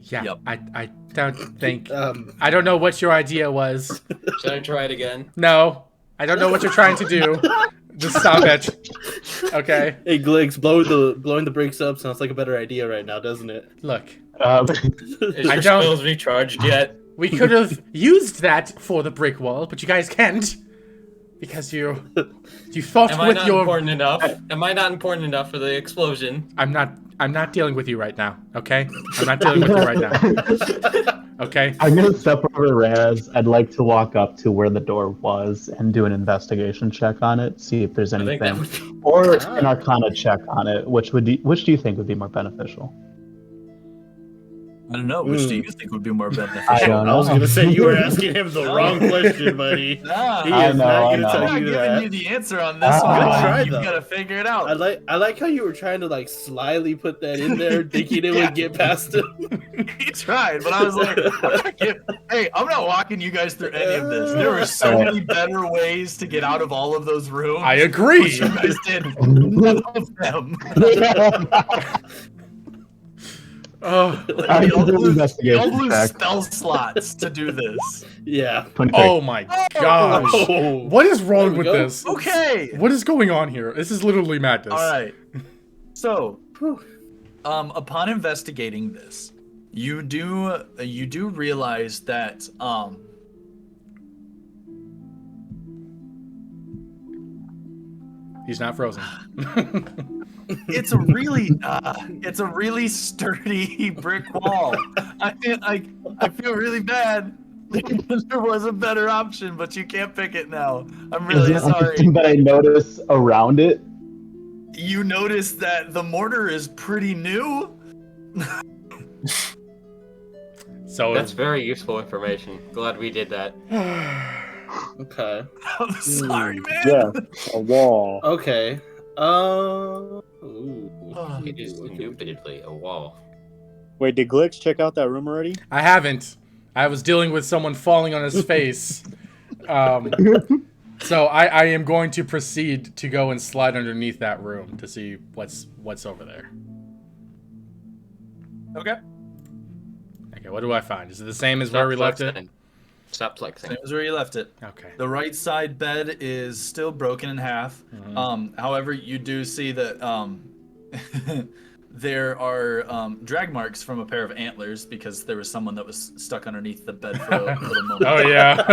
Speaker 8: Yeah.
Speaker 4: Yep.
Speaker 8: I don't think. I don't know what your idea was.
Speaker 5: Should I try it again?
Speaker 8: No. I don't know what you're trying to do. Just stop it. Okay.
Speaker 2: Hey, Glix, blowing the brakes up sounds like a better idea right now, doesn't it?
Speaker 8: Look.
Speaker 5: Is your spells recharged yet?
Speaker 8: We could have used that for the brick wall, but you guys can't. Because you thought
Speaker 5: Am I
Speaker 8: with
Speaker 5: not
Speaker 8: your
Speaker 5: important enough? Am I not important enough for the explosion?
Speaker 8: I'm not dealing with you right now, okay? I'm not dealing with you right now. Okay?
Speaker 6: I'm gonna step over Raz. I'd like to walk up to where the door was and do an investigation check on it, see if there's
Speaker 5: I think
Speaker 6: anything,
Speaker 5: that would be...
Speaker 6: or an Arcana check on it. Which do you think would be more beneficial?
Speaker 4: I don't know. Which do you think would be more beneficial?
Speaker 6: I don't know.
Speaker 2: I was gonna say you were asking him the wrong question, buddy.
Speaker 4: Nah,
Speaker 2: He
Speaker 6: I
Speaker 2: is
Speaker 6: know,
Speaker 2: not
Speaker 6: I
Speaker 2: gonna
Speaker 6: know.
Speaker 4: I'm
Speaker 2: tell
Speaker 4: not
Speaker 2: you
Speaker 4: giving
Speaker 2: that.
Speaker 4: you the answer on this
Speaker 6: Good
Speaker 4: one.
Speaker 2: try,
Speaker 4: You've
Speaker 2: though.
Speaker 4: got to figure it out.
Speaker 2: I like how you were trying to slyly put that in there, thinking it would get past him.
Speaker 4: He tried, but I was like, I'm not walking you guys through any of this. There were so many better ways to get out of all of those rooms.
Speaker 1: I agree.
Speaker 4: But you guys did none of them.
Speaker 1: Oh,
Speaker 6: I can do an
Speaker 4: Y'all
Speaker 6: investigation
Speaker 4: lose
Speaker 6: check.
Speaker 4: spell slots to do this.
Speaker 2: Yeah.
Speaker 6: 23.
Speaker 1: oh my gosh.
Speaker 2: Oh.
Speaker 1: What is wrong
Speaker 2: There we
Speaker 1: with
Speaker 2: go.
Speaker 1: this?
Speaker 4: Okay.
Speaker 1: What is going on here? This is literally madness.
Speaker 4: All right. So, upon investigating this, you do realize that
Speaker 1: He's not frozen.
Speaker 4: it's a really sturdy brick wall. I feel really bad. There was a better option, but you can't pick it now. I'm really
Speaker 6: Is it
Speaker 4: sorry.
Speaker 6: something that I notice around it?
Speaker 4: You notice that the mortar is pretty new.
Speaker 1: So
Speaker 5: That's very useful information. Glad we did that.
Speaker 2: Okay.
Speaker 4: I'm sorry, man.
Speaker 7: Yeah, a wall.
Speaker 2: Okay. Ooh.
Speaker 5: It is indubitably a wall.
Speaker 7: Wait, did Glix check out that room already?
Speaker 1: I haven't. I was dealing with someone falling on his face. So I am going to proceed to go and slide underneath that room to see what's over there.
Speaker 4: Okay.
Speaker 1: Okay, what do I find? Is it the same as where we left it?
Speaker 5: Stop flexing.
Speaker 4: Same as where you left it.
Speaker 1: Okay.
Speaker 4: The right side bed is still broken in half.
Speaker 1: Mhm.
Speaker 4: However, you do see that there are drag marks from a pair of antlers because there was someone that was stuck underneath the bed for a little moment.
Speaker 1: Oh yeah,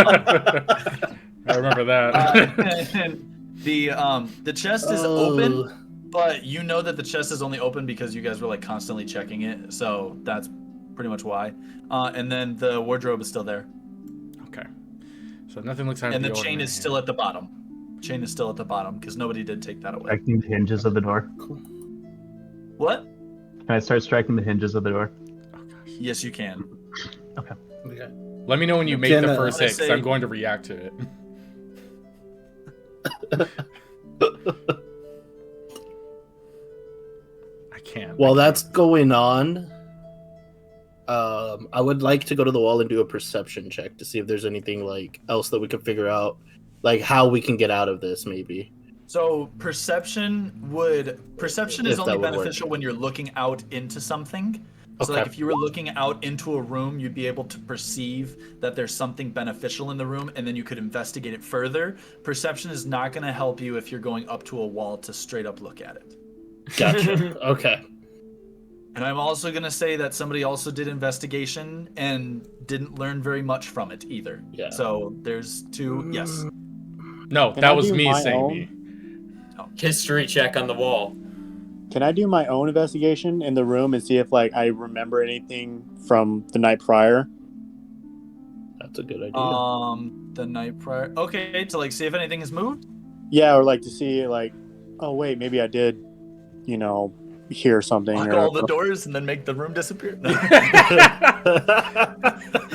Speaker 1: I remember that.
Speaker 4: And the chest is open, but you know that the chest is only open because you guys were like constantly checking it, so that's pretty much why. And then the wardrobe is still there.
Speaker 1: Okay, so nothing looks out of
Speaker 4: And
Speaker 1: the
Speaker 4: the chain
Speaker 1: ordinary
Speaker 4: is still at the bottom. Chain is still at the bottom because nobody did take that away.
Speaker 6: Striking the hinges of the door.
Speaker 4: What?
Speaker 6: Can I start striking the hinges of the door?
Speaker 1: Oh gosh.
Speaker 4: Yes, you can.
Speaker 6: Okay.
Speaker 1: Let me know when you make
Speaker 2: Can,
Speaker 1: the first hit, 'cause
Speaker 4: say-
Speaker 1: I'm going to react to it. I can't.
Speaker 2: While
Speaker 1: I
Speaker 2: that's going on, I would like to go to the wall and do a perception check to see if there's anything like else that we can figure out, like how we can get out of this, maybe.
Speaker 4: So perception is
Speaker 2: If
Speaker 4: only
Speaker 2: that would
Speaker 4: beneficial when you're looking out into something. So
Speaker 2: Okay.
Speaker 4: like if you were looking out into a room, you'd be able to perceive that there's something beneficial in the room, and then you could investigate it further. Perception is not going to help you if you're going up to a wall to straight up look at it.
Speaker 2: Gotcha. Okay.
Speaker 4: And I'm also going to say that somebody also did investigation and didn't learn very much from it either.
Speaker 2: Yeah.
Speaker 4: So there's two. Yes.
Speaker 1: No,
Speaker 7: Can
Speaker 1: that
Speaker 7: I
Speaker 1: was
Speaker 7: do
Speaker 1: me
Speaker 7: my
Speaker 1: saying
Speaker 7: own?
Speaker 1: me.
Speaker 5: History check on the wall.
Speaker 7: Can I do my own investigation in the room and see if like I remember anything from the night prior?
Speaker 2: That's a good idea.
Speaker 4: The night prior. Okay, to like see if anything has moved.
Speaker 7: Yeah, or like to see like, oh wait, maybe I did, hear something.
Speaker 4: Lock
Speaker 7: or,
Speaker 4: all the doors and then make the room disappear. No.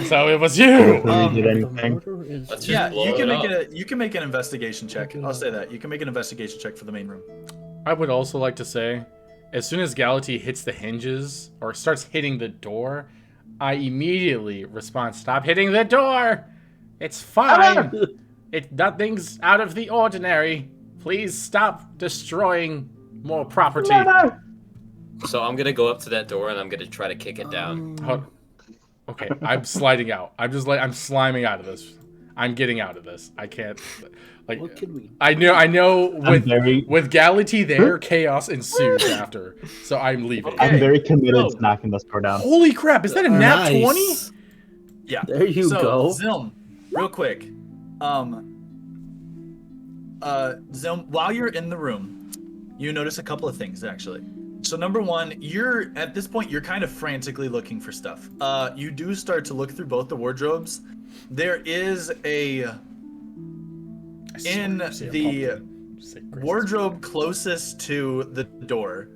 Speaker 1: So it was you.
Speaker 6: Did anything?
Speaker 5: Let's just
Speaker 4: Yeah,
Speaker 5: blow
Speaker 4: you can
Speaker 5: it
Speaker 4: make
Speaker 5: up.
Speaker 4: you can make an investigation check. I'll say that. You can make an investigation check for the main room.
Speaker 1: I would also like to say, as soon as Galati hits the hinges or starts hitting the door, I immediately respond, "Stop hitting the door! It's fine. Nothing's out of the ordinary. Please stop destroying more property."
Speaker 5: So I'm gonna go up to that door and I'm gonna try to kick it down.
Speaker 1: Okay, I'm sliding out. I'm sliming out of this. I'm getting out of this. I can't. Like,
Speaker 2: What can we?
Speaker 1: I know.
Speaker 6: I'm
Speaker 1: With Galati there, chaos ensues after. So I'm leaving.
Speaker 6: I'm very committed
Speaker 4: No.
Speaker 6: to knocking this door down.
Speaker 1: Holy crap! Is that a nat 20?
Speaker 4: Yeah.
Speaker 2: There you
Speaker 4: so,
Speaker 2: go.
Speaker 4: Zilm, real quick. Zilm, while you're in the room, you notice a couple of things actually. So number one, at this point you're kind of frantically looking for stuff. You do start to look through both the wardrobes. There is in the wardrobe closest to the door,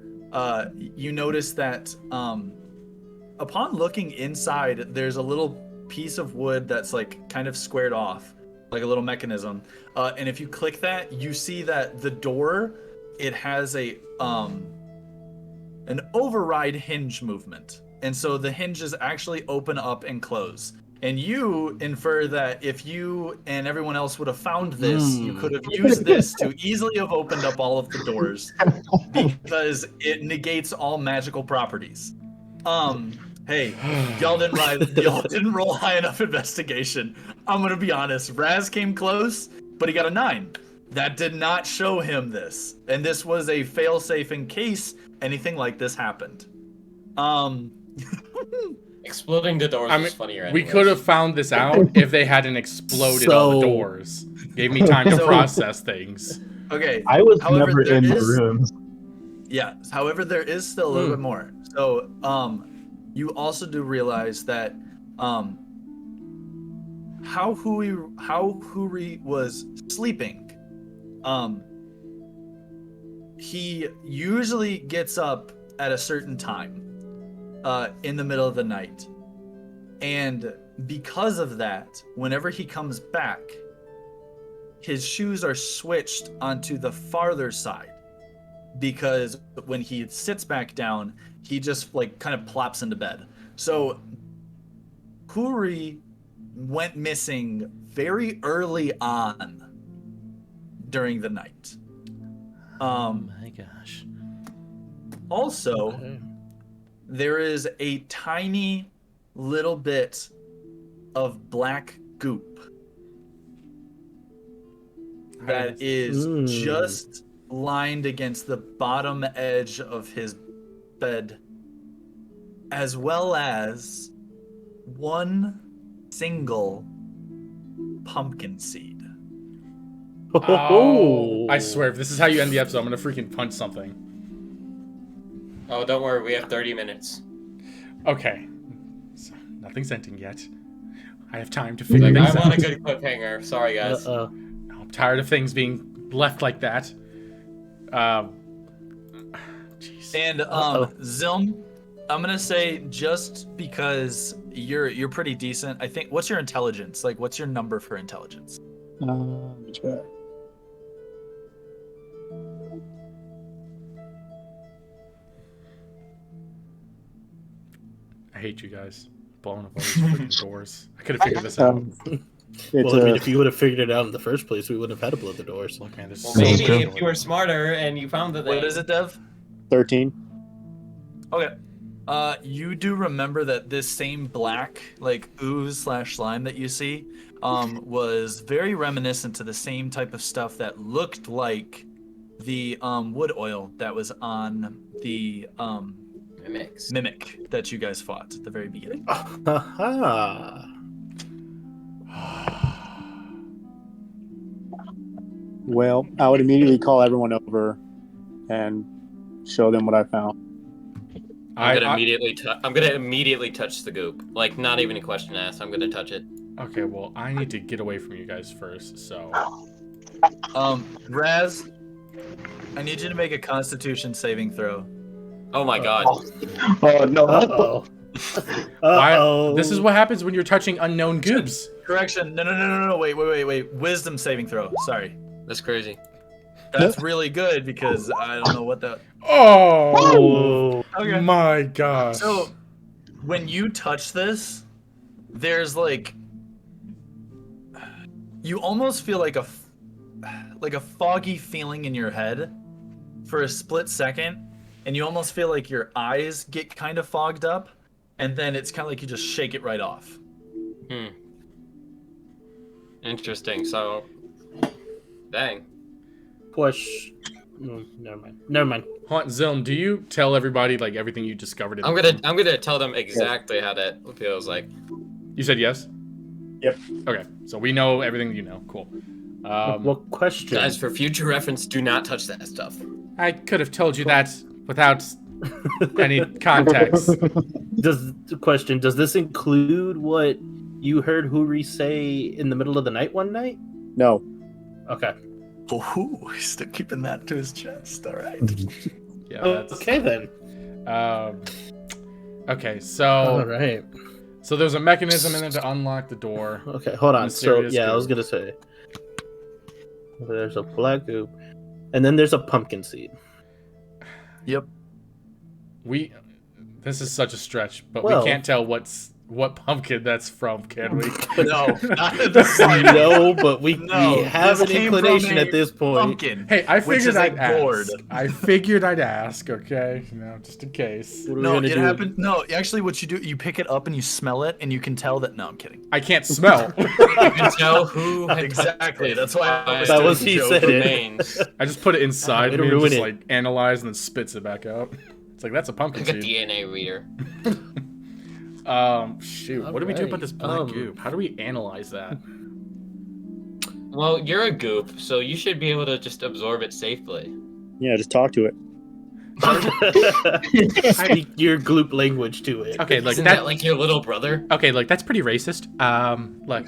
Speaker 4: you notice that upon looking inside, there's a little piece of wood that's like kind of squared off, like a little mechanism. And if you click that, you see that the door, it has an override hinge movement. And so the hinges actually open up and close. And you infer that if you and everyone else would have found this, you could have used this to easily have opened up all of the doors because it negates all magical properties. Hey, y'all didn't roll high enough investigation. I'm gonna be honest. Raz came close, but he got a 9. That did not show him this, and this was a failsafe in case anything like this happened.
Speaker 5: Exploding the doors is funnier.
Speaker 1: We
Speaker 5: anyways.
Speaker 1: could have found this out if they hadn't exploded all the
Speaker 2: So-
Speaker 1: doors. Gave me time to
Speaker 4: So-
Speaker 1: process things.
Speaker 4: Okay.
Speaker 6: I was
Speaker 4: However,
Speaker 6: never
Speaker 4: there
Speaker 6: in the
Speaker 4: is-
Speaker 6: rooms.
Speaker 4: Yeah. However, there is still a little bit more. So, you also do realize that, how Whoory was sleeping, he usually gets up at a certain time, in the middle of the night, and because of that, whenever he comes back, his shoes are switched onto the farther side. Because when he sits back down, he just like kind of plops into bed. So Whoory went missing very early on during the night.
Speaker 2: My gosh.
Speaker 4: Also, there is a tiny little bit of black goop that is just lined against the bottom edge of his bed, as well as one single pumpkin seed.
Speaker 1: Oh, I swear, if this is how you end the episode, I'm gonna freaking punch something.
Speaker 5: Oh, don't worry, we have 30 minutes.
Speaker 1: Okay. So, nothing's ending yet. I have time to figure
Speaker 5: Like,
Speaker 1: things
Speaker 5: I want a
Speaker 1: out.
Speaker 5: good cliffhanger. Sorry, guys.
Speaker 1: I'm tired of things being left like that. Jeez.
Speaker 4: And Zilm, I'm gonna say just because you're pretty decent. I think. What's your intelligence? Like, what's your number for intelligence?
Speaker 7: Check.
Speaker 1: I hate you guys. Blowing up all these freaking doors. I could have figured this out.
Speaker 7: It's
Speaker 2: Well, I mean, if you would have figured it out in the first place, we wouldn't have had to blow the doors.
Speaker 1: Look, man, this
Speaker 5: Well,
Speaker 1: is so
Speaker 5: maybe
Speaker 1: true.
Speaker 5: if you were smarter and you found the thing.
Speaker 4: What is it, Dev?
Speaker 7: 13.
Speaker 4: Okay. You do remember that this same black, like, ooze/slime that you see, was very reminiscent to the same type of stuff that looked like the wood oil that was on the mimic that you guys fought at the very beginning.
Speaker 7: Well, I would immediately call everyone over and show them what I found.
Speaker 5: I'm gonna immediately touch the goop. Like, not even a question asked. I'm gonna touch it.
Speaker 1: Okay, well, I need to get away from you guys first, so...
Speaker 4: Raz, I need you to make a Constitution saving throw.
Speaker 5: Oh my god.
Speaker 6: Oh no!
Speaker 1: Why? This is what happens when you're touching unknown goobs.
Speaker 4: Correction. No. Wait. Wisdom saving throw. Sorry.
Speaker 5: That's crazy.
Speaker 4: That's really good because I don't know what that.
Speaker 1: Oh!
Speaker 4: Okay.
Speaker 1: My gosh.
Speaker 4: So, when you touch this, there's like, you almost feel like a foggy feeling in your head for a split second, and you almost feel like your eyes get kind of fogged up, and then it's kind of like you just shake it right off.
Speaker 5: Interesting. So, dang.
Speaker 2: Push. Never mind.
Speaker 1: Haunt Zilm, do you tell everybody like everything you discovered?
Speaker 5: I'm gonna tell them exactly how that feels like.
Speaker 1: You said yes?
Speaker 7: Yep.
Speaker 1: Okay, so we know everything you know. Cool.
Speaker 2: What question?
Speaker 5: Guys, for future reference, do not touch that stuff.
Speaker 1: I could have told you that without any context.
Speaker 2: Does this include what you heard Whoory say in the middle of the night one night?
Speaker 7: No.
Speaker 2: Okay.
Speaker 4: Oh, he's still keeping that to his chest. All right.
Speaker 1: Yeah. That's,
Speaker 2: Okay then.
Speaker 1: Okay, so
Speaker 2: All right.
Speaker 1: so there's a mechanism in there to unlock the door.
Speaker 2: Okay, hold on. So
Speaker 1: Mysterious
Speaker 2: yeah, I was
Speaker 1: goop.
Speaker 2: gonna say there's a black goop, and then there's a pumpkin seed.
Speaker 4: Yep.
Speaker 1: This is such a stretch, but
Speaker 2: Well-
Speaker 1: we can't tell what pumpkin that's from, can we?
Speaker 4: No, not at the same.
Speaker 2: No, but we
Speaker 4: No,
Speaker 2: have
Speaker 4: this
Speaker 2: an
Speaker 4: came from
Speaker 2: inclination
Speaker 4: a
Speaker 2: at this point.
Speaker 4: Pumpkin.
Speaker 1: Hey, I
Speaker 4: Which
Speaker 1: figured
Speaker 4: is a
Speaker 1: I'd ask.
Speaker 4: gourd.
Speaker 1: I figured I'd ask, okay? Just in case.
Speaker 2: What are we
Speaker 4: No,
Speaker 2: gonna
Speaker 4: it
Speaker 2: do?
Speaker 4: happened. No, actually, what you do, you pick it up and you smell it, and you can tell that. No, I'm kidding.
Speaker 1: I can't smell.
Speaker 5: You can tell who had
Speaker 4: Exactly. That's why I was
Speaker 2: That
Speaker 4: doing
Speaker 2: was
Speaker 4: the
Speaker 2: he
Speaker 4: joke.
Speaker 2: said it.
Speaker 5: remains.
Speaker 1: I just put it inside
Speaker 2: Way
Speaker 1: me
Speaker 2: to
Speaker 1: and
Speaker 2: ruin
Speaker 1: just
Speaker 2: it.
Speaker 1: like analyze and then spits it back out. It's like that's a pumpkin
Speaker 5: Like a
Speaker 1: seed.
Speaker 5: DNA reader.
Speaker 1: Shoot. What do we do about this black
Speaker 2: Alright,
Speaker 1: goop? How do we analyze that?
Speaker 5: Well, you're a goop, so you should be able to just absorb it safely.
Speaker 7: Yeah, just talk to it.
Speaker 2: Speak your gloop language to it.
Speaker 1: Okay, like
Speaker 5: Isn't
Speaker 1: that.
Speaker 5: that like your little brother?
Speaker 1: Okay, like that's pretty racist. Look,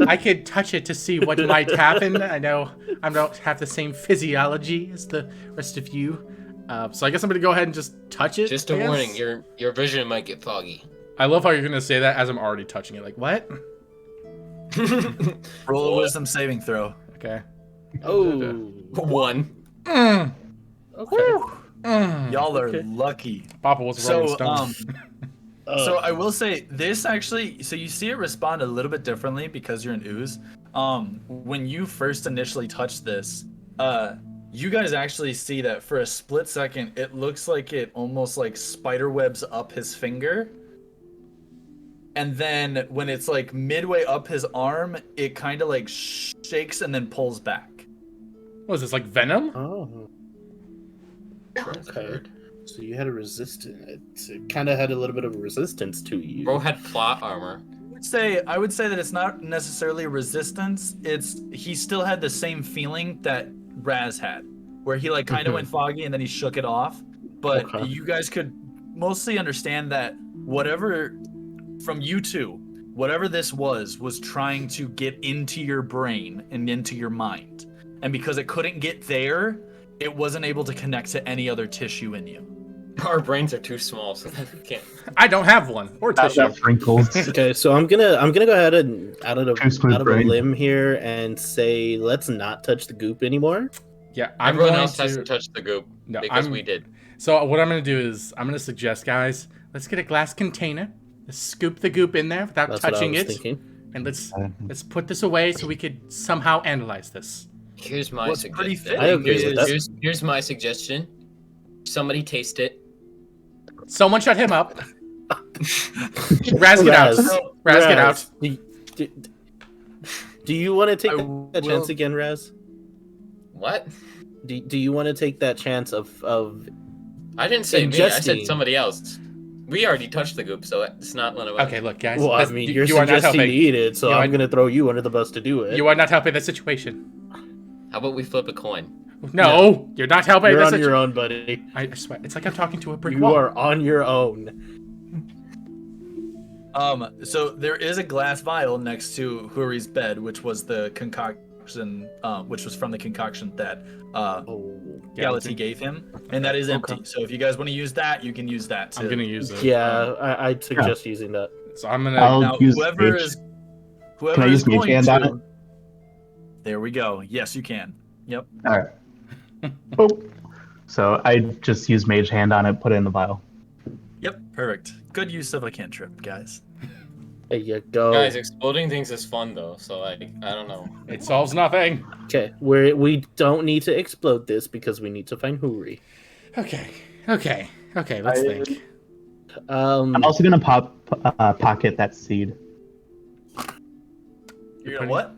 Speaker 1: I could touch it to see what might happen. I know I don't have the same physiology as the rest of you, so I guess I'm gonna go ahead and just touch it.
Speaker 5: Just
Speaker 1: I
Speaker 5: a
Speaker 1: guess.
Speaker 5: warning, your vision might get foggy.
Speaker 1: I love how you're gonna say that as I'm already touching it. Like what?
Speaker 4: Roll a wisdom saving throw.
Speaker 1: Okay.
Speaker 2: Oh.
Speaker 5: 1.
Speaker 2: Okay.
Speaker 4: Y'all are
Speaker 2: Okay.
Speaker 4: lucky.
Speaker 1: Papa was a Rolling
Speaker 4: So,
Speaker 1: Stone.
Speaker 4: So I will say this actually. So you see it respond a little bit differently because you're an ooze. When you first initially touch this, you guys actually see that for a split second, it looks like it almost like spider webs up his finger. And then when it's like midway up his arm, it kind of like shakes and then pulls back.
Speaker 1: What is this, like venom?
Speaker 2: Oh. Okay. So you had a resistance. It kind of had a little bit of a resistance to you.
Speaker 5: Bro had plot armor.
Speaker 4: I would say that it's not necessarily resistance. He still had the same feeling that Raz had, where he like kind of went foggy and then he shook it off. But you guys could mostly understand that whatever from you two, whatever this was trying to get into your brain and into your mind. And because it couldn't get there, it wasn't able to connect to any other tissue in you.
Speaker 5: Our brains are too small, so that we can't.
Speaker 1: I don't have one or tissue.
Speaker 6: That wrinkles.
Speaker 2: Okay, so I'm gonna go ahead and out of a
Speaker 6: brain.
Speaker 2: limb here and say let's not touch the goop anymore.
Speaker 1: Yeah,
Speaker 5: Everyone else has to touch the goop because we did.
Speaker 1: So what I'm going to do is I'm going to suggest, guys, let's get a glass container. Let's scoop the goop in there without touching it. And let's put this away so we could somehow analyze this.
Speaker 5: Here's my
Speaker 4: What's pretty
Speaker 5: suggestion.
Speaker 4: fitting
Speaker 5: Here's my suggestion. Somebody taste it.
Speaker 1: Someone shut him up. Raz, get out. Raz, get out.
Speaker 2: Do you want to take that chance again, Raz?
Speaker 5: What?
Speaker 2: Do you want to take that chance of
Speaker 5: I didn't say me. I said
Speaker 2: ingesting?
Speaker 5: somebody else. We already touched the goop, so it's not one of us.
Speaker 1: Okay, look, guys.
Speaker 2: Well, I mean, you're suggesting to eat it, so I'm going to throw you under the bus to do it.
Speaker 1: You are not helping the situation.
Speaker 5: How about we flip a coin?
Speaker 1: No, you're not helping
Speaker 2: You're
Speaker 1: the
Speaker 2: on
Speaker 1: situation.
Speaker 2: your own, buddy.
Speaker 1: I swear, it's like I'm talking to a brick
Speaker 2: You
Speaker 1: wall.
Speaker 2: are on your own.
Speaker 4: So there is a glass vial next to Whoory's bed, which was the concoction, which was from the concoction that Gallaty gave him, and that is empty. So if you guys want to use that, you can use that too.
Speaker 1: I'm gonna use it.
Speaker 2: Yeah, I'd suggest using that.
Speaker 1: So I'm gonna.
Speaker 6: I'll use
Speaker 4: whoever
Speaker 6: mage.
Speaker 4: is
Speaker 6: Can I use mage hand on it?
Speaker 4: There we go. Yes, you can. Yep.
Speaker 6: All right. Oh. So I just use mage hand on it, put it in the vial.
Speaker 4: Yep. Perfect. Good use of a cantrip, guys.
Speaker 2: There you go.
Speaker 5: Guys, exploding things is fun though, so like I don't know.
Speaker 1: It solves nothing.
Speaker 2: Okay, we don't need to explode this because we need to find Whoory.
Speaker 1: Okay. Let's think.
Speaker 6: I'm also gonna pocket that seed.
Speaker 4: You're gonna what?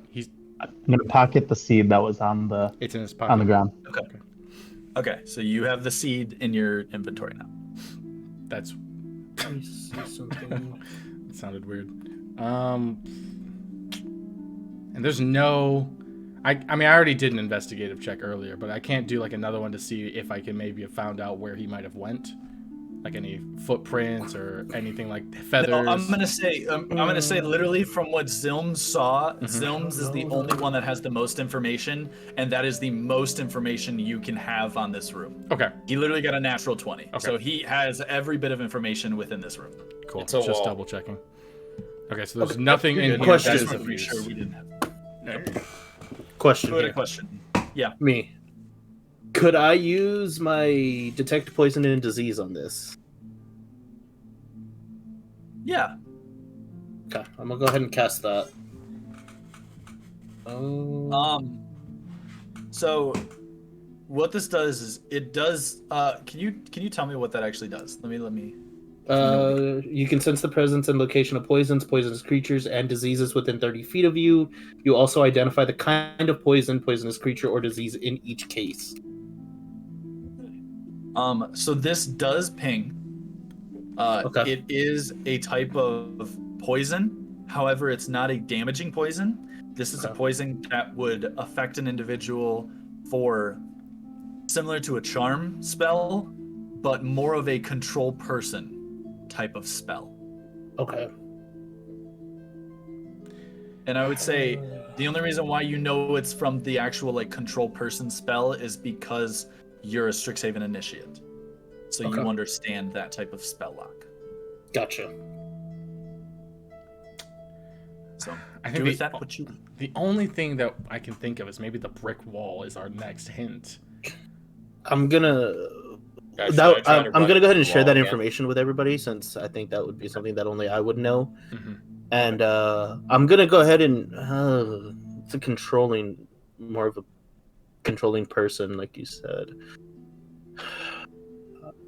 Speaker 6: I'm gonna pocket the seed that was on the
Speaker 1: It's in his pocket.
Speaker 6: on the ground.
Speaker 4: Okay. So you have the seed in your inventory now.
Speaker 1: That's.
Speaker 2: Something.
Speaker 1: It sounded weird. And there's no. I mean, I already did an investigative check earlier, but I can't do like another one to see if I can maybe have found out where he might have went, like any footprints or anything like feathers.
Speaker 4: No, I'm gonna say literally from what Zilms saw, Zilms is the only one that has the most information, and that is the most information you can have on this room.
Speaker 1: Okay.
Speaker 4: He literally got a natural 20,
Speaker 1: Okay.
Speaker 4: so he has every bit of information within this room.
Speaker 1: Cool.
Speaker 5: It's a
Speaker 1: Just
Speaker 5: wall.
Speaker 1: double checking. Okay, so there's nothing in here.
Speaker 2: Question.
Speaker 1: that's
Speaker 4: Just want to be
Speaker 1: confused.
Speaker 4: sure we didn't have.
Speaker 2: Question
Speaker 4: Good
Speaker 2: here.
Speaker 4: question.
Speaker 2: Me. Could I use my detect poison and disease on this?
Speaker 4: Yeah.
Speaker 2: Okay, I'm gonna go ahead and cast that.
Speaker 4: So what this does is it does. Can you tell me what that actually does? Let me.
Speaker 2: You can sense the presence and location of poisons, poisonous creatures, and diseases within 30 feet of you. You also identify the kind of poison, poisonous creature, or disease in each case.
Speaker 4: So this does ping.
Speaker 2: Okay.
Speaker 4: It is a type of poison. However, it's not a damaging poison. This is a poison that would affect an individual for similar to a charm spell, but more of a control person type of spell.
Speaker 2: Okay.
Speaker 4: And I would say the only reason why you know it's from the actual like control person spell is because you're a Strixhaven initiate. So you understand that type of spell lock.
Speaker 2: Gotcha.
Speaker 4: So
Speaker 1: I think
Speaker 4: do with that what you want.
Speaker 1: The only thing that I can think of is maybe the brick wall is our next hint.
Speaker 2: I'm gonna
Speaker 5: Guys,
Speaker 2: that,
Speaker 5: should I try to
Speaker 2: I'm
Speaker 5: run
Speaker 2: gonna go ahead and
Speaker 5: the
Speaker 2: share
Speaker 5: wall
Speaker 2: that
Speaker 5: again?
Speaker 2: information with everybody since I think that would be something that only I would know.
Speaker 1: Mm-hmm.
Speaker 2: And I'm gonna go ahead and it's a controlling, more of a controlling person, like you said.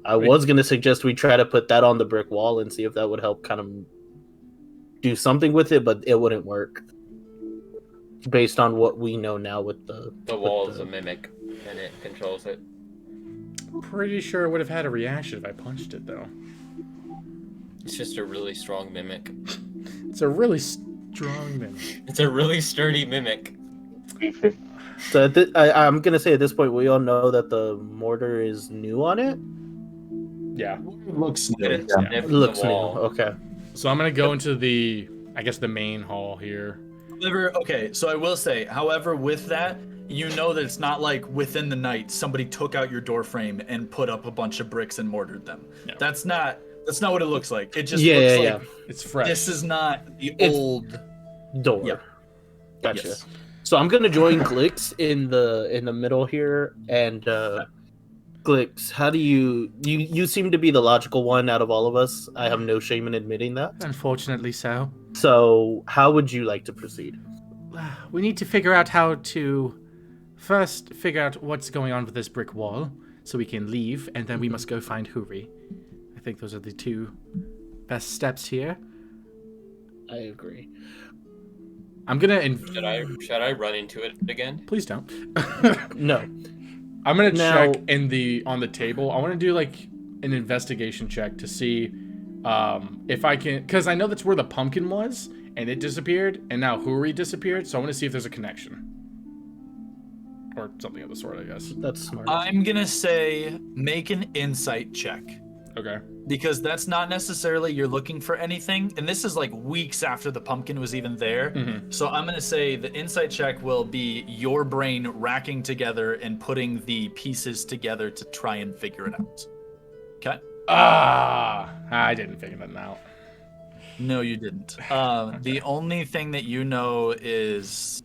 Speaker 2: I was gonna suggest we try to put that on the brick wall and see if that would help kind of do something with it, but it wouldn't work based on what we know now with the
Speaker 5: The wall is a mimic, and it controls it.
Speaker 1: Pretty sure it would have had a reaction if I punched it, though.
Speaker 5: It's just a really strong mimic.
Speaker 1: It's a really strong mimic.
Speaker 5: It's a really sturdy mimic.
Speaker 2: So I'm gonna say at this point we all know that the mortar is new on it.
Speaker 1: Yeah.
Speaker 3: It looks new.
Speaker 5: It's
Speaker 1: Yeah.
Speaker 5: sniffed
Speaker 2: It looks
Speaker 5: the
Speaker 2: new.
Speaker 5: wall.
Speaker 2: Okay.
Speaker 1: So I'm gonna go into the, I guess, the main hall here.
Speaker 4: However, okay, so I will say, however, with that, you know that it's not like within the night somebody took out your door frame and put up a bunch of bricks and mortared them.
Speaker 1: No.
Speaker 4: That's not what it looks like. It just
Speaker 2: Yeah,
Speaker 4: looks
Speaker 2: yeah,
Speaker 4: like
Speaker 1: It's fresh.
Speaker 4: this is not the
Speaker 2: It's-
Speaker 4: old.
Speaker 2: Door.
Speaker 4: Yeah.
Speaker 2: Gotcha.
Speaker 4: Yes.
Speaker 2: So I'm gonna join Glix in the middle here, and Glix, how do you seem to be the logical one out of all of us. I have no shame in admitting that.
Speaker 8: Unfortunately so.
Speaker 2: So how would you like to proceed?
Speaker 8: We need to figure out how to first figure out what's going on with this brick wall so we can leave, and then we must go find Whoory. I think those are the two best steps here.
Speaker 2: I agree.
Speaker 1: I'm gonna.
Speaker 5: Should I run into it again?
Speaker 1: Please don't.
Speaker 2: No.
Speaker 1: I'm gonna
Speaker 2: Now-
Speaker 1: check on the table. I want to do like an investigation check to see if I can, because I know that's where the pumpkin was and it disappeared, and now Whoory disappeared. So I want to see if there's a connection or something of the sort. I guess.
Speaker 2: That's smart.
Speaker 4: I'm gonna say make an insight check.
Speaker 1: Okay.
Speaker 4: Because that's not necessarily you're looking for anything, and this is like weeks after the pumpkin was even there.
Speaker 1: Mhm.
Speaker 4: So I'm gonna say the insight check will be your brain racking together and putting the pieces together to try and figure it out. Okay?
Speaker 1: I didn't figure that out.
Speaker 4: No, you didn't. The only thing that you know is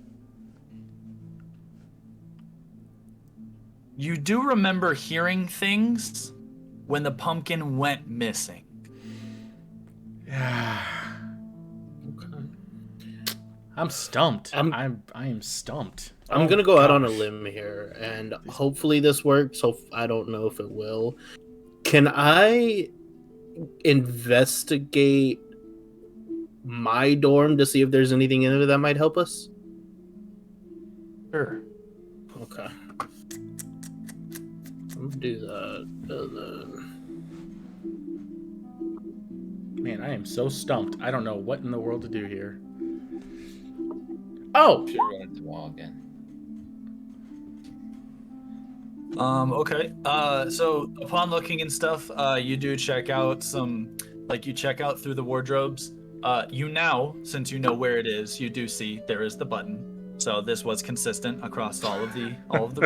Speaker 4: you do remember hearing things when the pumpkin went missing.
Speaker 1: I'm stumped.
Speaker 2: I'm-
Speaker 1: I am stumped.
Speaker 2: I'm
Speaker 1: Oh,
Speaker 2: gonna go out on a
Speaker 1: gosh.
Speaker 2: limb here, and hopefully this works. I don't know if it will. Can I investigate my dorm to see if there's anything in it that might help us?
Speaker 4: Sure.
Speaker 2: Okay. I'm gonna do that.
Speaker 1: Man, I am so stumped. I don't know what in the world to do here. Oh,
Speaker 5: Should run into the wall again.
Speaker 4: Okay. So upon looking and stuff, you do check out you check out through the wardrobes. You now, since you know where it is, you do see there is the button. So this was consistent across all of the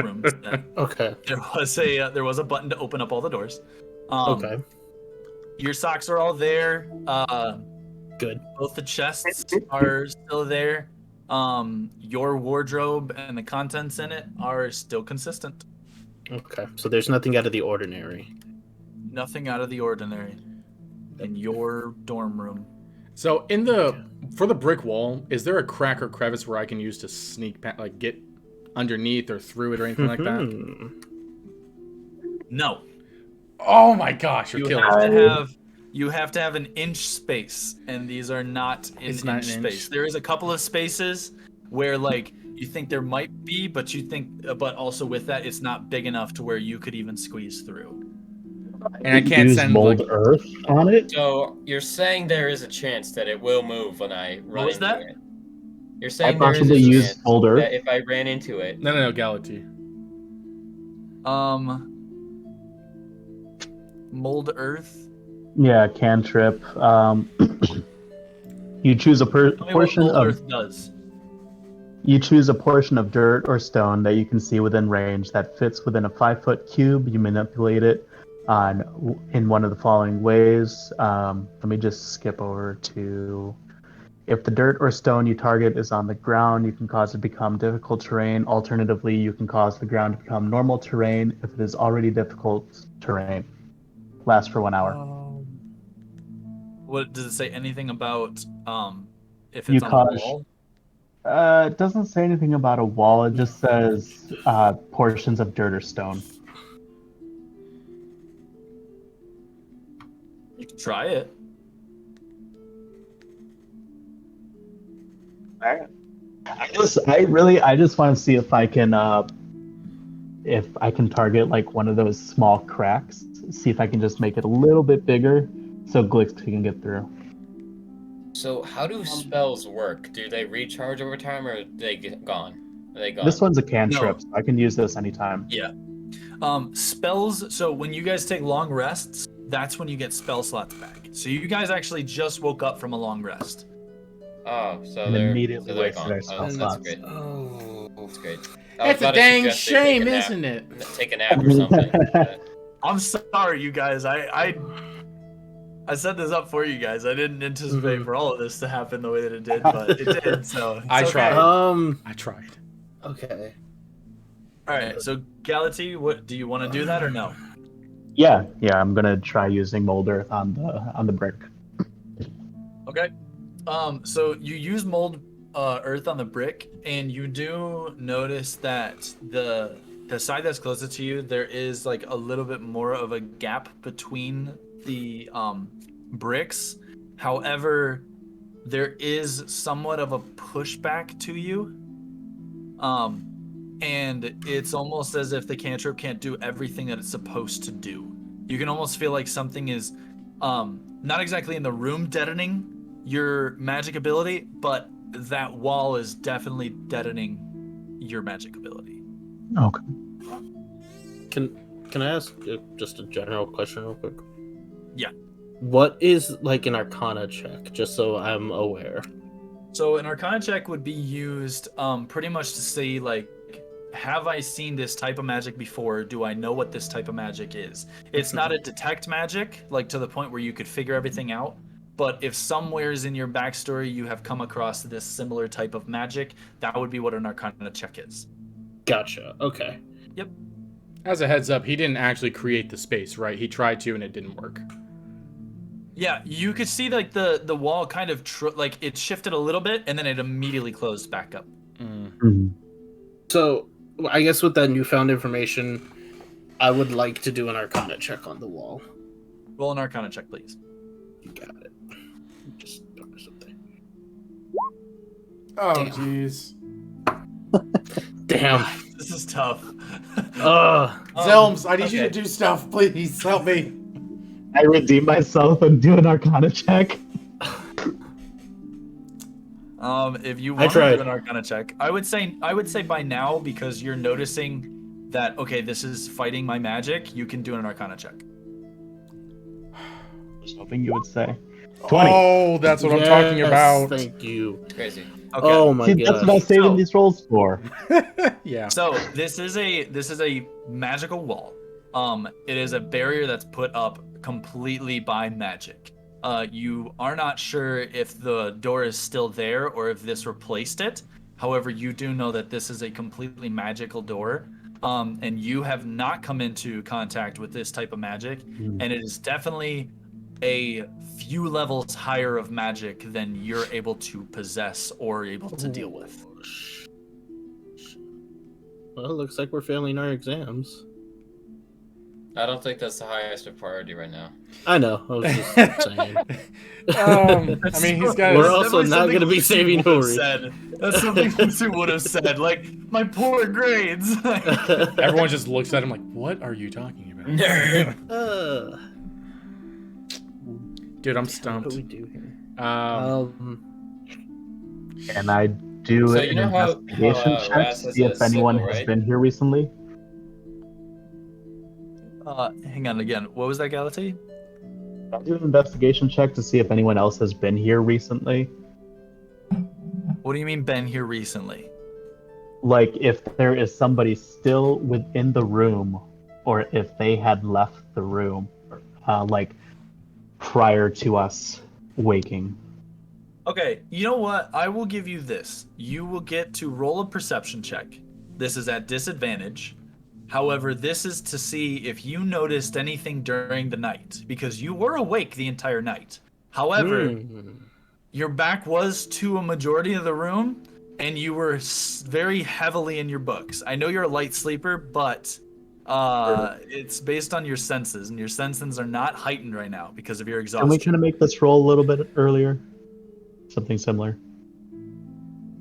Speaker 4: rooms. That
Speaker 2: Okay.
Speaker 4: there was a button to open up all the doors.
Speaker 2: Okay.
Speaker 4: Your socks are all there.
Speaker 2: Good.
Speaker 4: Both the chests are still there. Your wardrobe and the contents in it are still consistent.
Speaker 2: Okay. So there's nothing out of the ordinary.
Speaker 4: Nothing out of the ordinary in your dorm room.
Speaker 1: so for the brick wall, is there a crack or crevice where I can use to sneak like get underneath or through it or anything like that?
Speaker 2: Mhm.
Speaker 4: No.
Speaker 1: Oh my gosh, you're killing me.
Speaker 4: You have to have an inch space, and these are not in
Speaker 1: It's not
Speaker 4: inch
Speaker 1: an inch.
Speaker 4: space. There is a couple of spaces where like you think there might be, but also with that, it's not big enough to where you could even squeeze through.
Speaker 1: And I can't
Speaker 6: Use
Speaker 1: send
Speaker 6: mold
Speaker 1: like,
Speaker 6: earth on it.
Speaker 5: So you're saying there is a chance that it will move when I run
Speaker 4: was
Speaker 5: into
Speaker 4: that?
Speaker 5: it. You're saying
Speaker 6: I
Speaker 5: there is
Speaker 6: possibly
Speaker 5: a
Speaker 6: use
Speaker 5: chance
Speaker 6: mold earth.
Speaker 5: that if I ran into it,
Speaker 1: no, Galati.
Speaker 4: Mold earth.
Speaker 6: Yeah, cantrip. You choose a
Speaker 4: Tell me what
Speaker 6: portion
Speaker 4: mold
Speaker 6: of
Speaker 4: earth does.
Speaker 6: You choose a portion of dirt or stone that you can see within range that fits within a 5-foot cube. You manipulate it in one of the following ways. Let me just skip over to... If the dirt or stone you target is on the ground, you can cause it to become difficult terrain. Alternatively, you can cause the ground to become normal terrain if it is already difficult terrain. Lasts for 1 hour.
Speaker 4: What does it say? Anything about if
Speaker 6: You
Speaker 4: it's on the
Speaker 6: cause-
Speaker 4: wall?
Speaker 6: It doesn't say anything about a wall. It just says portions of dirt or stone.
Speaker 4: You can try it.
Speaker 6: I just want to see if I can if I can target like one of those small cracks, see if I can just make it a little bit bigger so Glix can get through.
Speaker 5: So how do spells work? Do they recharge over time, or are they gone? Are they gone?
Speaker 6: This one's a cantrip, so I can use this anytime.
Speaker 3: Yeah. Spells, so when you guys take long rests, that's when you get spell slots back. So you guys actually just woke up from a long rest.
Speaker 5: Oh, so
Speaker 6: And
Speaker 5: they're
Speaker 6: immediately
Speaker 5: so they're
Speaker 6: wasted
Speaker 5: gone.
Speaker 6: our spell
Speaker 5: That's
Speaker 6: slots.
Speaker 5: great.
Speaker 2: Oh,
Speaker 5: That's great. I was
Speaker 8: It's a
Speaker 5: about to
Speaker 8: dang
Speaker 5: suggest they take a
Speaker 8: shame,
Speaker 5: nap.
Speaker 8: isn't it?
Speaker 5: Take a nap or something.
Speaker 3: I'm sorry, you guys. I set this up for you guys. I didn't anticipate for all of this to happen the way that it did, but it did. So it's
Speaker 1: I
Speaker 3: okay.
Speaker 1: tried. I tried.
Speaker 2: Okay.
Speaker 3: All right. So Galati, what do you want to do that or no?
Speaker 6: Yeah, I'm gonna try using mold earth on the brick.
Speaker 3: Okay. So you use mold earth on the brick, and you do notice that the side that's closest to you, there is like a little bit more of a gap between the bricks. However, there is somewhat of a pushback to you. And it's almost as if the cantrip can't do everything that it's supposed to do. You can almost feel like something is not exactly in the room deadening your magic ability, but that wall is definitely deadening your magic ability.
Speaker 6: Okay.
Speaker 2: Can I ask just a general question real quick?
Speaker 3: Yeah.
Speaker 2: What is like an Arcana check, just so I'm aware?
Speaker 3: So an Arcana check would be used pretty much to see, like, have I seen this type of magic before? Do I know what this type of magic is? It's not a detect magic, like to the point where you could figure everything out. But if somewheres in your backstory you have come across this similar type of magic, that would be what an Arcana check is.
Speaker 2: Gotcha. Okay.
Speaker 3: Yep.
Speaker 1: As a heads up, he didn't actually create the space, right? He tried to, and it didn't work.
Speaker 3: Yeah, you could see like the wall kind of like it shifted a little bit, and then it immediately closed back up.
Speaker 6: Mm-hmm.
Speaker 2: So I guess with that newfound information, I would like to do an Arcana check on the wall.
Speaker 3: Roll an Arcana check, please.
Speaker 2: You got it. Just put this up there.
Speaker 1: Oh,
Speaker 2: Damn.
Speaker 1: jeez.
Speaker 2: Damn.
Speaker 3: This is tough.
Speaker 1: Zelms, I need you to do stuff. Please help me.
Speaker 6: I redeem myself and do an Arcana check.
Speaker 3: If you want to do an Arcana check, I would say by now, because you're noticing that, okay, this is fighting my magic, you can do an Arcana check.
Speaker 6: I was hoping you would say 20.
Speaker 1: Oh, that's what I'm talking about.
Speaker 2: Thank you.
Speaker 5: It's crazy.
Speaker 3: Okay.
Speaker 2: Oh my god.
Speaker 6: That's what I was saving these rolls for.
Speaker 1: Yeah.
Speaker 3: So this is a magical wall. It is a barrier that's put up completely by magic. You are not sure if the door is still there or if this replaced it. However, you do know that this is a completely magical door. And you have not come into contact with this type of magic, and it is definitely a few levels higher of magic than you're able to possess or able to deal with.
Speaker 2: Well, it looks like we're failing our exams.
Speaker 5: I don't think that's the highest of priority right now.
Speaker 2: I know. I was just saying.
Speaker 1: I mean, he's got.
Speaker 2: We're also not going to be saving Whoory.
Speaker 3: That's something Sue would have said. Like, my poor grades.
Speaker 1: Everyone just looks at him like, "What are you talking about?" Dude, I'm stumped.
Speaker 2: What do we do here?
Speaker 6: Can I do
Speaker 5: So
Speaker 6: an
Speaker 5: you know how
Speaker 6: investigation check
Speaker 5: Raz
Speaker 6: to
Speaker 5: has
Speaker 6: see
Speaker 5: a
Speaker 6: if anyone
Speaker 5: sickle,
Speaker 6: has
Speaker 5: right?
Speaker 6: been here recently?
Speaker 3: Hang on again. What was that, Galati?
Speaker 6: I'll do an investigation check to see if anyone else has been here recently.
Speaker 3: What do you mean been here recently?
Speaker 6: Like if there is somebody still within the room, or if they had left the room, like prior to us waking.
Speaker 3: Okay, you know what? I will give you this. You will get to roll a perception check. This is at disadvantage. However, this is to see if you noticed anything during the night, because you were awake the entire night. However, your back was to a majority of the room, and you were very heavily in your books. I know you're a light sleeper, but it's based on your senses, and your senses are not heightened right now because of your exhaustion.
Speaker 6: Can we kind of make this roll a little bit earlier? Something similar.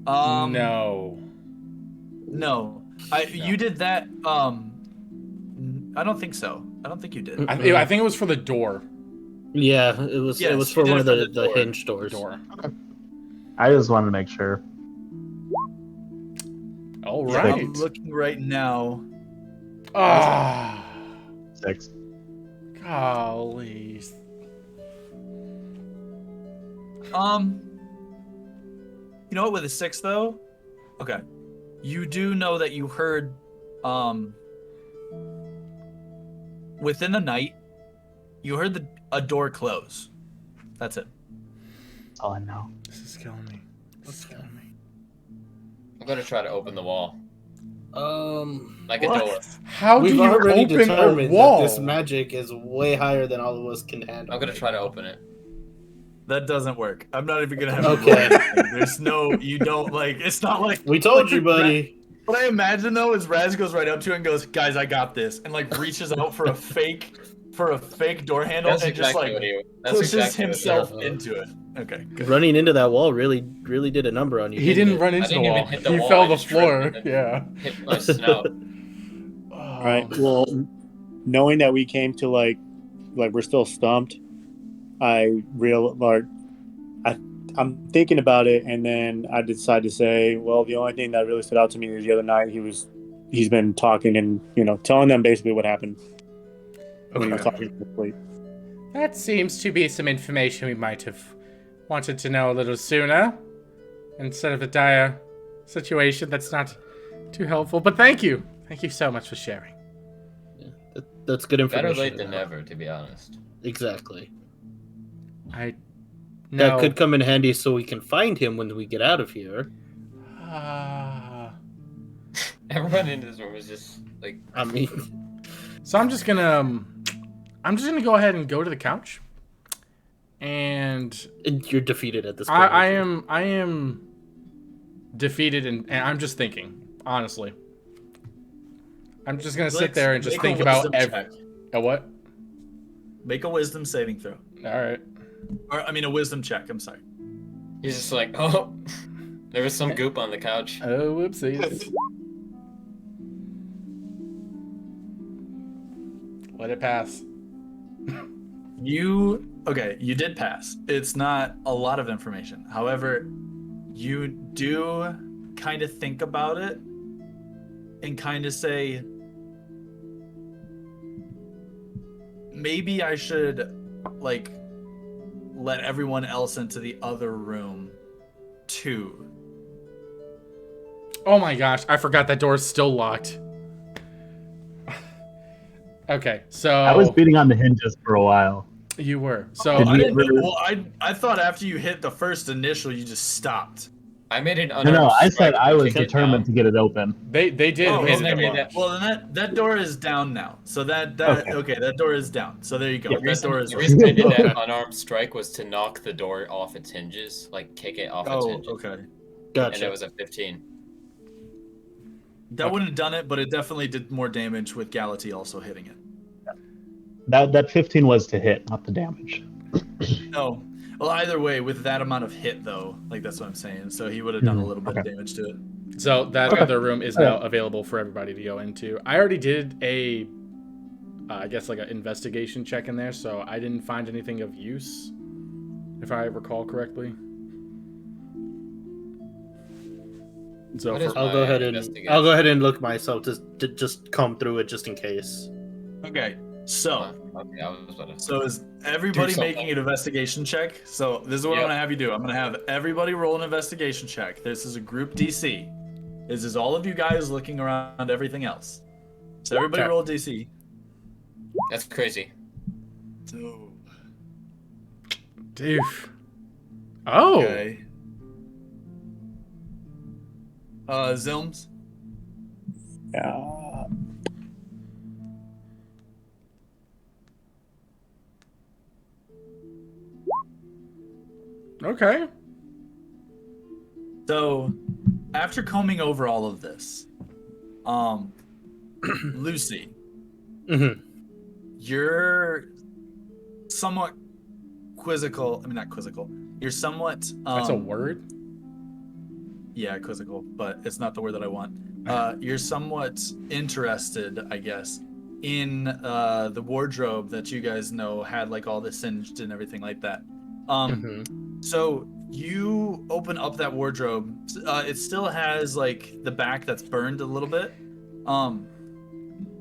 Speaker 1: No.
Speaker 3: No. You did that
Speaker 4: I don't think so. I don't think you did.
Speaker 1: I think it was for the door.
Speaker 2: Yeah, it was.
Speaker 4: Yes,
Speaker 2: it was
Speaker 4: you
Speaker 2: for
Speaker 4: did
Speaker 2: one
Speaker 4: it
Speaker 2: of
Speaker 4: for
Speaker 2: the,
Speaker 4: the
Speaker 2: the
Speaker 4: door.
Speaker 2: hinge doors.
Speaker 1: Door.
Speaker 6: I just wanted to make sure.
Speaker 1: All
Speaker 4: Yeah,
Speaker 1: right.
Speaker 4: I'm looking right now.
Speaker 1: Ah,
Speaker 6: 6.
Speaker 1: golly.
Speaker 4: You know what? With a 6 though, okay, you do know that you heard, within the night, you heard a door close. That's it.
Speaker 6: That's all I know.
Speaker 1: This is killing me. This is killing me.
Speaker 5: I'm gonna try to open the wall. Like a
Speaker 4: What?
Speaker 5: door.
Speaker 1: How do
Speaker 2: We've
Speaker 1: you
Speaker 2: already
Speaker 1: open a
Speaker 2: determined
Speaker 1: wall?
Speaker 2: that this magic is way higher than all of us can handle.
Speaker 5: I'm gonna try to open it.
Speaker 4: That doesn't work. I'm not even gonna have.
Speaker 2: Okay.
Speaker 4: To roll anything. There's no. You don't like. It's not like.
Speaker 2: We told
Speaker 4: like
Speaker 2: you, buddy.
Speaker 4: What I imagine though is Raz goes right up to it and goes, "Guys, I got this," and like reaches out for a fake door handle
Speaker 5: That's
Speaker 4: and just
Speaker 5: exactly
Speaker 4: like
Speaker 5: what he. That's
Speaker 4: pushes
Speaker 5: exactly what he-
Speaker 4: himself into it. Okay. Good.
Speaker 2: Running into that wall really did a number on you.
Speaker 1: He didn't
Speaker 2: it?
Speaker 1: run
Speaker 5: I
Speaker 1: into the
Speaker 5: didn't even
Speaker 1: wall.
Speaker 5: hit the
Speaker 1: He
Speaker 5: wall,
Speaker 1: fell
Speaker 5: I
Speaker 1: on the
Speaker 5: just tripped
Speaker 1: floor.
Speaker 5: and then-
Speaker 1: Yeah.
Speaker 5: Hit my snout.
Speaker 7: All right. Well, knowing that we came to like we're still stumped, I'm thinking about it, and then I decide to say, well, the only thing that really stood out to me is the other night he's been talking and telling them basically what happened when he was talking to the fleet.
Speaker 1: That seems to be some information we might have wanted to know a little sooner, instead of a dire situation that's not too helpful. But thank you so much for sharing.
Speaker 2: That's good information.
Speaker 5: Better late than never, to be honest.
Speaker 2: Exactly.
Speaker 1: That
Speaker 2: That could come in handy so we can find him when we get out of here.
Speaker 5: Everyone in this room is just like.
Speaker 2: I mean,
Speaker 1: So I'm just gonna go ahead and go to the couch, and
Speaker 2: you're defeated at this point.
Speaker 1: I am defeated, and I'm just thinking, honestly. I'm just gonna sit there and just think about a what?
Speaker 4: Make a wisdom saving throw.
Speaker 1: All right.
Speaker 4: Or I mean a wisdom check. I'm sorry.
Speaker 5: He's just like, oh, there was some goop on the couch.
Speaker 1: Oh, whoopsies. Let it pass.
Speaker 4: You did pass. It's not a lot of information. However, you do kind of think about it and kind of say, maybe I should like let everyone else into the other room too.
Speaker 1: Oh my gosh, I forgot that door's still locked. Okay, so
Speaker 6: I was beating on the hinges for a while.
Speaker 1: you were. So
Speaker 6: Did
Speaker 4: I
Speaker 6: we
Speaker 4: didn't
Speaker 6: ever-
Speaker 4: know, well, I thought after you hit the first initial, you just stopped.
Speaker 5: I made an
Speaker 6: No, I said
Speaker 5: strike
Speaker 6: I
Speaker 5: to
Speaker 6: was
Speaker 5: kick it
Speaker 6: determined to
Speaker 5: down.
Speaker 6: get it open.
Speaker 1: they did.
Speaker 4: Oh,
Speaker 1: hit
Speaker 5: okay.
Speaker 1: it
Speaker 5: Made
Speaker 1: locked.
Speaker 5: that-
Speaker 4: Well, then that door is down now. So that
Speaker 6: Okay.
Speaker 4: that door is down. So there you go.
Speaker 5: The
Speaker 4: That
Speaker 5: reason,
Speaker 4: door is
Speaker 5: the reason I did
Speaker 2: Okay.
Speaker 5: that unarmed strike was to knock the door off its hinges, like kick it off its
Speaker 4: Oh,
Speaker 5: hinges.
Speaker 4: okay.
Speaker 5: And
Speaker 2: Gotcha.
Speaker 5: it was a 15.
Speaker 4: That wouldn't have done it, but it definitely did more damage with Galati also hitting it.
Speaker 6: That 15 was to hit, not the damage.
Speaker 4: No. Well, either way, with that amount of hit, though, like that's what I'm saying. So he would have done a little bit of
Speaker 6: Okay.
Speaker 4: damage to it.
Speaker 1: So that
Speaker 6: Okay.
Speaker 1: other room is now available for everybody to go into. I already did a, I guess like an investigation check in there, so I didn't find anything of use, if I recall correctly. So
Speaker 5: What is
Speaker 1: for,
Speaker 2: I'll go
Speaker 5: my
Speaker 2: ahead and
Speaker 5: investigation?
Speaker 2: I'll go ahead and look myself to just comb through it just in case.
Speaker 4: Okay. So,
Speaker 5: Okay, I was about to.
Speaker 4: so is everybody
Speaker 5: something.
Speaker 4: making an investigation check? So this is what I'm
Speaker 5: Yep.
Speaker 4: gonna have you do. I'm gonna have everybody roll an investigation check. This is a group DC. This is all of you guys looking around everything else. So everybody
Speaker 1: Okay.
Speaker 4: roll a DC.
Speaker 5: That's crazy.
Speaker 4: So,
Speaker 1: Doof. Oh.
Speaker 4: okay. Zilms.
Speaker 7: Yeah.
Speaker 1: Okay.
Speaker 4: So, after combing over all of this, Lucy,
Speaker 2: Mm-hmm.
Speaker 4: you're somewhat quizzical. I mean, not quizzical. You're somewhat.
Speaker 1: That's a word?
Speaker 4: Yeah, quizzical, but it's not the word that I want. You're somewhat interested, I guess, in the wardrobe that you guys know had like all the singed and everything like that. So you open up that wardrobe. It still has like the back that's burned a little bit.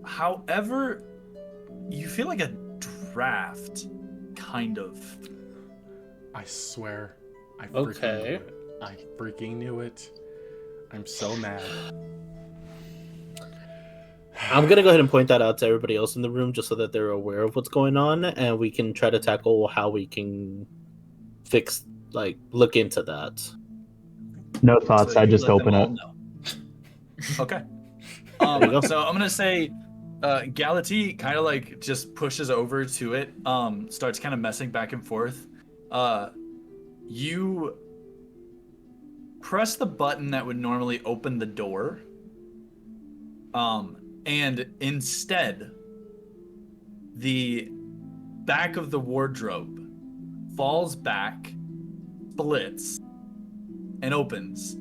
Speaker 4: However, you feel like a draft, kind of.
Speaker 1: I swear, I freaking knew it. I freaking knew it. I'm so mad.
Speaker 2: I'm gonna go ahead and point that out to everybody else in the room, just so that they're aware of what's going on, and we can try to tackle how we can fix, like, look into that.
Speaker 6: No thoughts.
Speaker 4: So
Speaker 6: I
Speaker 4: you
Speaker 6: just
Speaker 4: let them
Speaker 6: open
Speaker 4: all
Speaker 6: it.
Speaker 4: know. Okay.
Speaker 2: you go.
Speaker 4: So I'm gonna say, Galati kind of like just pushes over to it, starts kind of messing back and forth. You press the button that would normally open the door, and instead, the back of the wardrobe falls back, splits, and opens.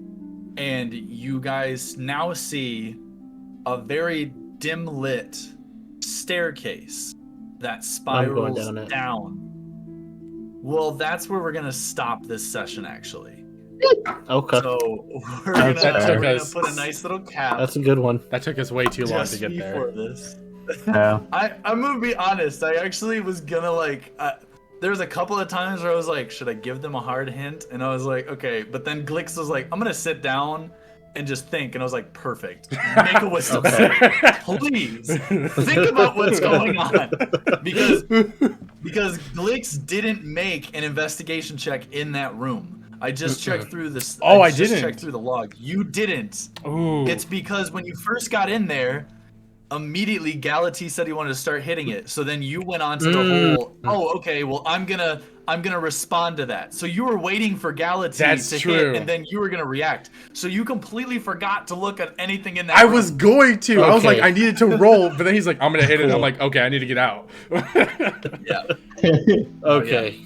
Speaker 4: And you guys now see a very dim lit staircase that spirals
Speaker 2: down it.
Speaker 4: down. Well, that's where we're gonna stop this session, actually.
Speaker 2: Okay,
Speaker 4: So we're
Speaker 1: That took
Speaker 4: gonna
Speaker 1: us-
Speaker 4: put a nice little cap
Speaker 2: that's a good one.
Speaker 1: That took us way too long
Speaker 4: just
Speaker 1: to get
Speaker 4: before
Speaker 1: there.
Speaker 4: this.
Speaker 6: Yeah.
Speaker 4: I'm gonna be honest. I actually was gonna like. There was a couple of times where I was like, should I give them a hard hint? And I was like, okay. But then Glix was like, I'm gonna sit down and just think. And I was like, perfect. Make a wisdom save. Please think about what's going on. Because Glix didn't make an investigation check in that room. I just checked through this.
Speaker 1: Oh, I
Speaker 4: just
Speaker 1: didn't.
Speaker 4: checked through the log. You didn't.
Speaker 1: Ooh.
Speaker 4: It's because when you first got in there, immediately Galati said he wanted to start hitting it. So then you went on to the whole, oh, okay, well, I'm gonna respond to that. So you were waiting for Galati
Speaker 1: That's
Speaker 4: to
Speaker 1: true.
Speaker 4: hit, and then you were gonna react. So you completely forgot to look at anything in that
Speaker 1: I
Speaker 4: room.
Speaker 1: was going to. I was like,
Speaker 2: Okay.
Speaker 1: I needed to roll, but then he's like, I'm gonna hit it. And I'm like, okay, I need to get out.
Speaker 4: Yeah.
Speaker 2: Okay.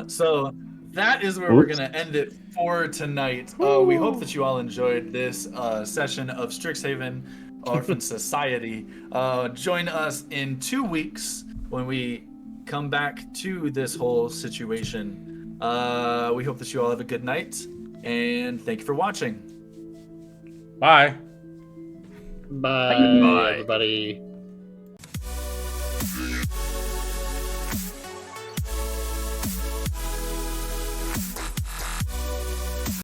Speaker 4: So that is where we're gonna end it for tonight. We hope that you all enjoyed this session of Strixhaven Orphan Society. Join us in 2 weeks when we come back to this whole situation. We hope that you all have a good night, and thank you for watching.
Speaker 1: Bye.
Speaker 2: Bye, everybody.